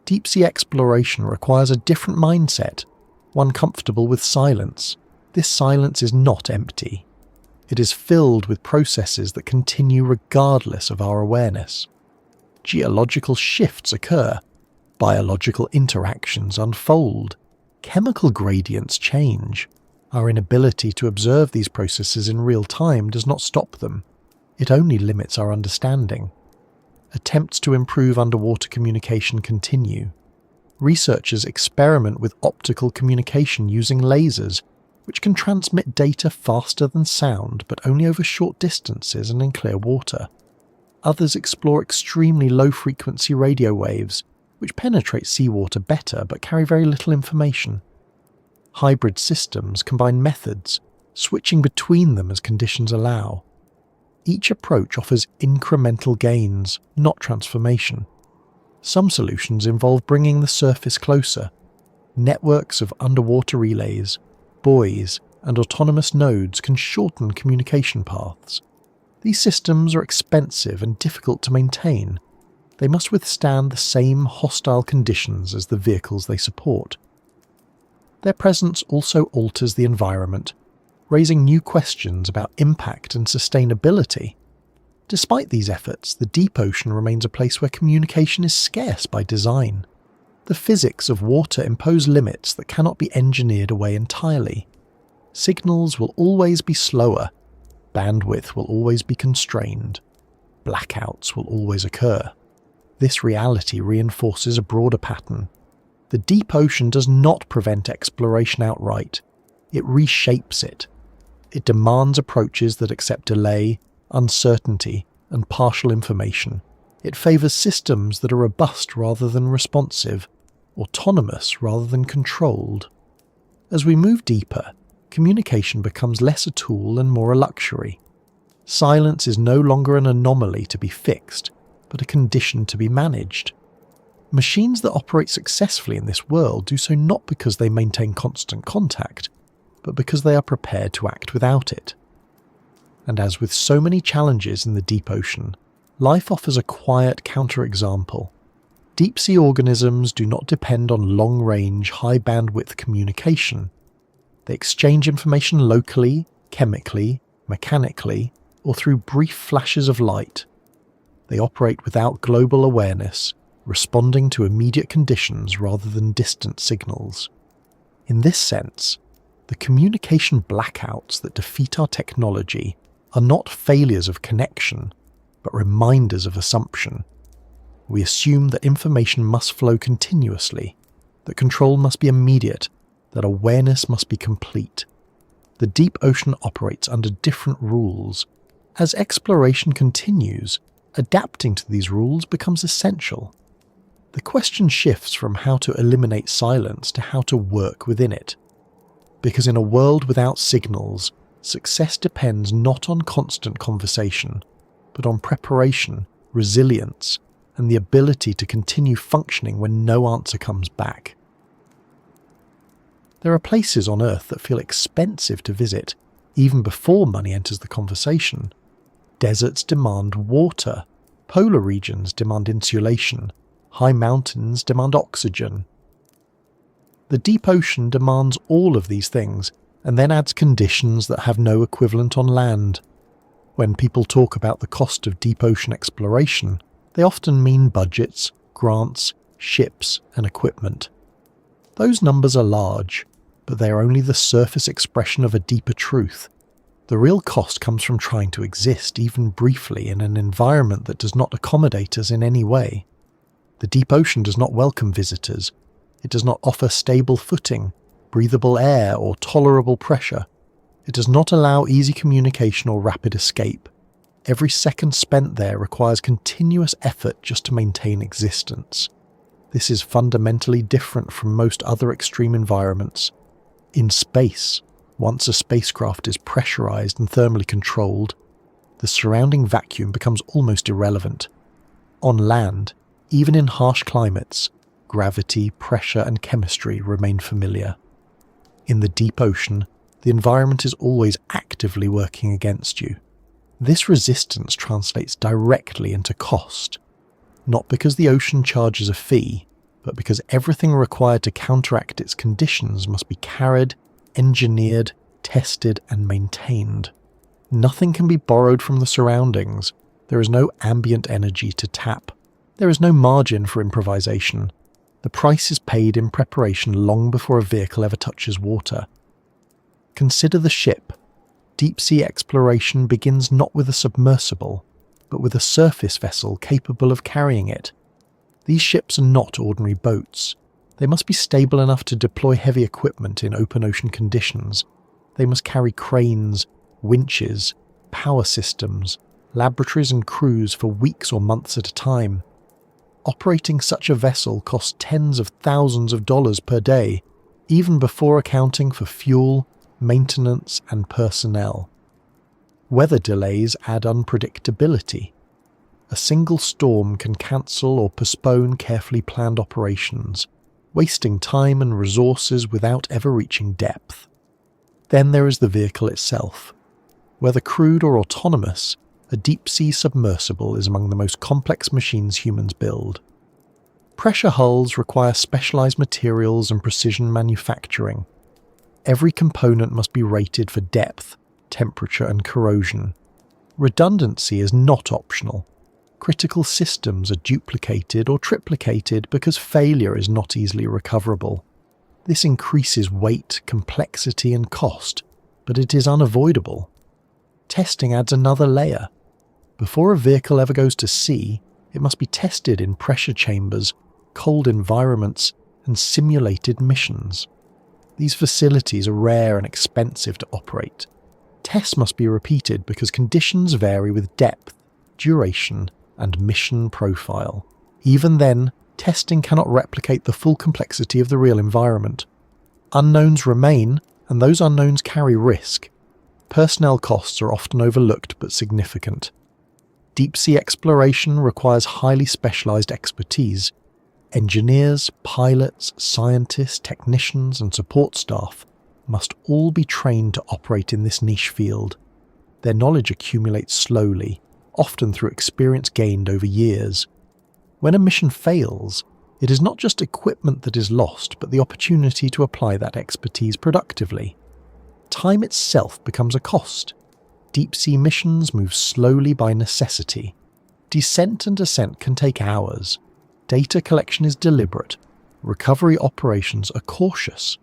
Deep-sea exploration requires a different mindset, one comfortable with silence. This silence is not empty. It is filled with processes that continue regardless of our awareness. Geological shifts occur. Biological interactions unfold. Chemical gradients change. Our inability to observe these processes in real time does not stop them. It only limits our understanding. Attempts to improve underwater communication continue. Researchers experiment with optical communication using lasers, which can transmit data faster than sound but only over short distances and in clear water. Others explore extremely low-frequency radio waves, which penetrate seawater better but carry very little information. Hybrid systems combine methods, switching between them as conditions allow. Each approach offers incremental gains, not transformation. Some solutions involve bringing the surface closer. Networks of underwater relays, buoys, and autonomous nodes can shorten communication paths. These systems are expensive and difficult to maintain. They must withstand the same hostile conditions as the vehicles they support. Their presence also alters the environment, raising new questions about impact and sustainability. Despite these efforts, the deep ocean remains a place where communication is scarce by design. The physics of water impose limits that cannot be engineered away entirely. Signals will always be slower. Bandwidth will always be constrained. Blackouts will always occur. This reality reinforces a broader pattern. The deep ocean does not prevent exploration outright. It reshapes it. It demands approaches that accept delay, uncertainty, and partial information. It favors systems that are robust rather than responsive, autonomous rather than controlled. As we move deeper, communication becomes less a tool and more a luxury. Silence is no longer an anomaly to be fixed, but a condition to be managed. Machines that operate successfully in this world do so not because they maintain constant contact, but because they are prepared to act without it. And as with so many challenges in the deep ocean, life offers a quiet counterexample. Deep-sea organisms do not depend on long-range, high-bandwidth communication. They exchange information locally, chemically, mechanically, or through brief flashes of light. They operate without global awareness, responding to immediate conditions rather than distant signals. In this sense, the communication blackouts that defeat our technology are not failures of connection, but reminders of assumption. We assume that information must flow continuously, that control must be immediate, that awareness must be complete. The deep ocean operates under different rules. As exploration continues, adapting to these rules becomes essential. The question shifts from how to eliminate silence to how to work within it. Because in a world without signals, success depends not on constant conversation, but on preparation, resilience, and the ability to continue functioning when no answer comes back. There are places on Earth that feel expensive to visit, even before money enters the conversation. Deserts demand water, polar regions demand insulation, high mountains demand oxygen. The deep ocean demands all of these things, and then adds conditions that have no equivalent on land. When people talk about the cost of deep ocean exploration, they often mean budgets, grants, ships, and equipment. Those numbers are large, but they are only the surface expression of a deeper truth. The real cost comes from trying to exist, even briefly, in an environment that does not accommodate us in any way. The deep ocean does not welcome visitors. It does not offer stable footing, breathable air, or tolerable pressure. It does not allow easy communication or rapid escape. Every second spent there requires continuous effort just to maintain existence. This is fundamentally different from most other extreme environments. In space, once a spacecraft is pressurized and thermally controlled, the surrounding vacuum becomes almost irrelevant. On land, even in harsh climates, gravity, pressure, and chemistry remain familiar. In the deep ocean, the environment is always actively working against you. This resistance translates directly into cost, not because the ocean charges a fee, but because everything required to counteract its conditions must be carried, engineered, tested, and maintained. Nothing can be borrowed from the surroundings. There is no ambient energy to tap. There is no margin for improvisation. The price is paid in preparation long before a vehicle ever touches water. Consider the ship. Deep-sea exploration begins not with a submersible, but with a surface vessel capable of carrying it. These ships are not ordinary boats. They must be stable enough to deploy heavy equipment in open ocean conditions. They must carry cranes, winches, power systems, laboratories and crews for weeks or months at a time. Operating such a vessel costs tens of thousands of dollars per day, even before accounting for fuel, maintenance, and personnel. Weather delays add unpredictability. A single storm can cancel or postpone carefully planned operations, wasting time and resources without ever reaching depth. Then there is the vehicle itself. Whether crewed or autonomous, a deep-sea submersible is among the most complex machines humans build. Pressure hulls require specialized materials and precision manufacturing. Every component must be rated for depth, temperature, and corrosion. Redundancy is not optional. Critical systems are duplicated or triplicated because failure is not easily recoverable. This increases weight, complexity, and cost, but it is unavoidable. Testing adds another layer. Before a vehicle ever goes to sea, it must be tested in pressure chambers, cold environments, and simulated missions. These facilities are rare and expensive to operate. Tests must be repeated because conditions vary with depth, duration, and mission profile. Even then, testing cannot replicate the full complexity of the real environment. Unknowns remain, and those unknowns carry risk. Personnel costs are often overlooked but significant. Deep-sea exploration requires highly specialized expertise. Engineers, pilots, scientists, technicians, and support staff must all be trained to operate in this niche field. Their knowledge accumulates slowly, often through experience gained over years. When a mission fails, it is not just equipment that is lost, but the opportunity to apply that expertise productively. Time itself becomes a cost. Deep-sea missions move slowly by necessity. Descent and ascent can take hours. Data collection is deliberate. Recovery operations are cautious.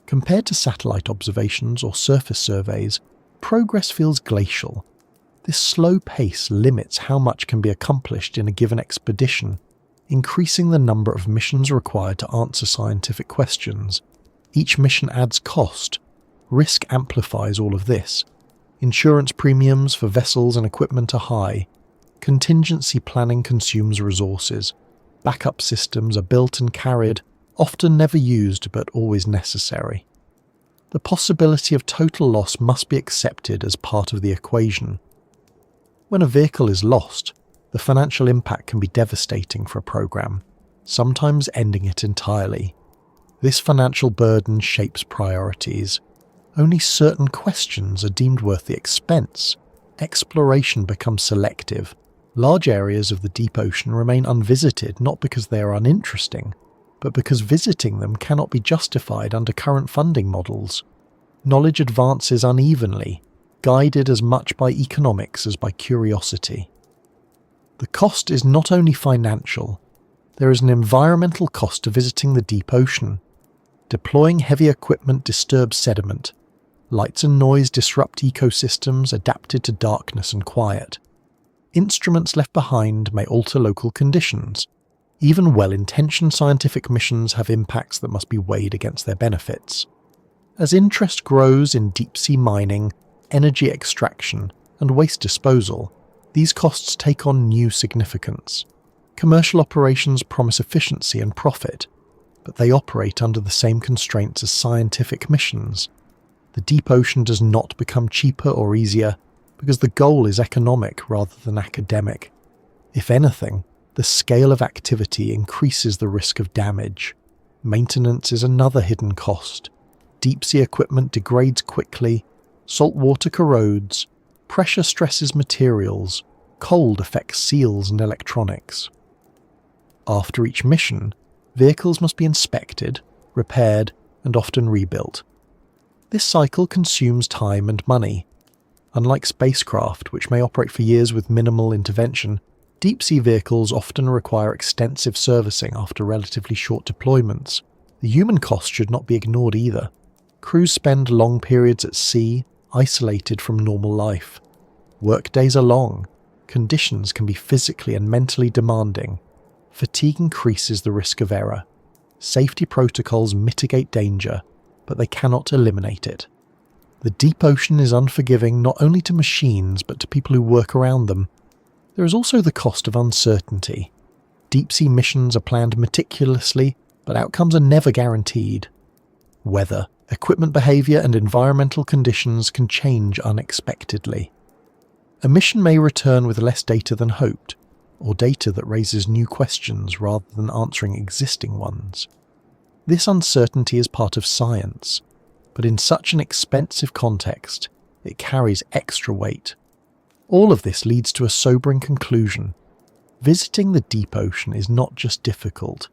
Compared to satellite observations or surface surveys, progress feels glacial. This slow pace limits how much can be accomplished in a given expedition, increasing the number of missions required to answer scientific questions. Each mission adds cost. Risk amplifies all of this. Insurance premiums for vessels and equipment are high. Contingency planning consumes resources. Backup systems are built and carried, often never used but always necessary. The possibility of total loss must be accepted as part of the equation. When a vehicle is lost, the financial impact can be devastating for a program, sometimes ending it entirely. This financial burden shapes priorities. Only certain questions are deemed worth the expense. Exploration becomes selective. Large areas of the deep ocean remain unvisited not because they are uninteresting, but because visiting them cannot be justified under current funding models. Knowledge advances unevenly, guided as much by economics as by curiosity. The cost is not only financial. There is an environmental cost to visiting the deep ocean. Deploying heavy equipment disturbs sediment. Lights and noise disrupt ecosystems adapted to darkness and quiet. Instruments left behind may alter local conditions. Even well-intentioned scientific missions have impacts that must be weighed against their benefits. As interest grows in deep-sea mining, energy extraction, and waste disposal, these costs take on new significance. Commercial operations promise efficiency and profit, but they operate under the same constraints as scientific missions. The deep ocean does not become cheaper or easier because the goal is economic rather than academic. If anything, the scale of activity increases the risk of damage. Maintenance is another hidden cost. Deep-sea equipment degrades quickly, salt water corrodes, pressure stresses materials, cold affects seals and electronics. After each mission, vehicles must be inspected, repaired, and often rebuilt. This cycle consumes time and money. Unlike spacecraft, which may operate for years with minimal intervention, deep-sea vehicles often require extensive servicing after relatively short deployments. The human cost should not be ignored either. Crews spend long periods at sea, isolated from normal life. Workdays are long. Conditions can be physically and mentally demanding. Fatigue increases the risk of error. Safety protocols mitigate danger, but they cannot eliminate it. The deep ocean is unforgiving not only to machines but to people who work around them. There is also the cost of uncertainty. Deep-sea missions are planned meticulously, but outcomes are never guaranteed. Weather, equipment behavior, and environmental conditions can change unexpectedly. A mission may return with less data than hoped, or data that raises new questions rather than answering existing ones. This uncertainty is part of science, but in such an expensive context, it carries extra weight. All of this leads to a sobering conclusion. Visiting the deep ocean is not just difficult.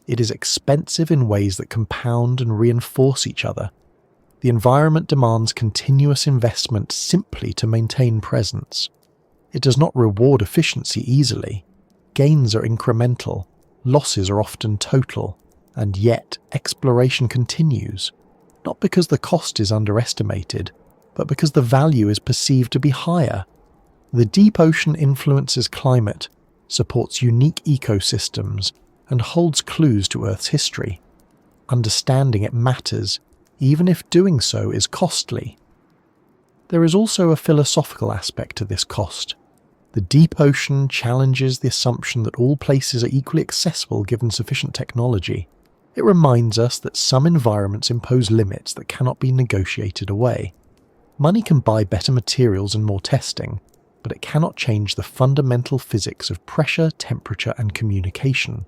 It is expensive in ways that compound and reinforce each other. The environment demands continuous investment simply to maintain presence. It does not reward efficiency easily. Gains are incremental, losses are often total, and yet exploration continues, not because the cost is underestimated, but because the value is perceived to be higher. The deep ocean influences climate, supports unique ecosystems, and holds clues to Earth's history. Understanding it matters, even if doing so is costly. There is also a philosophical aspect to this cost. The deep ocean challenges the assumption that all places are equally accessible given sufficient technology. It reminds us that some environments impose limits that cannot be negotiated away. Money can buy better materials and more testing, but it cannot change the fundamental physics of pressure, temperature, and communication.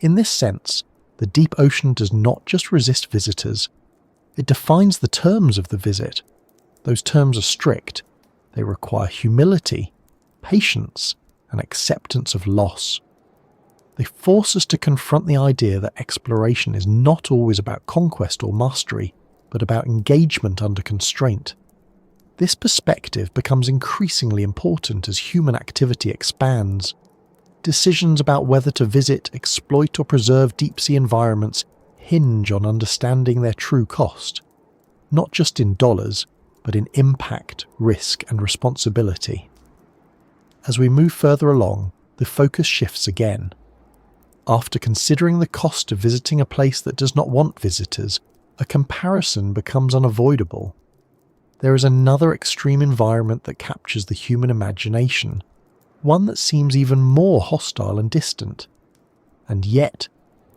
In this sense, the deep ocean does not just resist visitors. It defines the terms of the visit. Those terms are strict. They require humility, patience, and acceptance of loss. They force us to confront the idea that exploration is not always about conquest or mastery, but about engagement under constraint. This perspective becomes increasingly important as human activity expands. Decisions about whether to visit, exploit or preserve deep-sea environments hinge on understanding their true cost, not just in dollars, but in impact, risk and responsibility. As we move further along, the focus shifts again. After considering the cost of visiting a place that does not want visitors, a comparison becomes unavoidable. There is another extreme environment that captures the human imagination, one that seems even more hostile and distant. And yet,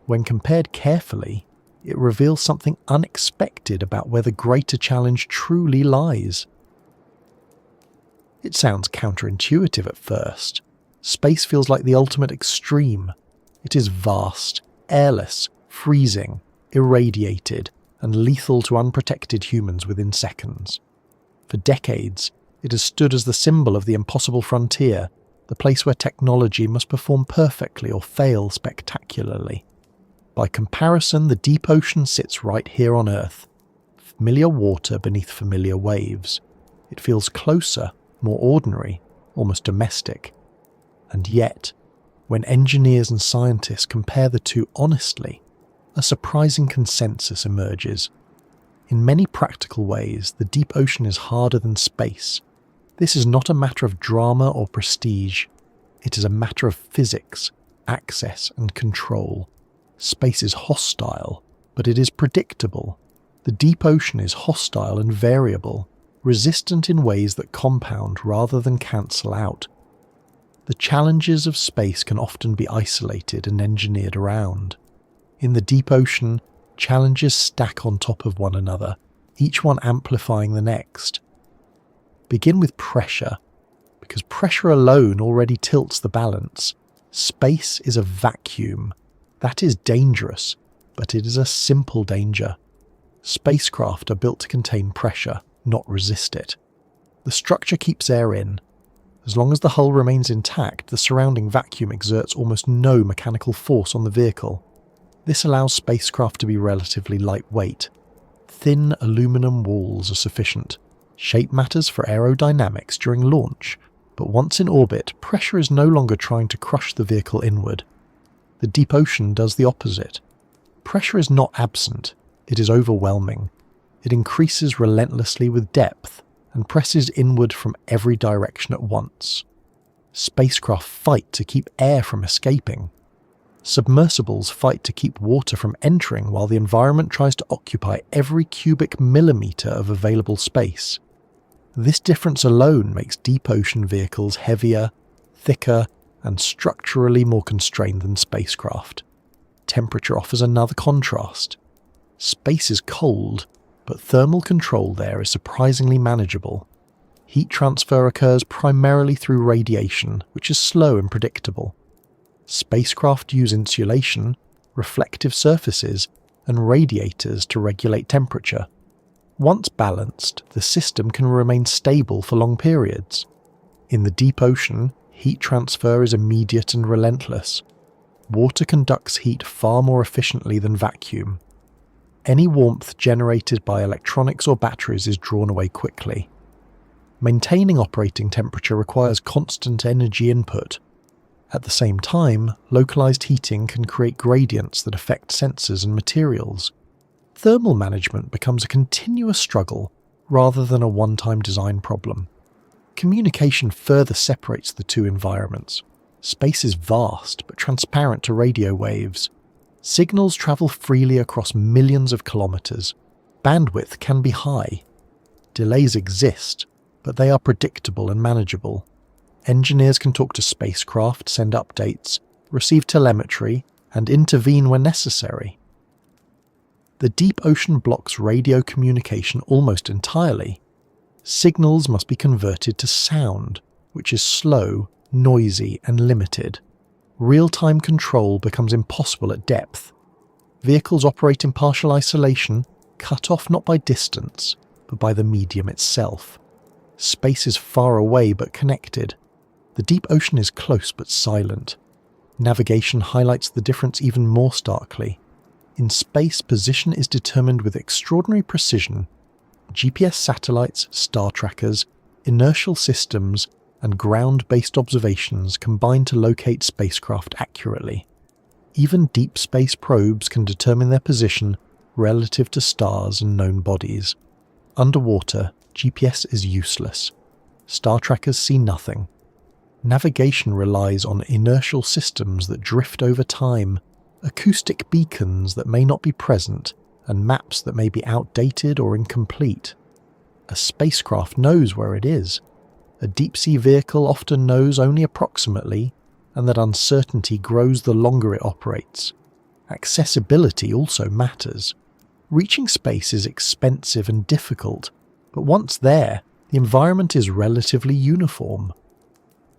when compared carefully, it reveals something unexpected about where the greater challenge truly lies. It sounds counterintuitive at first. Space feels like the ultimate extreme. It is vast, airless, freezing, irradiated, and lethal to unprotected humans within seconds. For decades, it has stood as the symbol of the impossible frontier, the place where technology must perform perfectly or fail spectacularly. By comparison, the deep ocean sits right here on Earth, familiar water beneath familiar waves. It feels closer, more ordinary, almost domestic. And yet, when engineers and scientists compare the two honestly, a surprising consensus emerges. In many practical ways, the deep ocean is harder than space. This is not a matter of drama or prestige. It is a matter of physics, access and control. Space is hostile, but it is predictable. The deep ocean is hostile and variable, resistant in ways that compound rather than cancel out. The challenges of space can often be isolated and engineered around. In the deep ocean, challenges stack on top of one another, each one amplifying the next. Begin with pressure, because pressure alone already tilts the balance. Space is a vacuum. That is dangerous, but it is a simple danger. Spacecraft are built to contain pressure, not resist it. The structure keeps air in. As long as the hull remains intact, the surrounding vacuum exerts almost no mechanical force on the vehicle. This allows spacecraft to be relatively lightweight. Thin aluminum walls are sufficient. Shape matters for aerodynamics during launch, but once in orbit, pressure is no longer trying to crush the vehicle inward. The deep ocean does the opposite. Pressure is not absent, it is overwhelming. It increases relentlessly with depth and presses inward from every direction at once. Spacecraft fight to keep air from escaping. Submersibles fight to keep water from entering while the environment tries to occupy every cubic millimetre of available space. This difference alone makes deep ocean vehicles heavier, thicker, and structurally more constrained than spacecraft. Temperature offers another contrast. Space is cold, but thermal control there is surprisingly manageable. Heat transfer occurs primarily through radiation, which is slow and predictable. Spacecraft use insulation, reflective surfaces, and radiators to regulate temperature. Once balanced, the system can remain stable for long periods. In the deep ocean, heat transfer is immediate and relentless. Water conducts heat far more efficiently than vacuum. Any warmth generated by electronics or batteries is drawn away quickly. Maintaining operating temperature requires constant energy input. At the same time, localized heating can create gradients that affect sensors and materials. Thermal management becomes a continuous struggle rather than a one-time design problem. Communication further separates the two environments. Space is vast but transparent to radio waves. Signals travel freely across millions of kilometers. Bandwidth can be high. Delays exist, but they are predictable and manageable. Engineers can talk to spacecraft, send updates, receive telemetry, and intervene when necessary. The deep ocean blocks radio communication almost entirely. Signals must be converted to sound, which is slow, noisy, and limited. Real-time control becomes impossible at depth. Vehicles operate in partial isolation, cut off not by distance, but by the medium itself. Space is far away but connected. The deep ocean is close but silent. Navigation highlights the difference even more starkly. In space, position is determined with extraordinary precision. GPS satellites, star trackers, inertial systems, and ground-based observations combine to locate spacecraft accurately. Even deep space probes can determine their position relative to stars and known bodies. Underwater, GPS is useless. Star trackers see nothing. Navigation relies on inertial systems that drift over time, acoustic beacons that may not be present, and maps that may be outdated or incomplete. A spacecraft knows where it is. A deep-sea vehicle often knows only approximately, and that uncertainty grows the longer it operates. Accessibility also matters. Reaching space is expensive and difficult, but once there, the environment is relatively uniform.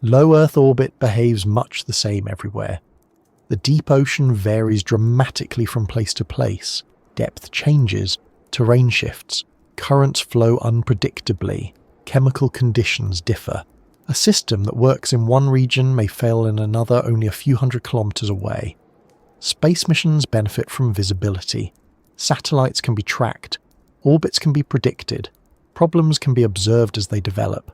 Low Earth orbit behaves much the same everywhere. The deep ocean varies dramatically from place to place. Depth changes, terrain shifts, currents flow unpredictably, chemical conditions differ. A system that works in one region may fail in another only a few hundred kilometers away. Space missions benefit from visibility. Satellites can be tracked, orbits can be predicted, problems can be observed as they develop.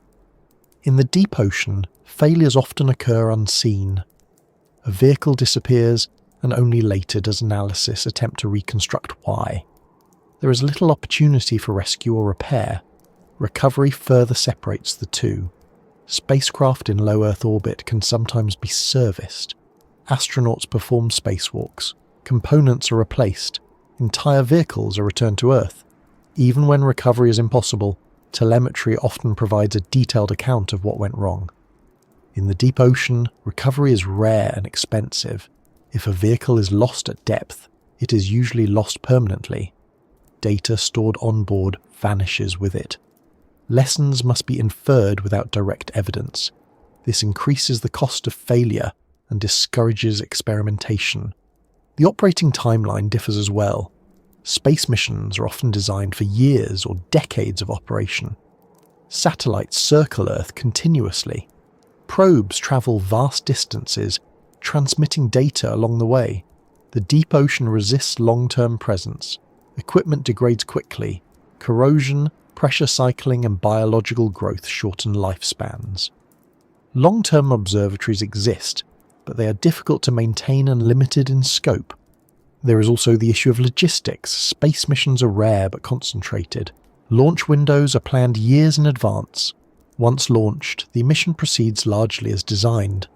In the deep ocean, failures often occur unseen. A vehicle disappears, and only later does analysis attempt to reconstruct why. There is little opportunity for rescue or repair. Recovery further separates the two. Spacecraft in low Earth orbit can sometimes be serviced. Astronauts perform spacewalks. Components are replaced. Entire vehicles are returned to Earth. Even when recovery is impossible, telemetry often provides a detailed account of what went wrong. In the deep ocean, recovery is rare and expensive. If a vehicle is lost at depth, it is usually lost permanently. Data stored on board vanishes with it. Lessons must be inferred without direct evidence. This increases the cost of failure and discourages experimentation. The operating timeline differs as well. Space missions are often designed for years or decades of operation. Satellites circle Earth continuously. Probes travel vast distances, transmitting data along the way. The deep ocean resists long-term presence. Equipment degrades quickly. Corrosion, pressure cycling, and biological growth shorten lifespans. Long-term observatories exist, but they are difficult to maintain and limited in scope. There is also the issue of logistics. Space missions are rare but concentrated. Launch windows are planned years in advance. Once launched, the mission proceeds largely as designed.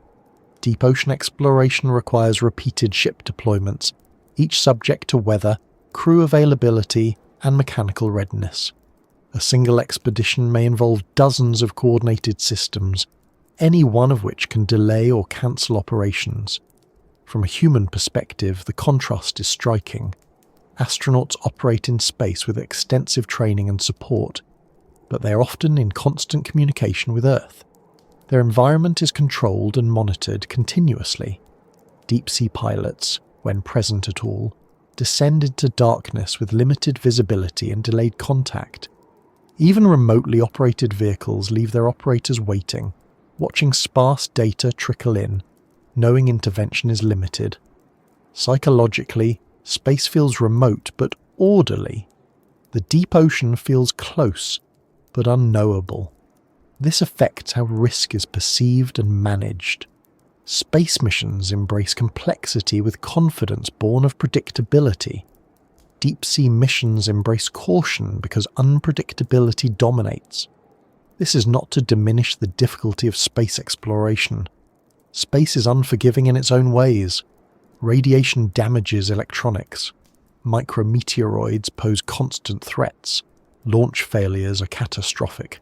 Deep ocean exploration requires repeated ship deployments, each subject to weather, crew availability, and mechanical readiness. A single expedition may involve dozens of coordinated systems, any one of which can delay or cancel operations. From a human perspective, the contrast is striking. Astronauts operate in space with extensive training and support, but they are often in constant communication with Earth. Their environment is controlled and monitored continuously. Deep-sea pilots, when present at all, descend into darkness with limited visibility and delayed contact. Even remotely operated vehicles leave their operators waiting, watching sparse data trickle in, knowing intervention is limited. Psychologically, space feels remote but orderly. The deep ocean feels close but unknowable. This affects how risk is perceived and managed. Space missions embrace complexity with confidence born of predictability. Deep-sea missions embrace caution because unpredictability dominates. This is not to diminish the difficulty of space exploration. Space is unforgiving in its own ways. Radiation damages electronics. Micrometeoroids pose constant threats. Launch failures are catastrophic.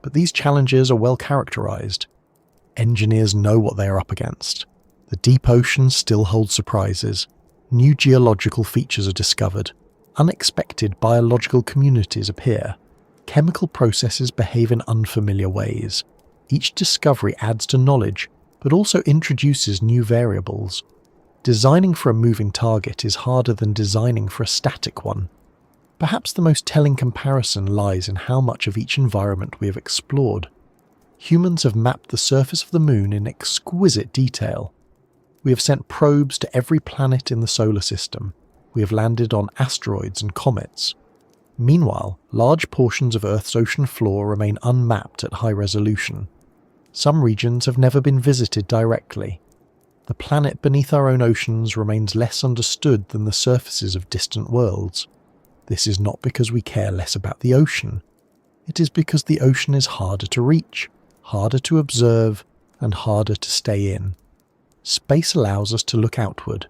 But these challenges are well characterized. Engineers know what they are up against. The deep ocean still holds surprises. New geological features are discovered. Unexpected biological communities appear. Chemical processes behave in unfamiliar ways. Each discovery adds to knowledge, but also introduces new variables. Designing for a moving target is harder than designing for a static one. Perhaps the most telling comparison lies in how much of each environment we have explored. Humans have mapped the surface of the moon in exquisite detail. We have sent probes to every planet in the solar system. We have landed on asteroids and comets. Meanwhile, large portions of Earth's ocean floor remain unmapped at high resolution. Some regions have never been visited directly. The planet beneath our own oceans remains less understood than the surfaces of distant worlds. This is not because we care less about the ocean. It is because the ocean is harder to reach, harder to observe, and harder to stay in. Space allows us to look outward.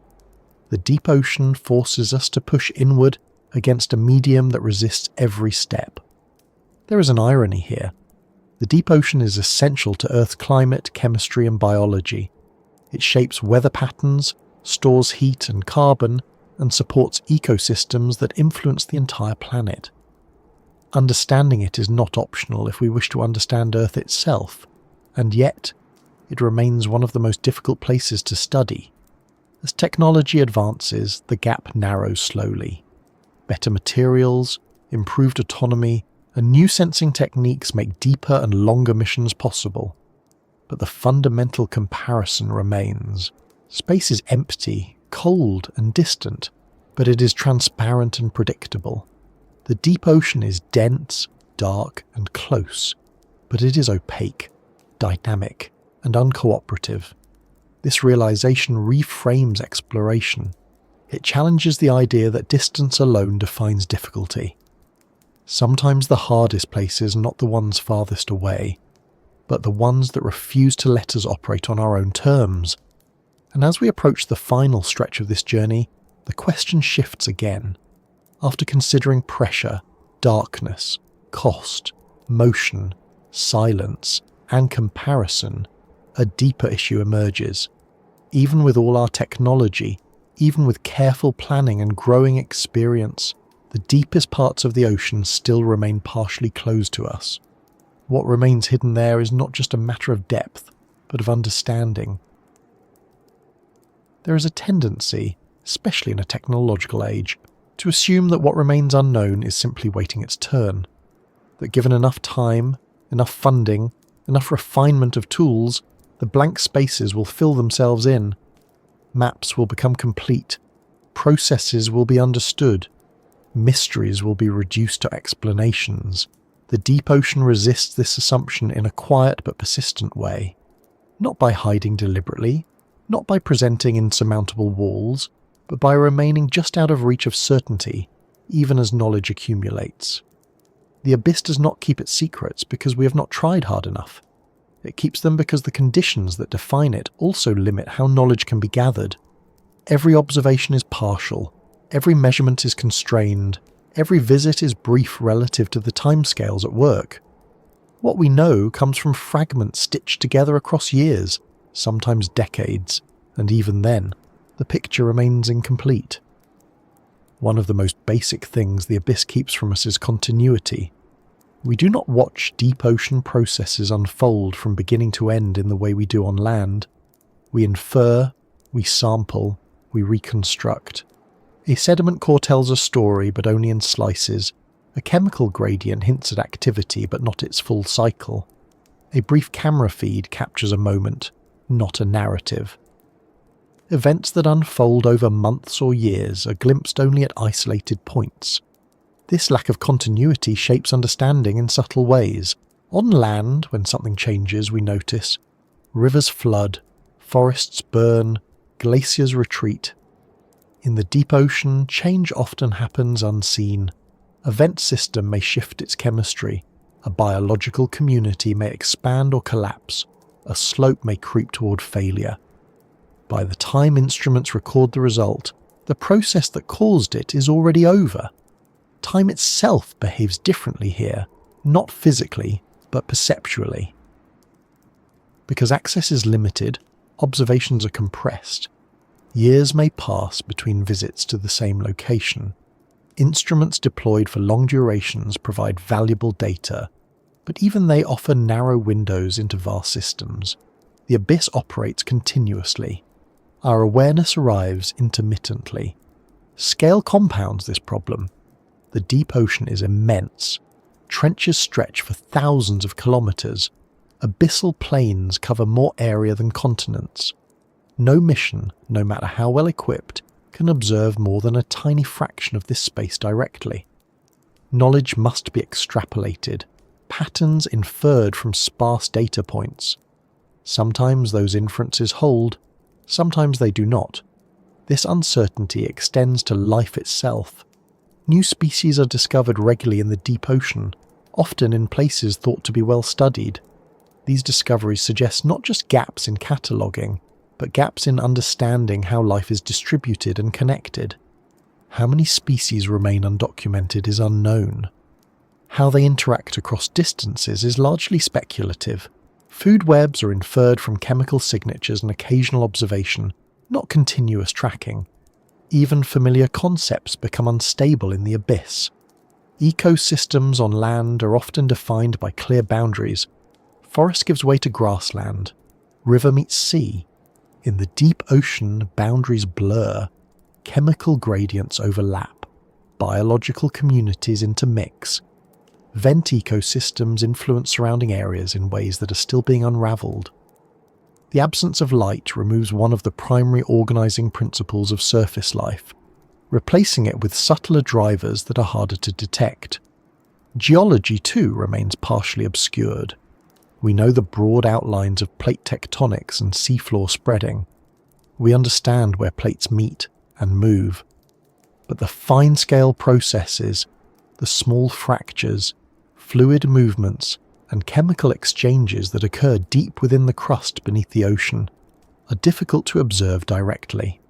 The deep ocean forces us to push inward against a medium that resists every step. There is an irony here. The deep ocean is essential to Earth's climate, chemistry, and biology. It shapes weather patterns, stores heat and carbon, and supports ecosystems that influence the entire planet. Understanding it is not optional if we wish to understand Earth itself, and yet it remains one of the most difficult places to study. As technology advances, the gap narrows slowly. Better materials, improved autonomy, and new sensing techniques make deeper and longer missions possible. But the fundamental comparison remains. Space is empty, cold, and distant, but it is transparent and predictable. The deep ocean is dense, dark, and close, but it is opaque, dynamic, and uncooperative. This realization reframes exploration. It challenges the idea that distance alone defines difficulty. Sometimes the hardest places are not the ones farthest away, but the ones that refuse to let us operate on our own terms. And as we approach the final stretch of this journey, the question shifts again. After considering pressure, darkness, cost, motion, silence, and comparison, a deeper issue emerges. Even with all our technology, even with careful planning and growing experience, the deepest parts of the ocean still remain partially closed to us. What remains hidden there is not just a matter of depth, but of understanding. There is a tendency, especially in a technological age, to assume that what remains unknown is simply waiting its turn. That given enough time, enough funding, enough refinement of tools, the blank spaces will fill themselves in. Maps will become complete. Processes will be understood. Mysteries will be reduced to explanations. The deep ocean resists this assumption in a quiet but persistent way. Not by hiding deliberately, not by presenting insurmountable walls, but by remaining just out of reach of certainty, even as knowledge accumulates. The abyss does not keep its secrets because we have not tried hard enough. It keeps them because the conditions that define it also limit how knowledge can be gathered. Every observation is partial, every measurement is constrained, every visit is brief relative to the timescales at work. What we know comes from fragments stitched together across years, sometimes decades, and even then, the picture remains incomplete. One of the most basic things the abyss keeps from us is continuity. We do not watch deep ocean processes unfold from beginning to end in the way we do on land. We infer, we sample, we reconstruct. A sediment core tells a story, but only in slices. A chemical gradient hints at activity, but not its full cycle. A brief camera feed captures a moment, not a narrative. Events that unfold over months or years are glimpsed only at isolated points. This lack of continuity shapes understanding in subtle ways. On land, when something changes, we notice. Rivers flood, forests burn, glaciers retreat. In the deep ocean, change often happens unseen. A vent system may shift its chemistry. A biological community may expand or collapse. A slope may creep toward failure. By the time instruments record the result, the process that caused it is already over. Time itself behaves differently here, not physically, but perceptually. Because access is limited, observations are compressed. Years may pass between visits to the same location. Instruments deployed for long durations provide valuable data, but even they offer narrow windows into vast systems. The abyss operates continuously. Our awareness arrives intermittently. Scale compounds this problem. The deep ocean is immense. Trenches stretch for thousands of kilometers. Abyssal plains cover more area than continents. No mission, no matter how well equipped, can observe more than a tiny fraction of this space directly. Knowledge must be extrapolated, patterns inferred from sparse data points. Sometimes those inferences hold, sometimes they do not. This uncertainty extends to life itself. New species are discovered regularly in the deep ocean, often in places thought to be well studied. These discoveries suggest not just gaps in cataloguing, but gaps in understanding how life is distributed and connected. How many species remain undocumented is unknown. How they interact across distances is largely speculative. Food webs are inferred from chemical signatures and occasional observation, not continuous tracking. Even familiar concepts become unstable in the abyss. Ecosystems on land are often defined by clear boundaries. Forest gives way to grassland. River meets sea. In the deep ocean, boundaries blur. Chemical gradients overlap. Biological communities intermix. Vent ecosystems influence surrounding areas in ways that are still being unravelled. The absence of light removes one of the primary organising principles of surface life, replacing it with subtler drivers that are harder to detect. Geology, too, remains partially obscured. We know the broad outlines of plate tectonics and seafloor spreading. We understand where plates meet and move. But the fine-scale processes, the small fractures, fluid movements, and chemical exchanges that occur deep within the crust beneath the ocean are difficult to observe directly.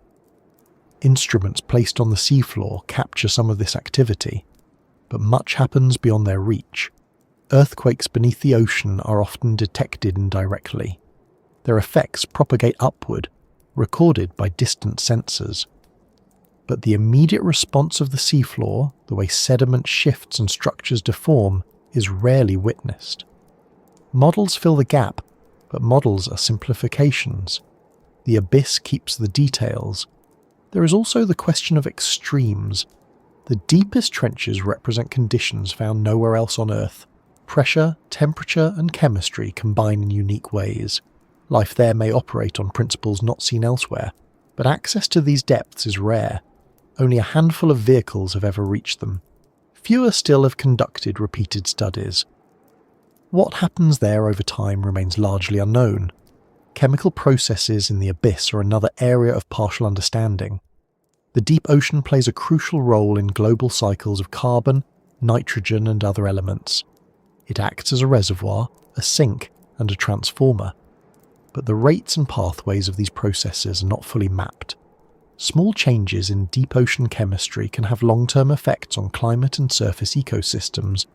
Instruments placed on the seafloor capture some of this activity, but much happens beyond their reach. Earthquakes beneath the ocean are often detected indirectly. Their effects propagate upward, recorded by distant sensors. But the immediate response of the seafloor, the way sediment shifts and structures deform, is rarely witnessed. Models fill the gap, but models are simplifications. The abyss keeps the details. There is also the question of extremes. The deepest trenches represent conditions found nowhere else on Earth. Pressure, temperature, and chemistry combine in unique ways. Life there may operate on principles not seen elsewhere, but access to these depths is rare. Only a handful of vehicles have ever reached them. Fewer still have conducted repeated studies. What happens there over time remains largely unknown. Chemical processes in the abyss are another area of partial understanding. The deep ocean plays a crucial role in global cycles of carbon, nitrogen, and other elements. It acts as a reservoir, a sink, and a transformer. But the rates and pathways of these processes are not fully mapped. Small changes in deep ocean chemistry can have long-term effects on climate and surface ecosystems,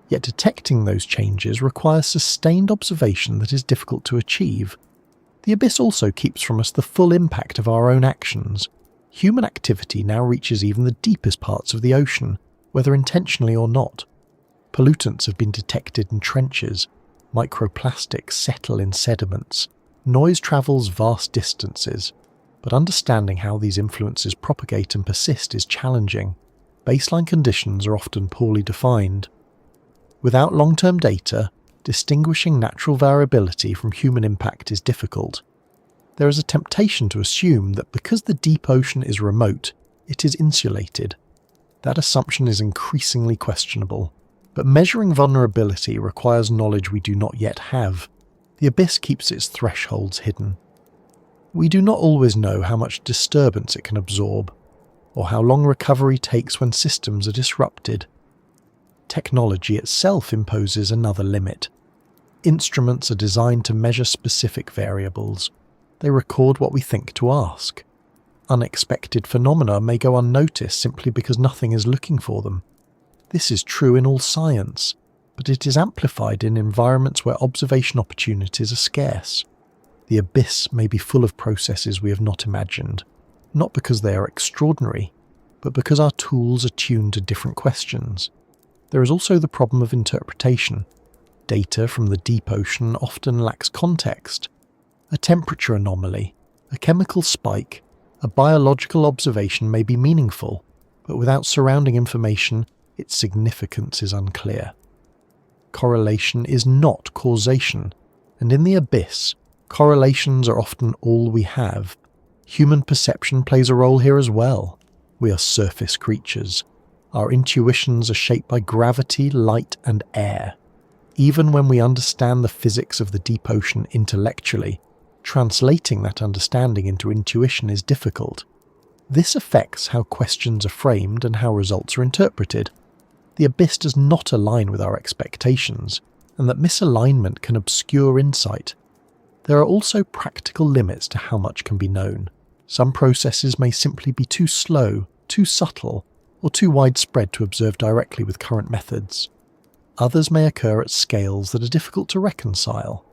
yet detecting those changes requires sustained observation that is difficult to achieve. The abyss also keeps from us the full impact of our own actions. Human activity now reaches even the deepest parts of the ocean, whether intentionally or not. Pollutants have been detected in trenches. Microplastics settle in sediments. Noise travels vast distances. But understanding how these influences propagate and persist is challenging. Baseline conditions are often poorly defined. Without long-term data, distinguishing natural variability from human impact is difficult. There is a temptation to assume that because the deep ocean is remote, it is insulated. That assumption is increasingly questionable. But measuring vulnerability requires knowledge we do not yet have. The abyss keeps its thresholds hidden. We do not always know how much disturbance it can absorb, or how long recovery takes when systems are disrupted. Technology itself imposes another limit. Instruments are designed to measure specific variables. They record what we think to ask. Unexpected phenomena may go unnoticed simply because nothing is looking for them. This is true in all science, but it is amplified in environments where observation opportunities are scarce. The abyss may be full of processes we have not imagined, not because they are extraordinary, but because our tools are tuned to different questions. There is also the problem of interpretation. Data from the deep ocean often lacks context. A temperature anomaly, a chemical spike, a biological observation may be meaningful, but without surrounding information, its significance is unclear. Correlation is not causation, and in the abyss, correlations are often all we have. Human perception plays a role here as well. We are surface creatures. Our intuitions are shaped by gravity, light, and air. Even when we understand the physics of the deep ocean intellectually, translating that understanding into intuition is difficult. This affects how questions are framed and how results are interpreted. The abyss does not align with our expectations, and that misalignment can obscure insight. There are also practical limits to how much can be known. Some processes may simply be too slow, too subtle, or too widespread to observe directly with current methods. Others may occur at scales that are difficult to reconcile,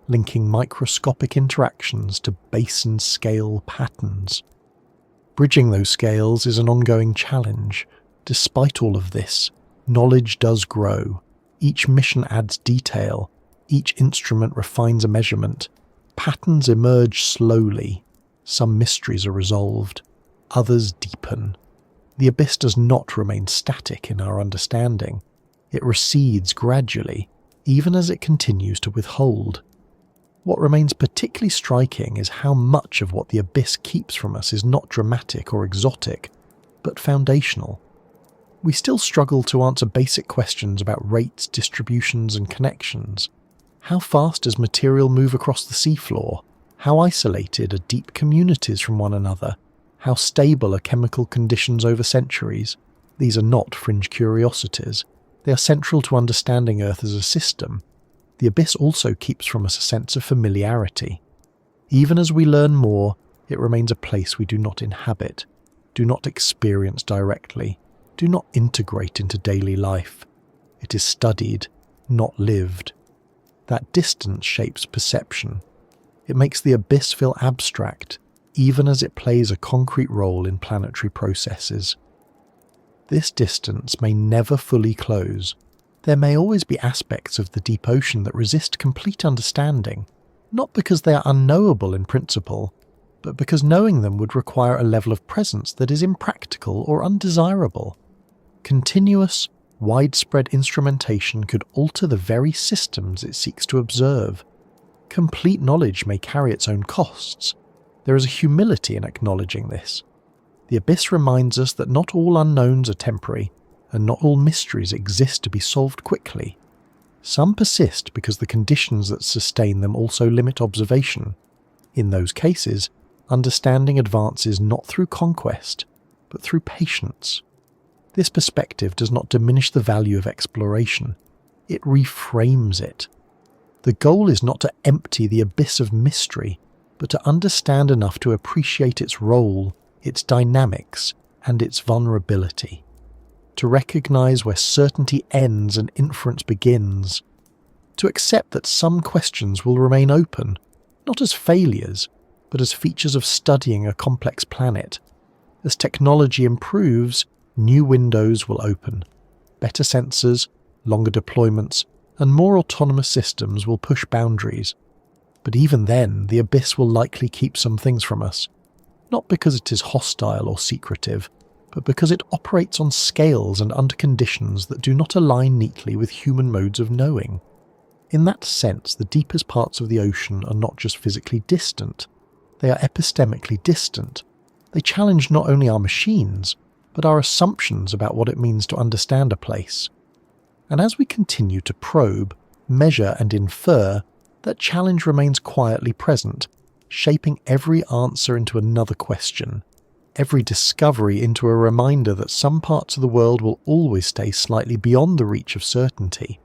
linking microscopic interactions to basin-scale patterns. Bridging those scales is an ongoing challenge. Despite all of this, knowledge does grow. Each mission adds detail. Each instrument refines a measurement. Patterns emerge slowly. Some mysteries are resolved. Others deepen. The abyss does not remain static in our understanding. It recedes gradually, even as it continues to withhold. What remains particularly striking is how much of what the abyss keeps from us is not dramatic or exotic, but foundational. We still struggle to answer basic questions about rates, distributions, and connections. How fast does material move across the seafloor? How isolated are deep communities from one another? How stable are chemical conditions over centuries? These are not fringe curiosities. They are central to understanding Earth as a system. The abyss also keeps from us a sense of familiarity. Even as we learn more, it remains a place we do not inhabit, do not experience directly, do not integrate into daily life. It is studied, not lived. That distance shapes perception. It makes the abyss feel abstract, even as it plays a concrete role in planetary processes. This distance may never fully close. There may always be aspects of the deep ocean that resist complete understanding, not because they are unknowable in principle, but because knowing them would require a level of presence that is impractical or undesirable. Continuous, widespread instrumentation could alter the very systems it seeks to observe. Complete knowledge may carry its own costs. There is a humility in acknowledging this. The abyss reminds us that not all unknowns are temporary, and not all mysteries exist to be solved quickly. Some persist because the conditions that sustain them also limit observation. In those cases, understanding advances not through conquest, but through patience. This perspective does not diminish the value of exploration. It reframes it. The goal is not to empty the abyss of mystery, but to understand enough to appreciate its role, its dynamics, and its vulnerability. To recognize where certainty ends and inference begins. To accept that some questions will remain open, not as failures, but as features of studying a complex planet. As technology improves, new windows will open. Better sensors, longer deployments, and more autonomous systems will push boundaries. But even then, the abyss will likely keep some things from us. Not because it is hostile or secretive, but because it operates on scales and under conditions that do not align neatly with human modes of knowing. In that sense, the deepest parts of the ocean are not just physically distant, they are epistemically distant. They challenge not only our machines, but our assumptions about what it means to understand a place. And as we continue to probe, measure and infer, that challenge remains quietly present, shaping every answer into another question, every discovery into a reminder that some parts of the world will always stay slightly beyond the reach of certainty.